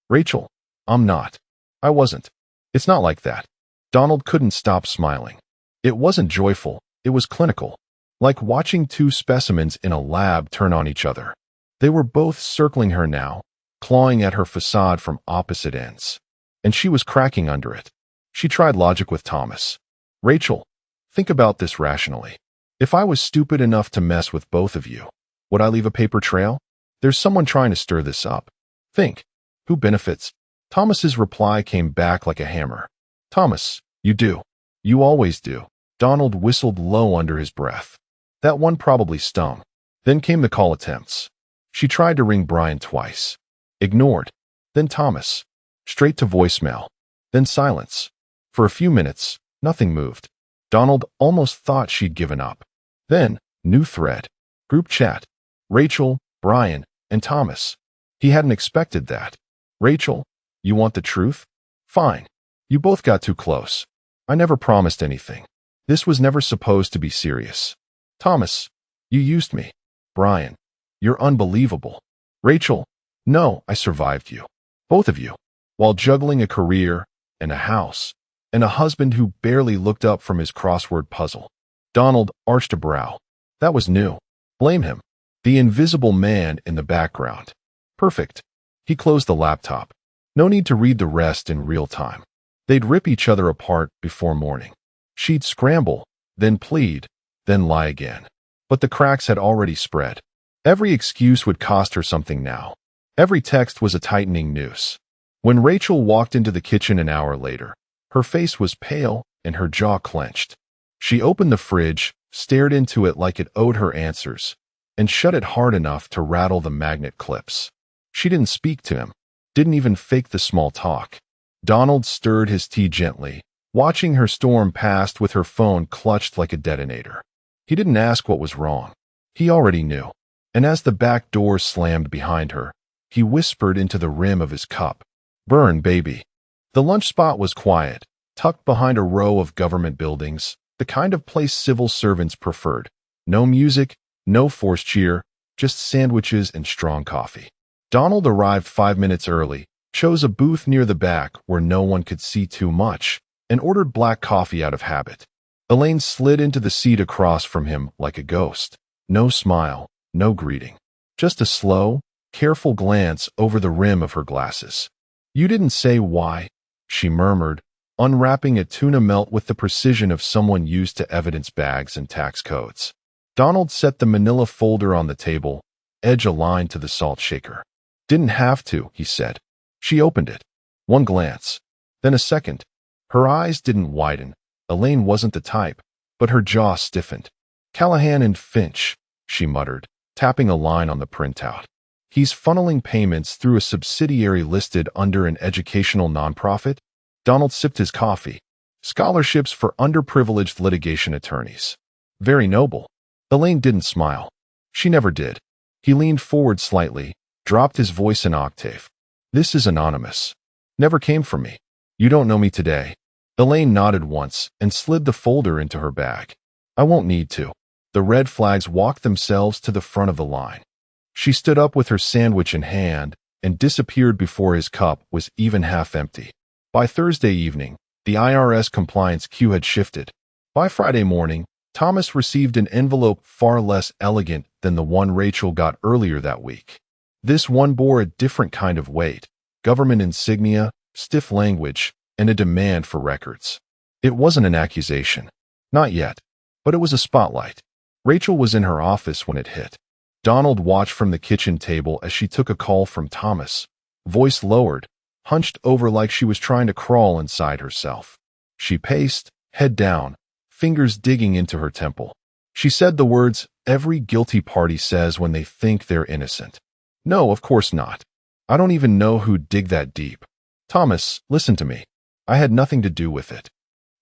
Rachel, I'm not. I wasn't. It's not like that. Donald couldn't stop smiling. It wasn't joyful, it was clinical. Like watching two specimens in a lab turn on each other. They were both circling her now, clawing at her facade from opposite ends. And she was cracking under it. She tried logic with Thomas. Rachel, think about this rationally. If I was stupid enough to mess with both of you, would I leave a paper trail? There's someone trying to stir this up. Think. Who benefits? Thomas's reply came back like a hammer. Thomas, you do. You always do. Donald whistled low under his breath. That one probably stung. Then came the call attempts. She tried to ring Brian twice. Ignored. Then Thomas. Straight to voicemail. Then silence. For a few minutes, nothing moved. Donald almost thought she'd given up. Then, new thread. Group chat. Rachel, Brian, and Thomas. He hadn't expected that. Rachel, you want the truth? Fine. You both got too close. I never promised anything. This was never supposed to be serious. Thomas, you used me. Brian, you're unbelievable. Rachel, no, I survived you. Both of you. While juggling a career, and a house, and a husband who barely looked up from his crossword puzzle. Donald arched a brow. That was new. Blame him. The invisible man in the background. Perfect. He closed the laptop. No need to read the rest in real time. They'd rip each other apart before morning. She'd scramble, then plead, then lie again. But the cracks had already spread. Every excuse would cost her something now. Every text was a tightening noose. When Rachel walked into the kitchen an hour later, her face was pale and her jaw clenched. She opened the fridge, stared into it like it owed her answers, and shut it hard enough to rattle the magnet clips. She didn't speak to him, didn't even fake the small talk. Donald stirred his tea gently, watching her storm past with her phone clutched like a detonator. He didn't ask what was wrong. He already knew. And as the back door slammed behind her, he whispered into the rim of his cup, "Burn, baby." The lunch spot was quiet, tucked behind a row of government buildings, the kind of place civil servants preferred. No music, no forced cheer, just sandwiches and strong coffee. Donald arrived 5 minutes early, chose a booth near the back where no one could see too much, and ordered black coffee out of habit. Elaine slid into the seat across from him like a ghost. No smile, no greeting. Just a slow, careful glance over the rim of her glasses. "You didn't say why," she murmured, unwrapping a tuna melt with the precision of someone used to evidence bags and tax codes. Donald set the manila folder on the table, edge aligned to the salt shaker. "Didn't have to," he said. She opened it. One glance. Then a second. Her eyes didn't widen. Elaine wasn't the type, but her jaw stiffened. "Callahan and Finch," she muttered, tapping a line on the printout. "He's funneling payments through a subsidiary listed under an educational nonprofit?" Donald sipped his coffee. "Scholarships for underprivileged litigation attorneys. Very noble." Elaine didn't smile. She never did. He leaned forward slightly, dropped his voice an octave. "This is anonymous. Never came from me. You don't know me today." Elaine nodded once and slid the folder into her bag. "I won't need to." The red flags walked themselves to the front of the line. She stood up with her sandwich in hand and disappeared before his cup was even half empty. By Thursday evening, the IRS compliance queue had shifted. By Friday morning, Thomas received an envelope far less elegant than the one Rachel got earlier that week. This one bore a different kind of weight, government insignia, stiff language, and a demand for records. It wasn't an accusation. Not yet. But it was a spotlight. Rachel was in her office when it hit. Donald watched from the kitchen table as she took a call from Thomas, voice lowered, hunched over like she was trying to crawl inside herself. She paced, head down, fingers digging into her temple. She said the words every guilty party says when they think they're innocent. "No, of course not. I don't even know who'd dig that deep. Thomas, listen to me. I had nothing to do with it."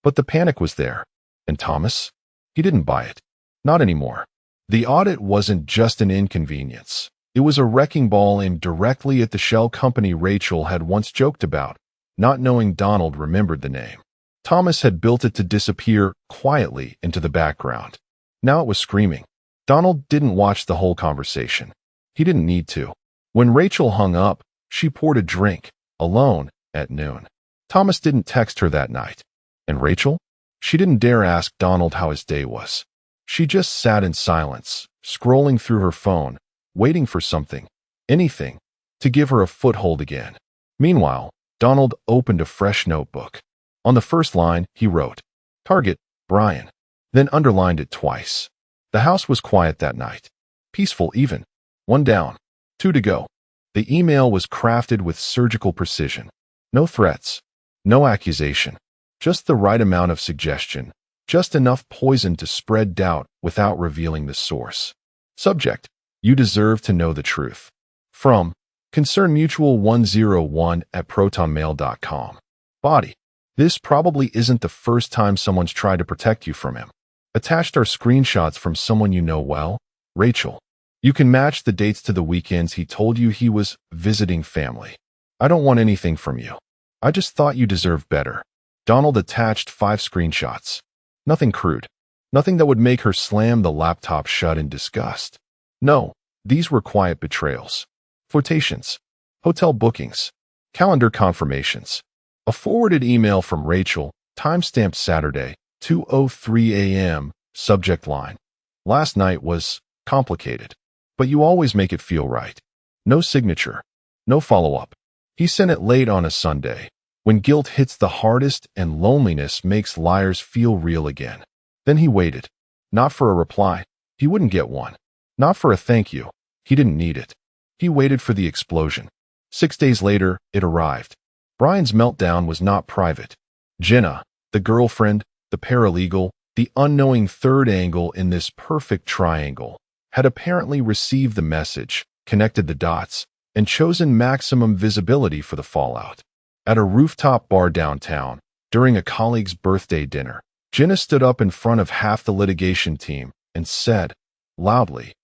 But the panic was there. And Thomas? He didn't buy it. Not anymore. The audit wasn't just an inconvenience. It was a wrecking ball aimed directly at the shell company Rachel had once joked about, not knowing Donald remembered the name. Thomas had built it to disappear quietly into the background. Now it was screaming. Donald didn't watch the whole conversation. He didn't need to. When Rachel hung up, she poured a drink, alone, at noon. Thomas didn't text her that night. And Rachel? She didn't dare ask Donald how his day was. She just sat in silence, scrolling through her phone, waiting for something, anything, to give her a foothold again. Meanwhile, Donald opened a fresh notebook. On the first line, he wrote, "Target, Brian," then underlined it twice. The house was quiet that night. Peaceful even. One down. Two to go. The email was crafted with surgical precision. No threats. No accusation. Just the right amount of suggestion. Just enough poison to spread doubt without revealing the source. Subject: You deserve to know the truth. From concernmutual101@protonmail.com. Body: This probably isn't the first time someone's tried to protect you from him. Attached are screenshots from someone you know well, Rachel. You can match the dates to the weekends he told you he was visiting family. I don't want anything from you. I just thought you deserved better. Donald attached 5 screenshots. Nothing crude. Nothing that would make her slam the laptop shut in disgust. No, these were quiet betrayals. Quotations. Hotel bookings. Calendar confirmations. A forwarded email from Rachel, timestamped Saturday, 2:03 a.m., subject line. Last night was complicated, but you always make it feel right. No signature. No follow-up. He sent it late on a Sunday, when guilt hits the hardest and loneliness makes liars feel real again. Then he waited. Not for a reply. He wouldn't get one. Not for a thank you. He didn't need it. He waited for the explosion. 6 days later, it arrived. Brian's meltdown was not private. Jenna, the girlfriend, the paralegal, the unknowing third angle in this perfect triangle, had apparently received the message, connected the dots, and chosen maximum visibility for the fallout. At a rooftop bar downtown, During a colleague's birthday dinner, Jenna stood up in front of half the litigation team and said, loudly,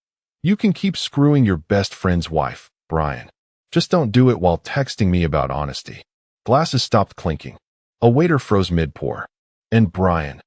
"You can keep screwing your best friend's wife, Brian. Just don't do it while texting me about honesty." Glasses stopped clinking. A waiter froze mid-pour. And Brian,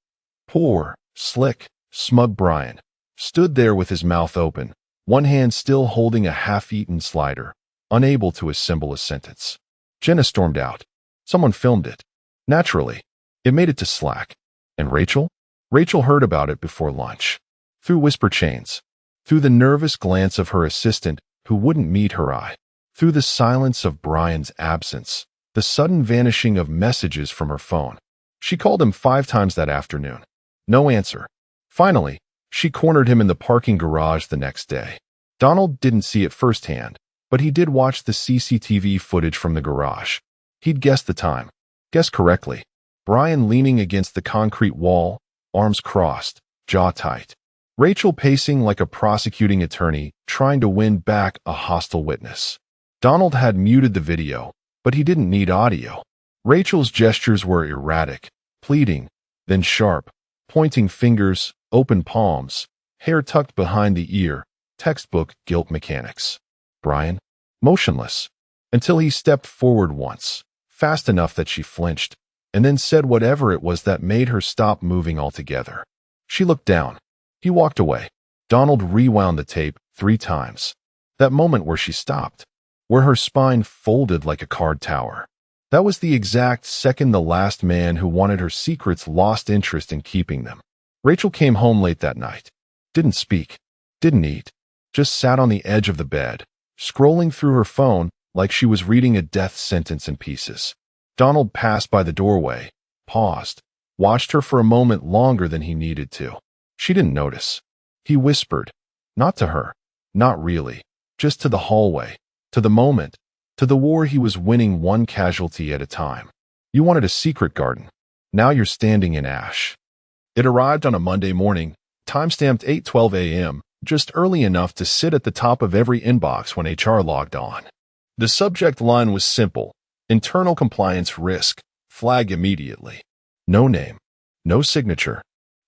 poor, slick, smug Brian, stood there with his mouth open, one hand still holding a half-eaten slider, unable to assemble a sentence. Jenna stormed out. Someone filmed it. Naturally, it made it to Slack. And Rachel? Rachel heard about it before lunch. Through whisper chains. Through the nervous glance of her assistant who wouldn't meet her eye. Through the silence of Brian's absence. The sudden vanishing of messages from her phone. She called him 5 times that afternoon. No answer. Finally, she cornered him in the parking garage the next day. Donald didn't see it firsthand, but he did watch the CCTV footage from the garage. He'd guessed the time. Guessed correctly. Brian leaning against the concrete wall, arms crossed, jaw tight. Rachel pacing like a prosecuting attorney, trying to win back a hostile witness. Donald had muted the video, but he didn't need audio. Rachel's gestures were erratic, pleading, then sharp, pointing fingers, open palms, hair tucked behind the ear, textbook guilt mechanics. Brian, motionless, until he stepped forward once, fast enough that she flinched, and then said whatever it was that made her stop moving altogether. She looked down. He walked away. Donald rewound the tape 3 times. That moment where she stopped, where her spine folded like a card tower. That was the exact second the last man who wanted her secrets lost interest in keeping them. Rachel came home late that night. Didn't speak. Didn't eat. Just sat on the edge of the bed, scrolling through her phone like she was reading a death sentence in pieces. Donald passed by the doorway, paused, watched her for a moment longer than he needed to. She didn't notice. He whispered, not to her, not really, just to the hallway, to the moment, to the war he was winning one casualty at a time. You wanted a secret garden. Now you're standing in ash. It arrived on a Monday morning, time-stamped 8:12 a.m., just early enough to sit at the top of every inbox when HR logged on. The subject line was simple: internal compliance risk, flag immediately. No name, no signature,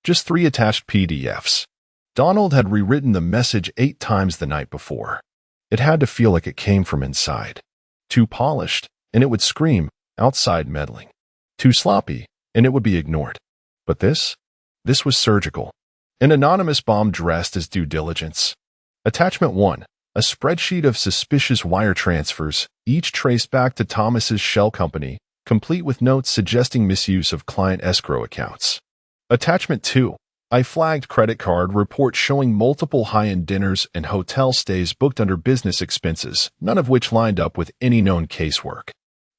just 3 attached PDFs. Donald had rewritten the message 8 times the night before. It had to feel like it came from inside. Too polished, and it would scream, outside meddling. Too sloppy, and it would be ignored. But this was surgical. An anonymous bomb dressed as due diligence. Attachment 1, a spreadsheet of suspicious wire transfers, each traced back to Thomas's shell company, complete with notes suggesting misuse of client escrow accounts. Attachment 2, a flagged credit card report showing multiple high-end dinners and hotel stays booked under business expenses, none of which lined up with any known casework.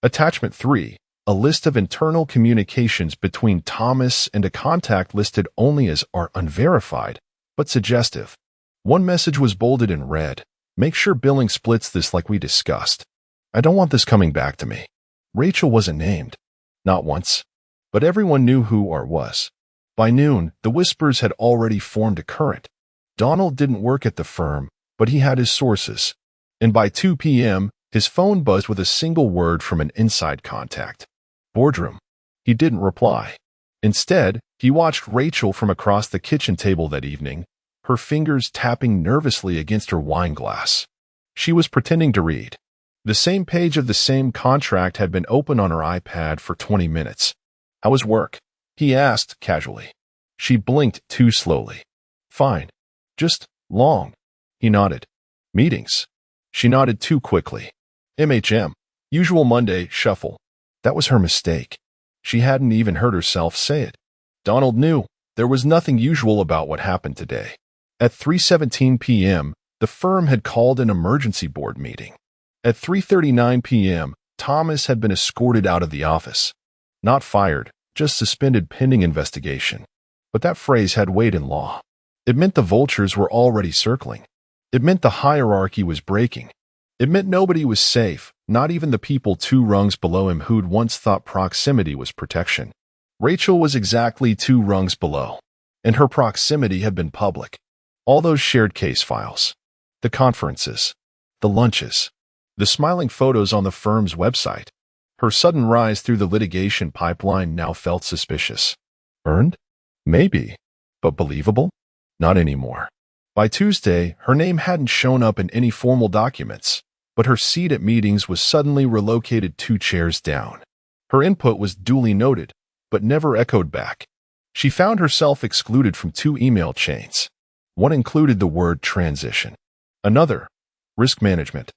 Attachment 3, a list of internal communications between Thomas and a contact listed only as are unverified, but suggestive. One message was bolded in red. Make sure billing splits this like we discussed. I don't want this coming back to me. Rachel wasn't named. Not once. But everyone knew who or was. By noon, the whispers had already formed a current. Donald didn't work at the firm, but he had his sources. And by 2 p.m., his phone buzzed with a single word from an inside contact. Boardroom. He didn't reply. Instead, he watched Rachel from across the kitchen table that evening, her fingers tapping nervously against her wine glass. She was pretending to read. The same page of the same contract had been open on her iPad for 20 minutes. How was work? He asked casually. She blinked too slowly. Fine. Just long. He nodded. Meetings. She nodded too quickly. MHM. Usual Monday shuffle. That was her mistake. She hadn't even heard herself say it. Donald knew there was nothing usual about what happened today. At 3:17 p.m., the firm had called an emergency board meeting. At 3:39 p.m., Thomas had been escorted out of the office. Not fired, just suspended pending investigation. But that phrase had weight in law. It meant the vultures were already circling. It meant the hierarchy was breaking. It meant nobody was safe, not even the people 2 rungs below him who'd once thought proximity was protection. Rachel was exactly 2 rungs below, and her proximity had been public. All those shared case files, the conferences, the lunches, the smiling photos on the firm's website. Her sudden rise through the litigation pipeline now felt suspicious. Earned? Maybe. But believable? Not anymore. By Tuesday, her name hadn't shown up in any formal documents, but her seat at meetings was suddenly relocated 2 chairs down. Her input was duly noted, but never echoed back. She found herself excluded from 2 email chains. One included the word transition. Another, risk management.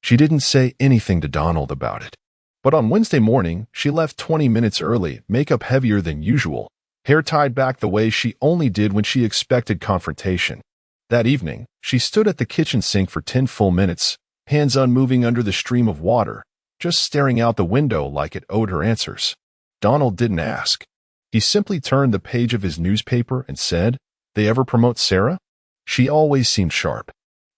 She didn't say anything to Donald about it. But on Wednesday morning, she left 20 minutes early, makeup heavier than usual, hair tied back the way she only did when she expected confrontation. That evening, she stood at the kitchen sink for 10 full minutes, hands unmoving under the stream of water, just staring out the window like it owed her answers. Donald didn't ask. He simply turned the page of his newspaper and said, "They ever promote Sarah?" She always seemed sharp.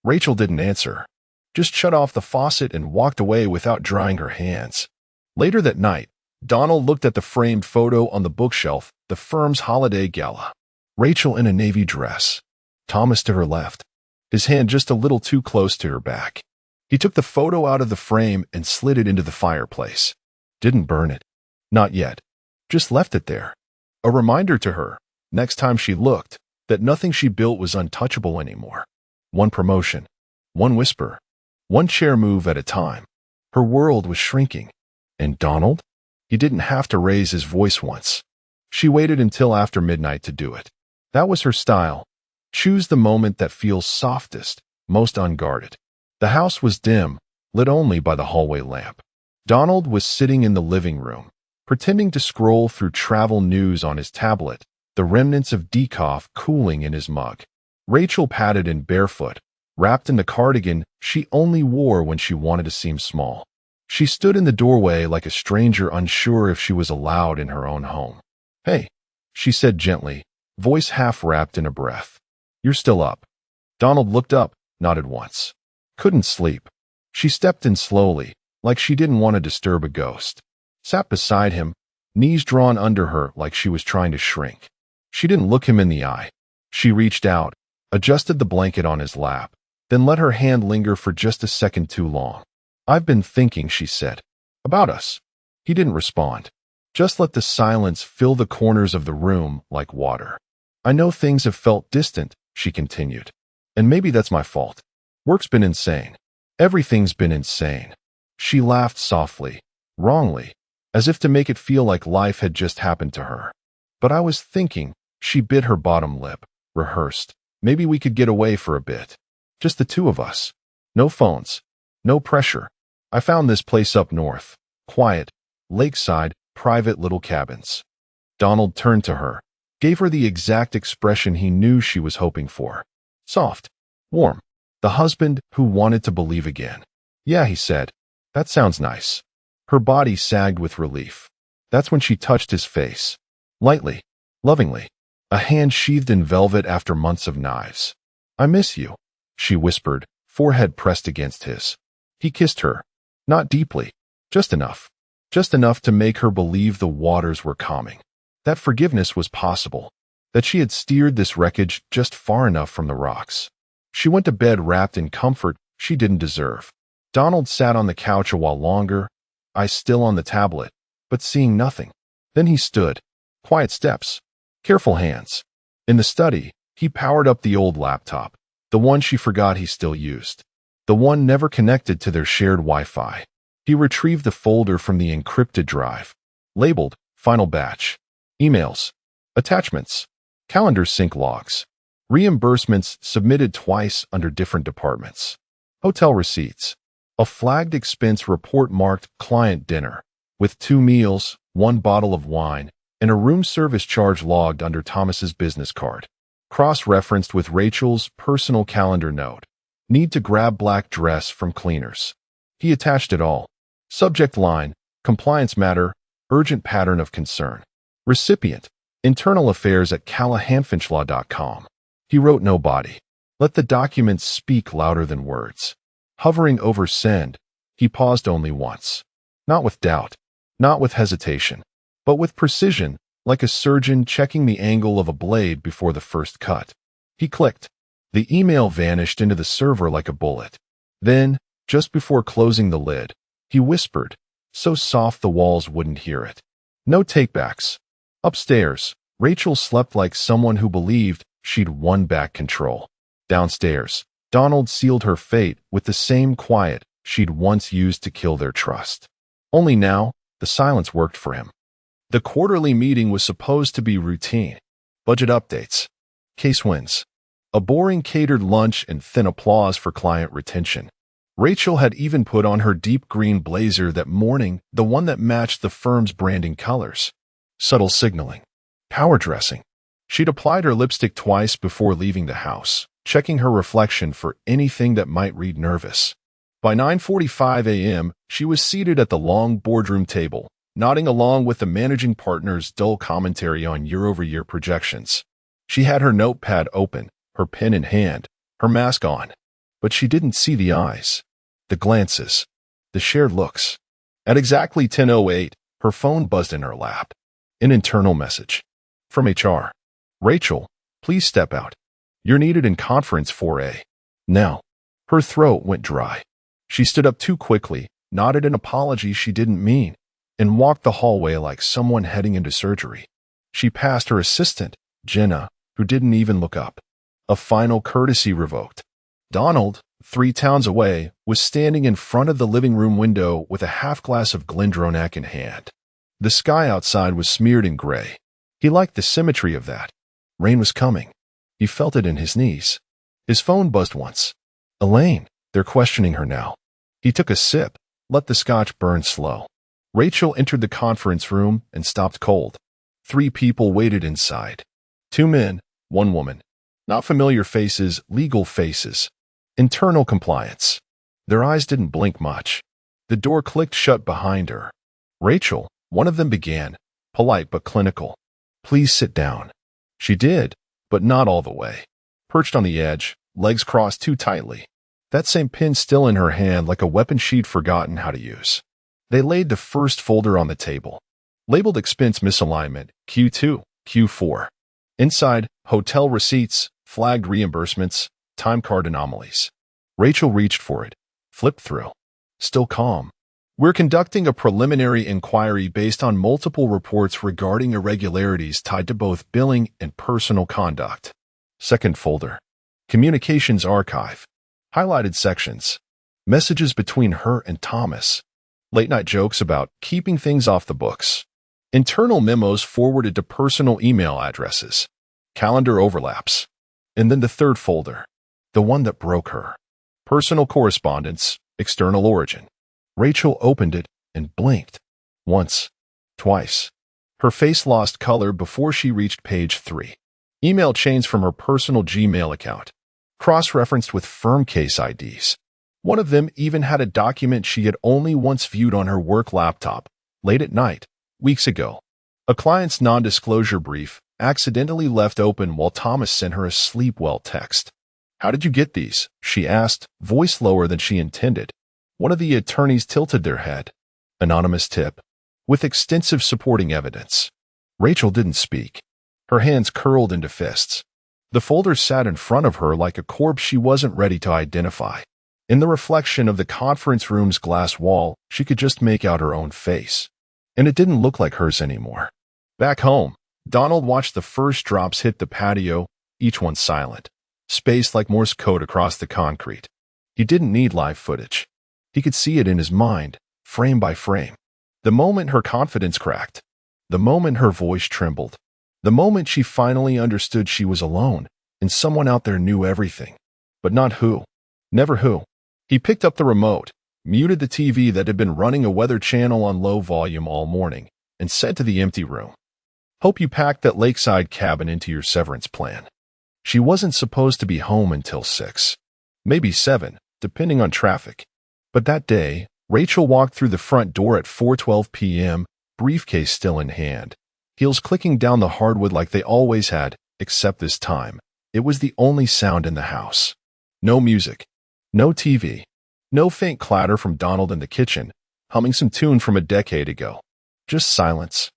Rachel didn't answer, just shut off the faucet and walked away without drying her hands. Later that night, Donald looked at the framed photo on the bookshelf, the firm's holiday gala. Rachel in a navy dress. Thomas to her left, his hand just a little too close to her back. He took the photo out of the frame and slid it into the fireplace. Didn't burn it. Not yet. Just left it there. A reminder to her, next time she looked, that nothing she built was untouchable anymore. One promotion, one whisper, one chair move at a time. Her world was shrinking. And Donald? He didn't have to raise his voice once. She waited until after midnight to do it. That was her style. Choose the moment that feels softest, most unguarded. The house was dim, lit only by the hallway lamp. Donald was sitting in the living room, pretending to scroll through travel news on his tablet, the remnants of decaf cooling in his mug. Rachel padded in barefoot, wrapped in the cardigan she only wore when she wanted to seem small. She stood in the doorway like a stranger unsure if she was allowed in her own home. "Hey," she said gently, voice half wrapped in a breath. "You're still up." Donald looked up, nodded once. Couldn't sleep. She stepped in slowly, like she didn't want to disturb a ghost. Sat beside him, knees drawn under her like she was trying to shrink. She didn't look him in the eye. She reached out, adjusted the blanket on his lap, then let her hand linger for just a second too long. "I've been thinking," she said. "About us." He didn't respond. Just let the silence fill the corners of the room like water. "I know things have felt distant," she continued. "And maybe that's my fault. Work's been insane. Everything's been insane." She laughed softly, wrongly, as if to make it feel like life had just happened to her. "But I was thinking," she bit her bottom lip, rehearsed, "maybe we could get away for a bit. Just the 2 of us. No phones. No pressure. I found this place up north. Quiet, lakeside, private little cabins." Donald turned to her, gave her the exact expression he knew she was hoping for. Soft, warm. The husband who wanted to believe again. "Yeah," he said. "That sounds nice." Her body sagged with relief. That's when she touched his face. Lightly, lovingly. A hand sheathed in velvet after months of knives. "I miss you," she whispered, forehead pressed against his. He kissed her. Not deeply. Just enough. Just enough to make her believe the waters were calming. That forgiveness was possible. That she had steered this wreckage just far enough from the rocks. She went to bed wrapped in comfort she didn't deserve. Donald sat on the couch a while longer, eyes still on the tablet, but seeing nothing. Then he stood. Quiet steps. Careful hands. In the study, he powered up the old laptop, the one she forgot he still used. The one never connected to their shared Wi-Fi. He retrieved the folder from the encrypted drive. Labeled, Final Batch. Emails. Attachments. Calendar sync logs. Reimbursements submitted twice under different departments. Hotel receipts. A flagged expense report marked client dinner, with 2 meals, 1 bottle of wine, and a room service charge logged under Thomas's business card. Cross-referenced with Rachel's personal calendar note. Need to grab black dress from cleaners. He attached it all. Subject line, compliance matter, urgent pattern of concern. Recipient, internal affairs at callahanfinchlaw.com. He wrote no body. Let the documents speak louder than words. Hovering over send, he paused only once. Not with doubt, not with hesitation, but with precision, like a surgeon checking the angle of a blade before the first cut. He clicked. The email vanished into the server like a bullet. Then, just before closing the lid, he whispered, so soft the walls wouldn't hear it. No takebacks. Upstairs, Rachel slept like someone who believed she'd won back control. Downstairs, Donald sealed her fate with the same quiet she'd once used to kill their trust. Only now, the silence worked for him. The quarterly meeting was supposed to be routine. Budget updates. Case wins. A boring catered lunch and thin applause for client retention. Rachel had even put on her deep green blazer that morning, the one that matched the firm's branding colors. Subtle signaling. Power dressing. She'd applied her lipstick twice before leaving the house, checking her reflection for anything that might read nervous. By 9:45 a.m., she was seated at the long boardroom table, nodding along with the managing partner's dull commentary on year-over-year projections. She had her notepad open, her pen in hand, her mask on. But she didn't see the eyes, the glances, the shared looks. At exactly 10:08, her phone buzzed in her lap. An internal message. From HR. Rachel, please step out. You're needed in conference 4A. Now. Her throat went dry. She stood up too quickly, nodded an apology she didn't mean, and walked the hallway like someone heading into surgery. She passed her assistant, Jenna, who didn't even look up. A final courtesy revoked. Donald, 3 towns away, was standing in front of the living room window with a half-glass of Glendronach in hand. The sky outside was smeared in gray. He liked the symmetry of that. Rain was coming. He felt it in his knees. His phone buzzed once. Elaine, they're questioning her now. He took a sip, let the scotch burn slow. Rachel entered the conference room and stopped cold. 3 people waited inside. 2 men, 1 woman. Not familiar faces, legal faces. Internal compliance. Their eyes didn't blink much. The door clicked shut behind her. Rachel, one of them began, polite but clinical. Please sit down. She did, but not all the way. Perched on the edge, legs crossed too tightly. That same pin still in her hand like a weapon she'd forgotten how to use. They laid the first folder on the table. Labeled expense misalignment, Q2, Q4. Inside, hotel receipts, flagged reimbursements, time card anomalies. Rachel reached for it, flipped through. Still calm. We're conducting a preliminary inquiry based on multiple reports regarding irregularities tied to both billing and personal conduct. Second folder. Communications archive. Highlighted sections. Messages between her and Thomas. Late-night jokes about keeping things off the books. Internal memos forwarded to personal email addresses. Calendar overlaps. And then the third folder. The one that broke her. Personal correspondence, external origin. Rachel opened it and blinked. Once. Twice. Her face lost color before she reached page 3. Email chains from her personal Gmail account. Cross-referenced with firm case IDs. One of them even had a document she had only once viewed on her work laptop, late at night, weeks ago. A client's non-disclosure brief, accidentally left open while Thomas sent her a sleep well text. How did you get these? She asked, voice lower than she intended. One of the attorneys tilted their head. Anonymous tip. With extensive supporting evidence. Rachel didn't speak. Her hands curled into fists. The folder sat in front of her like a corpse she wasn't ready to identify. In the reflection of the conference room's glass wall, she could just make out her own face. And it didn't look like hers anymore. Back home, Donald watched the first drops hit the patio, each one silent, spaced like Morse code across the concrete. He didn't need live footage. He could see it in his mind, frame by frame. The moment her confidence cracked. The moment her voice trembled. The moment she finally understood she was alone, and someone out there knew everything. But not who. Never who. He picked up the remote, muted the TV that had been running a weather channel on low volume all morning, and said to the empty room, "Hope you packed that lakeside cabin into your severance plan." She wasn't supposed to be home until 6. Maybe 7, depending on traffic. But that day, Rachel walked through the front door at 4:12 p.m., briefcase still in hand, heels clicking down the hardwood like they always had, except this time. It was the only sound in the house. No music. No TV. No faint clatter from Donald in the kitchen, humming some tune from a decade ago. Just silence.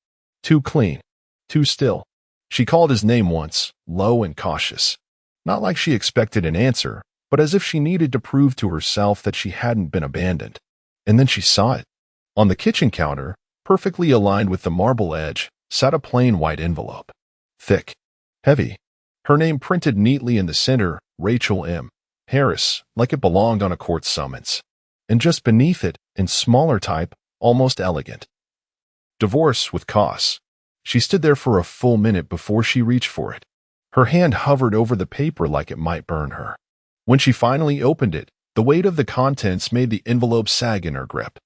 Too clean. Too still. She called his name once, low and cautious. Not like she expected an answer, but as if she needed to prove to herself that she hadn't been abandoned. And then she saw it. On the kitchen counter, perfectly aligned with the marble edge, sat a plain white envelope. Thick, heavy. Her name printed neatly in the center, Rachel M. Harris, like it belonged on a court summons. And just beneath it, in smaller type, almost elegant, divorce with costs. She stood there for a full minute before she reached for it. Her hand hovered over the paper like it might burn her. When she finally opened it, the weight of the contents made the envelope sag in her grip.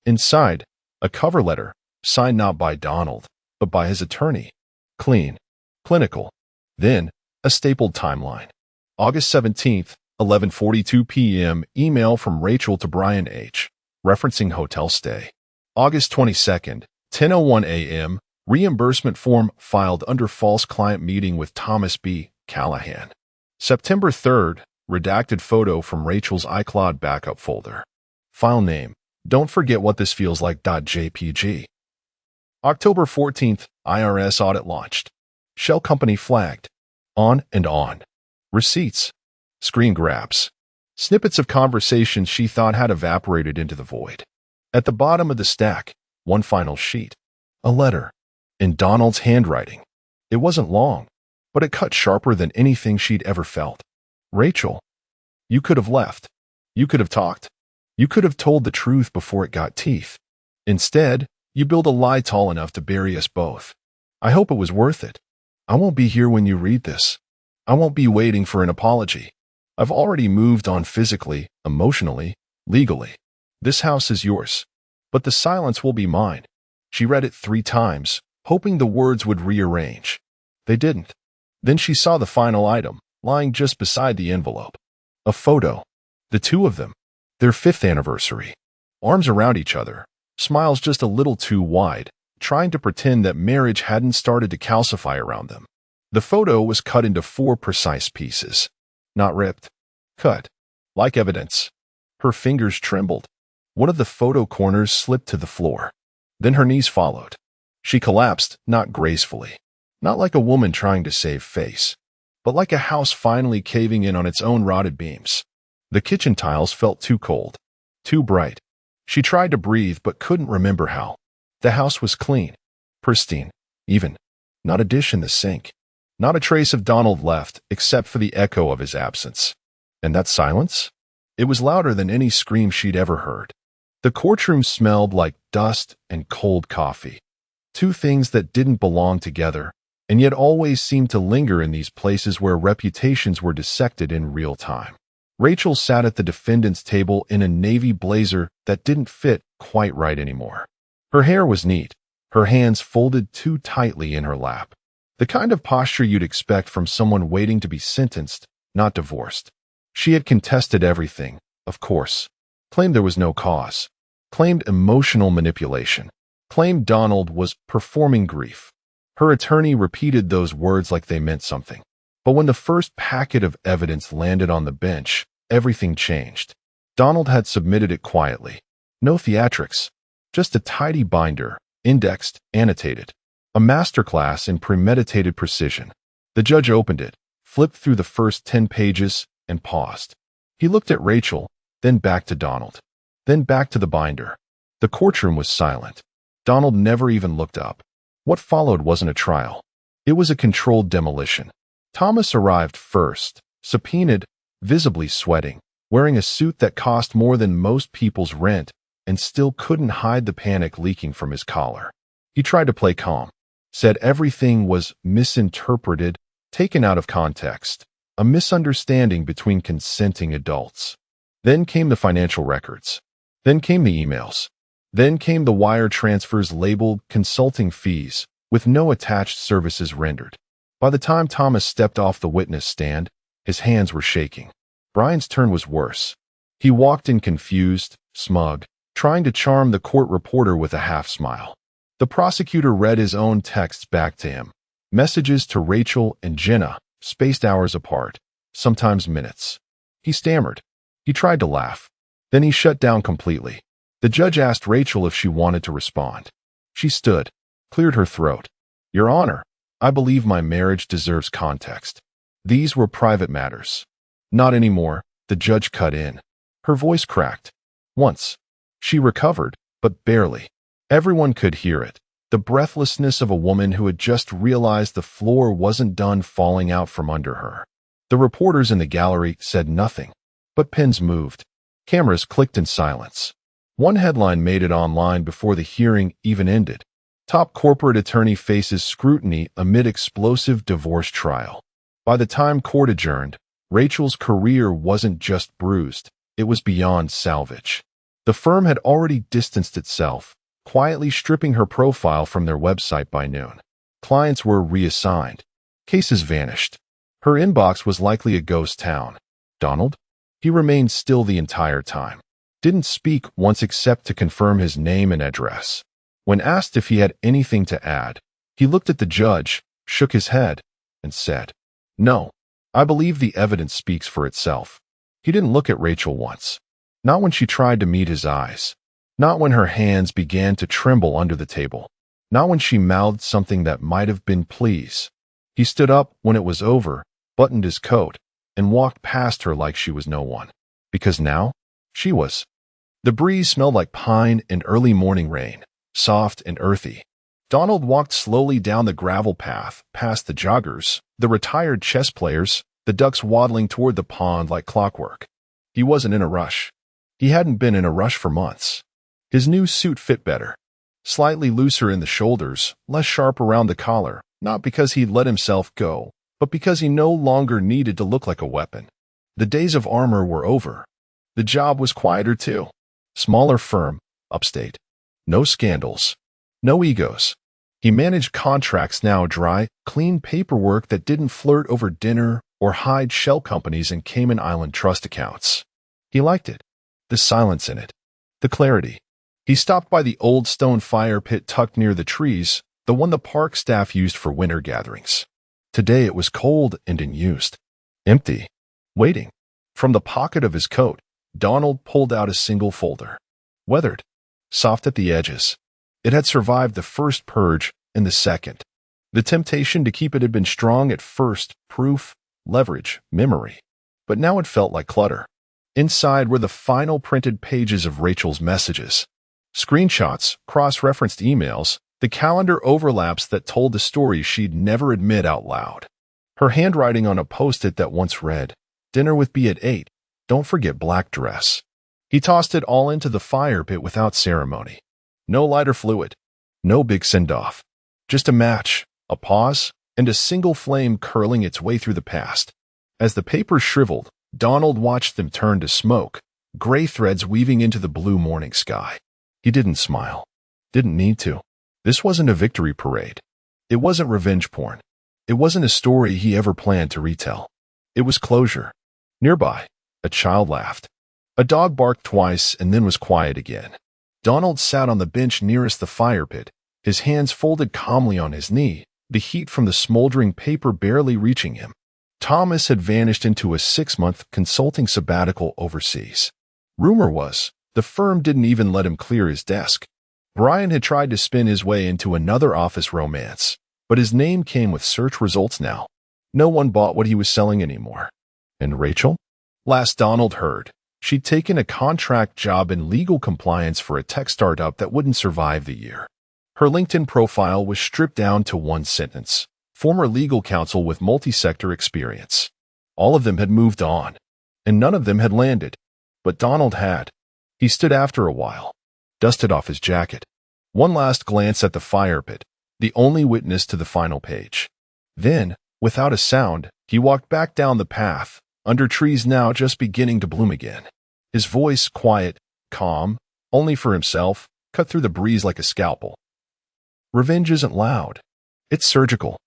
Inside, a cover letter, signed not by Donald, but by his attorney. Clean, clinical. Then, a stapled timeline. August 17th, 11:42 p.m. Email from Rachel to Brian H., referencing hotel stay. August 22nd, 10:01 a.m. Reimbursement form filed under false client meeting with Thomas B. Callahan. September 3rd, redacted photo from Rachel's iCloud backup folder. File name, don't forget what this feels like. .jpg. October 14th, IRS audit launched. Shell company flagged. On and on. Receipts. Screen grabs. Snippets of conversations she thought had evaporated into the void. At the bottom of the stack, one final sheet. A letter. In Donald's handwriting. It wasn't long, but it cut sharper than anything she'd ever felt. Rachel, you could have left. You could have talked. You could have told the truth before it got teeth. Instead, you build a lie tall enough to bury us both. I hope it was worth it. I won't be here when you read this. I won't be waiting for an apology. I've already moved on physically, emotionally, legally. This house is yours. But the silence will be mine. She read it 3 times, hoping the words would rearrange. They didn't. Then she saw the final item, lying just beside the envelope. A photo. The two of them. Their 5th anniversary. Arms around each other. Smiles just a little too wide, trying to pretend that marriage hadn't started to calcify around them. The photo was cut into 4 precise pieces. Not ripped. Cut. Like evidence. Her fingers trembled. One of the photo corners slipped to the floor. Then her knees followed. She collapsed, not gracefully. Not like a woman trying to save face, but like a house finally caving in on its own rotted beams. The kitchen tiles felt too cold, too bright. She tried to breathe but couldn't remember how. The house was clean, pristine, even. Not a dish in the sink. Not a trace of Donald left except for the echo of his absence. And that silence? It was louder than any scream she'd ever heard. The courtroom smelled like dust and cold coffee. 2 things that didn't belong together, and yet always seemed to linger in these places where reputations were dissected in real time. Rachel sat at the defendant's table in a navy blazer that didn't fit quite right anymore. Her hair was neat, her hands folded too tightly in her lap. The kind of posture you'd expect from someone waiting to be sentenced, not divorced. She had contested everything, of course. Claimed there was no cause. Claimed emotional manipulation. Claimed Donald was performing grief. Her attorney repeated those words like they meant something. But when the first packet of evidence landed on the bench, everything changed. Donald had submitted it quietly. No theatrics. Just a tidy binder, indexed, annotated. A masterclass in premeditated precision. The judge opened it, flipped through the first 10 pages, and paused. He looked at Rachel, then back to Donald. Then back to the binder. The courtroom was silent. Donald never even looked up. What followed wasn't a trial. It was a controlled demolition. Thomas arrived first, subpoenaed, visibly sweating, wearing a suit that cost more than most people's rent, and still couldn't hide the panic leaking from his collar. He tried to play calm, said everything was misinterpreted, taken out of context, a misunderstanding between consenting adults. Then came the financial records. Then came the emails. Then came the wire transfers labeled consulting fees, with no attached services rendered. By the time Thomas stepped off the witness stand, his hands were shaking. Brian's turn was worse. He walked in confused, smug, trying to charm the court reporter with a half smile. The prosecutor read his own texts back to him. Messages to Rachel and Jenna, spaced hours apart, sometimes minutes. He stammered. He tried to laugh. Then he shut down completely. The judge asked Rachel if she wanted to respond. She stood, cleared her throat. Your Honor, I believe my marriage deserves context. These were private matters. Not anymore, the judge cut in. Her voice cracked. Once. She recovered, but barely. Everyone could hear it. The breathlessness of a woman who had just realized the floor wasn't done falling out from under her. The reporters in the gallery said nothing, but pens moved. Cameras clicked in silence. One headline made it online before the hearing even ended. Top corporate attorney faces scrutiny amid explosive divorce trial. By the time court adjourned, Rachel's career wasn't just bruised, it was beyond salvage. The firm had already distanced itself, quietly stripping her profile from their website by noon. Clients were reassigned. Cases vanished. Her inbox was likely a ghost town. Donald? He remained still the entire time. Didn't speak once except to confirm his name and address. When asked if he had anything to add, he looked at the judge, shook his head, and said, "No, I believe the evidence speaks for itself." He didn't look at Rachel once. Not when she tried to meet his eyes. Not when her hands began to tremble under the table. Not when she mouthed something that might have been please. He stood up when it was over, buttoned his coat, and walked past her like she was no one. Because now, she was. The breeze smelled like pine and early morning rain, soft and earthy. Donald walked slowly down the gravel path, past the joggers, the retired chess players, the ducks waddling toward the pond like clockwork. He wasn't in a rush. He hadn't been in a rush for months. His new suit fit better. Slightly looser in the shoulders, less sharp around the collar, not because he'd let himself go, but because he no longer needed to look like a weapon. The days of armor were over. The job was quieter too. Smaller firm, upstate. No scandals. No egos. He managed contracts now dry, clean paperwork that didn't flirt over dinner or hide shell companies and Cayman Island trust accounts. He liked it. The silence in it. The clarity. He stopped by the old stone fire pit tucked near the trees, the one the park staff used for winter gatherings. Today it was cold and unused. Empty. Waiting. From the pocket of his coat, Donald pulled out a single folder. Weathered. Soft at the edges. It had survived the first purge and the second. The temptation to keep it had been strong at first, proof, leverage, memory. But now it felt like clutter. Inside were the final printed pages of Rachel's messages. Screenshots, cross-referenced emails, the calendar overlaps that told the stories she'd never admit out loud. Her handwriting on a post-it that once read, "Dinner with B at 8. Don't forget black dress." He tossed it all into the fire pit without ceremony. No lighter fluid. No big send-off. Just a match, a pause, and a single flame curling its way through the past. As the papers shriveled, Donald watched them turn to smoke, gray threads weaving into the blue morning sky. He didn't smile. Didn't need to. This wasn't a victory parade. It wasn't revenge porn. It wasn't a story he ever planned to retell. It was closure. Nearby, a child laughed. A dog barked twice and then was quiet again. Donald sat on the bench nearest the fire pit, his hands folded calmly on his knee, the heat from the smoldering paper barely reaching him. Thomas had vanished into a 6-month consulting sabbatical overseas. Rumor was, the firm didn't even let him clear his desk. Brian had tried to spin his way into another office romance, but his name came with search results now. No one bought what he was selling anymore. And Rachel? Last Donald heard, she'd taken a contract job in legal compliance for a tech startup that wouldn't survive the year. Her LinkedIn profile was stripped down to one sentence: former legal counsel with multi-sector experience. All of them had moved on, and none of them had landed. But Donald had. He stood after a while, dusted off his jacket. One last glance at the fire pit, the only witness to the final page. Then, without a sound, he walked back down the path, under trees now just beginning to bloom again. His voice quiet, calm, only for himself, cut through the breeze like a scalpel. Revenge isn't loud. It's surgical.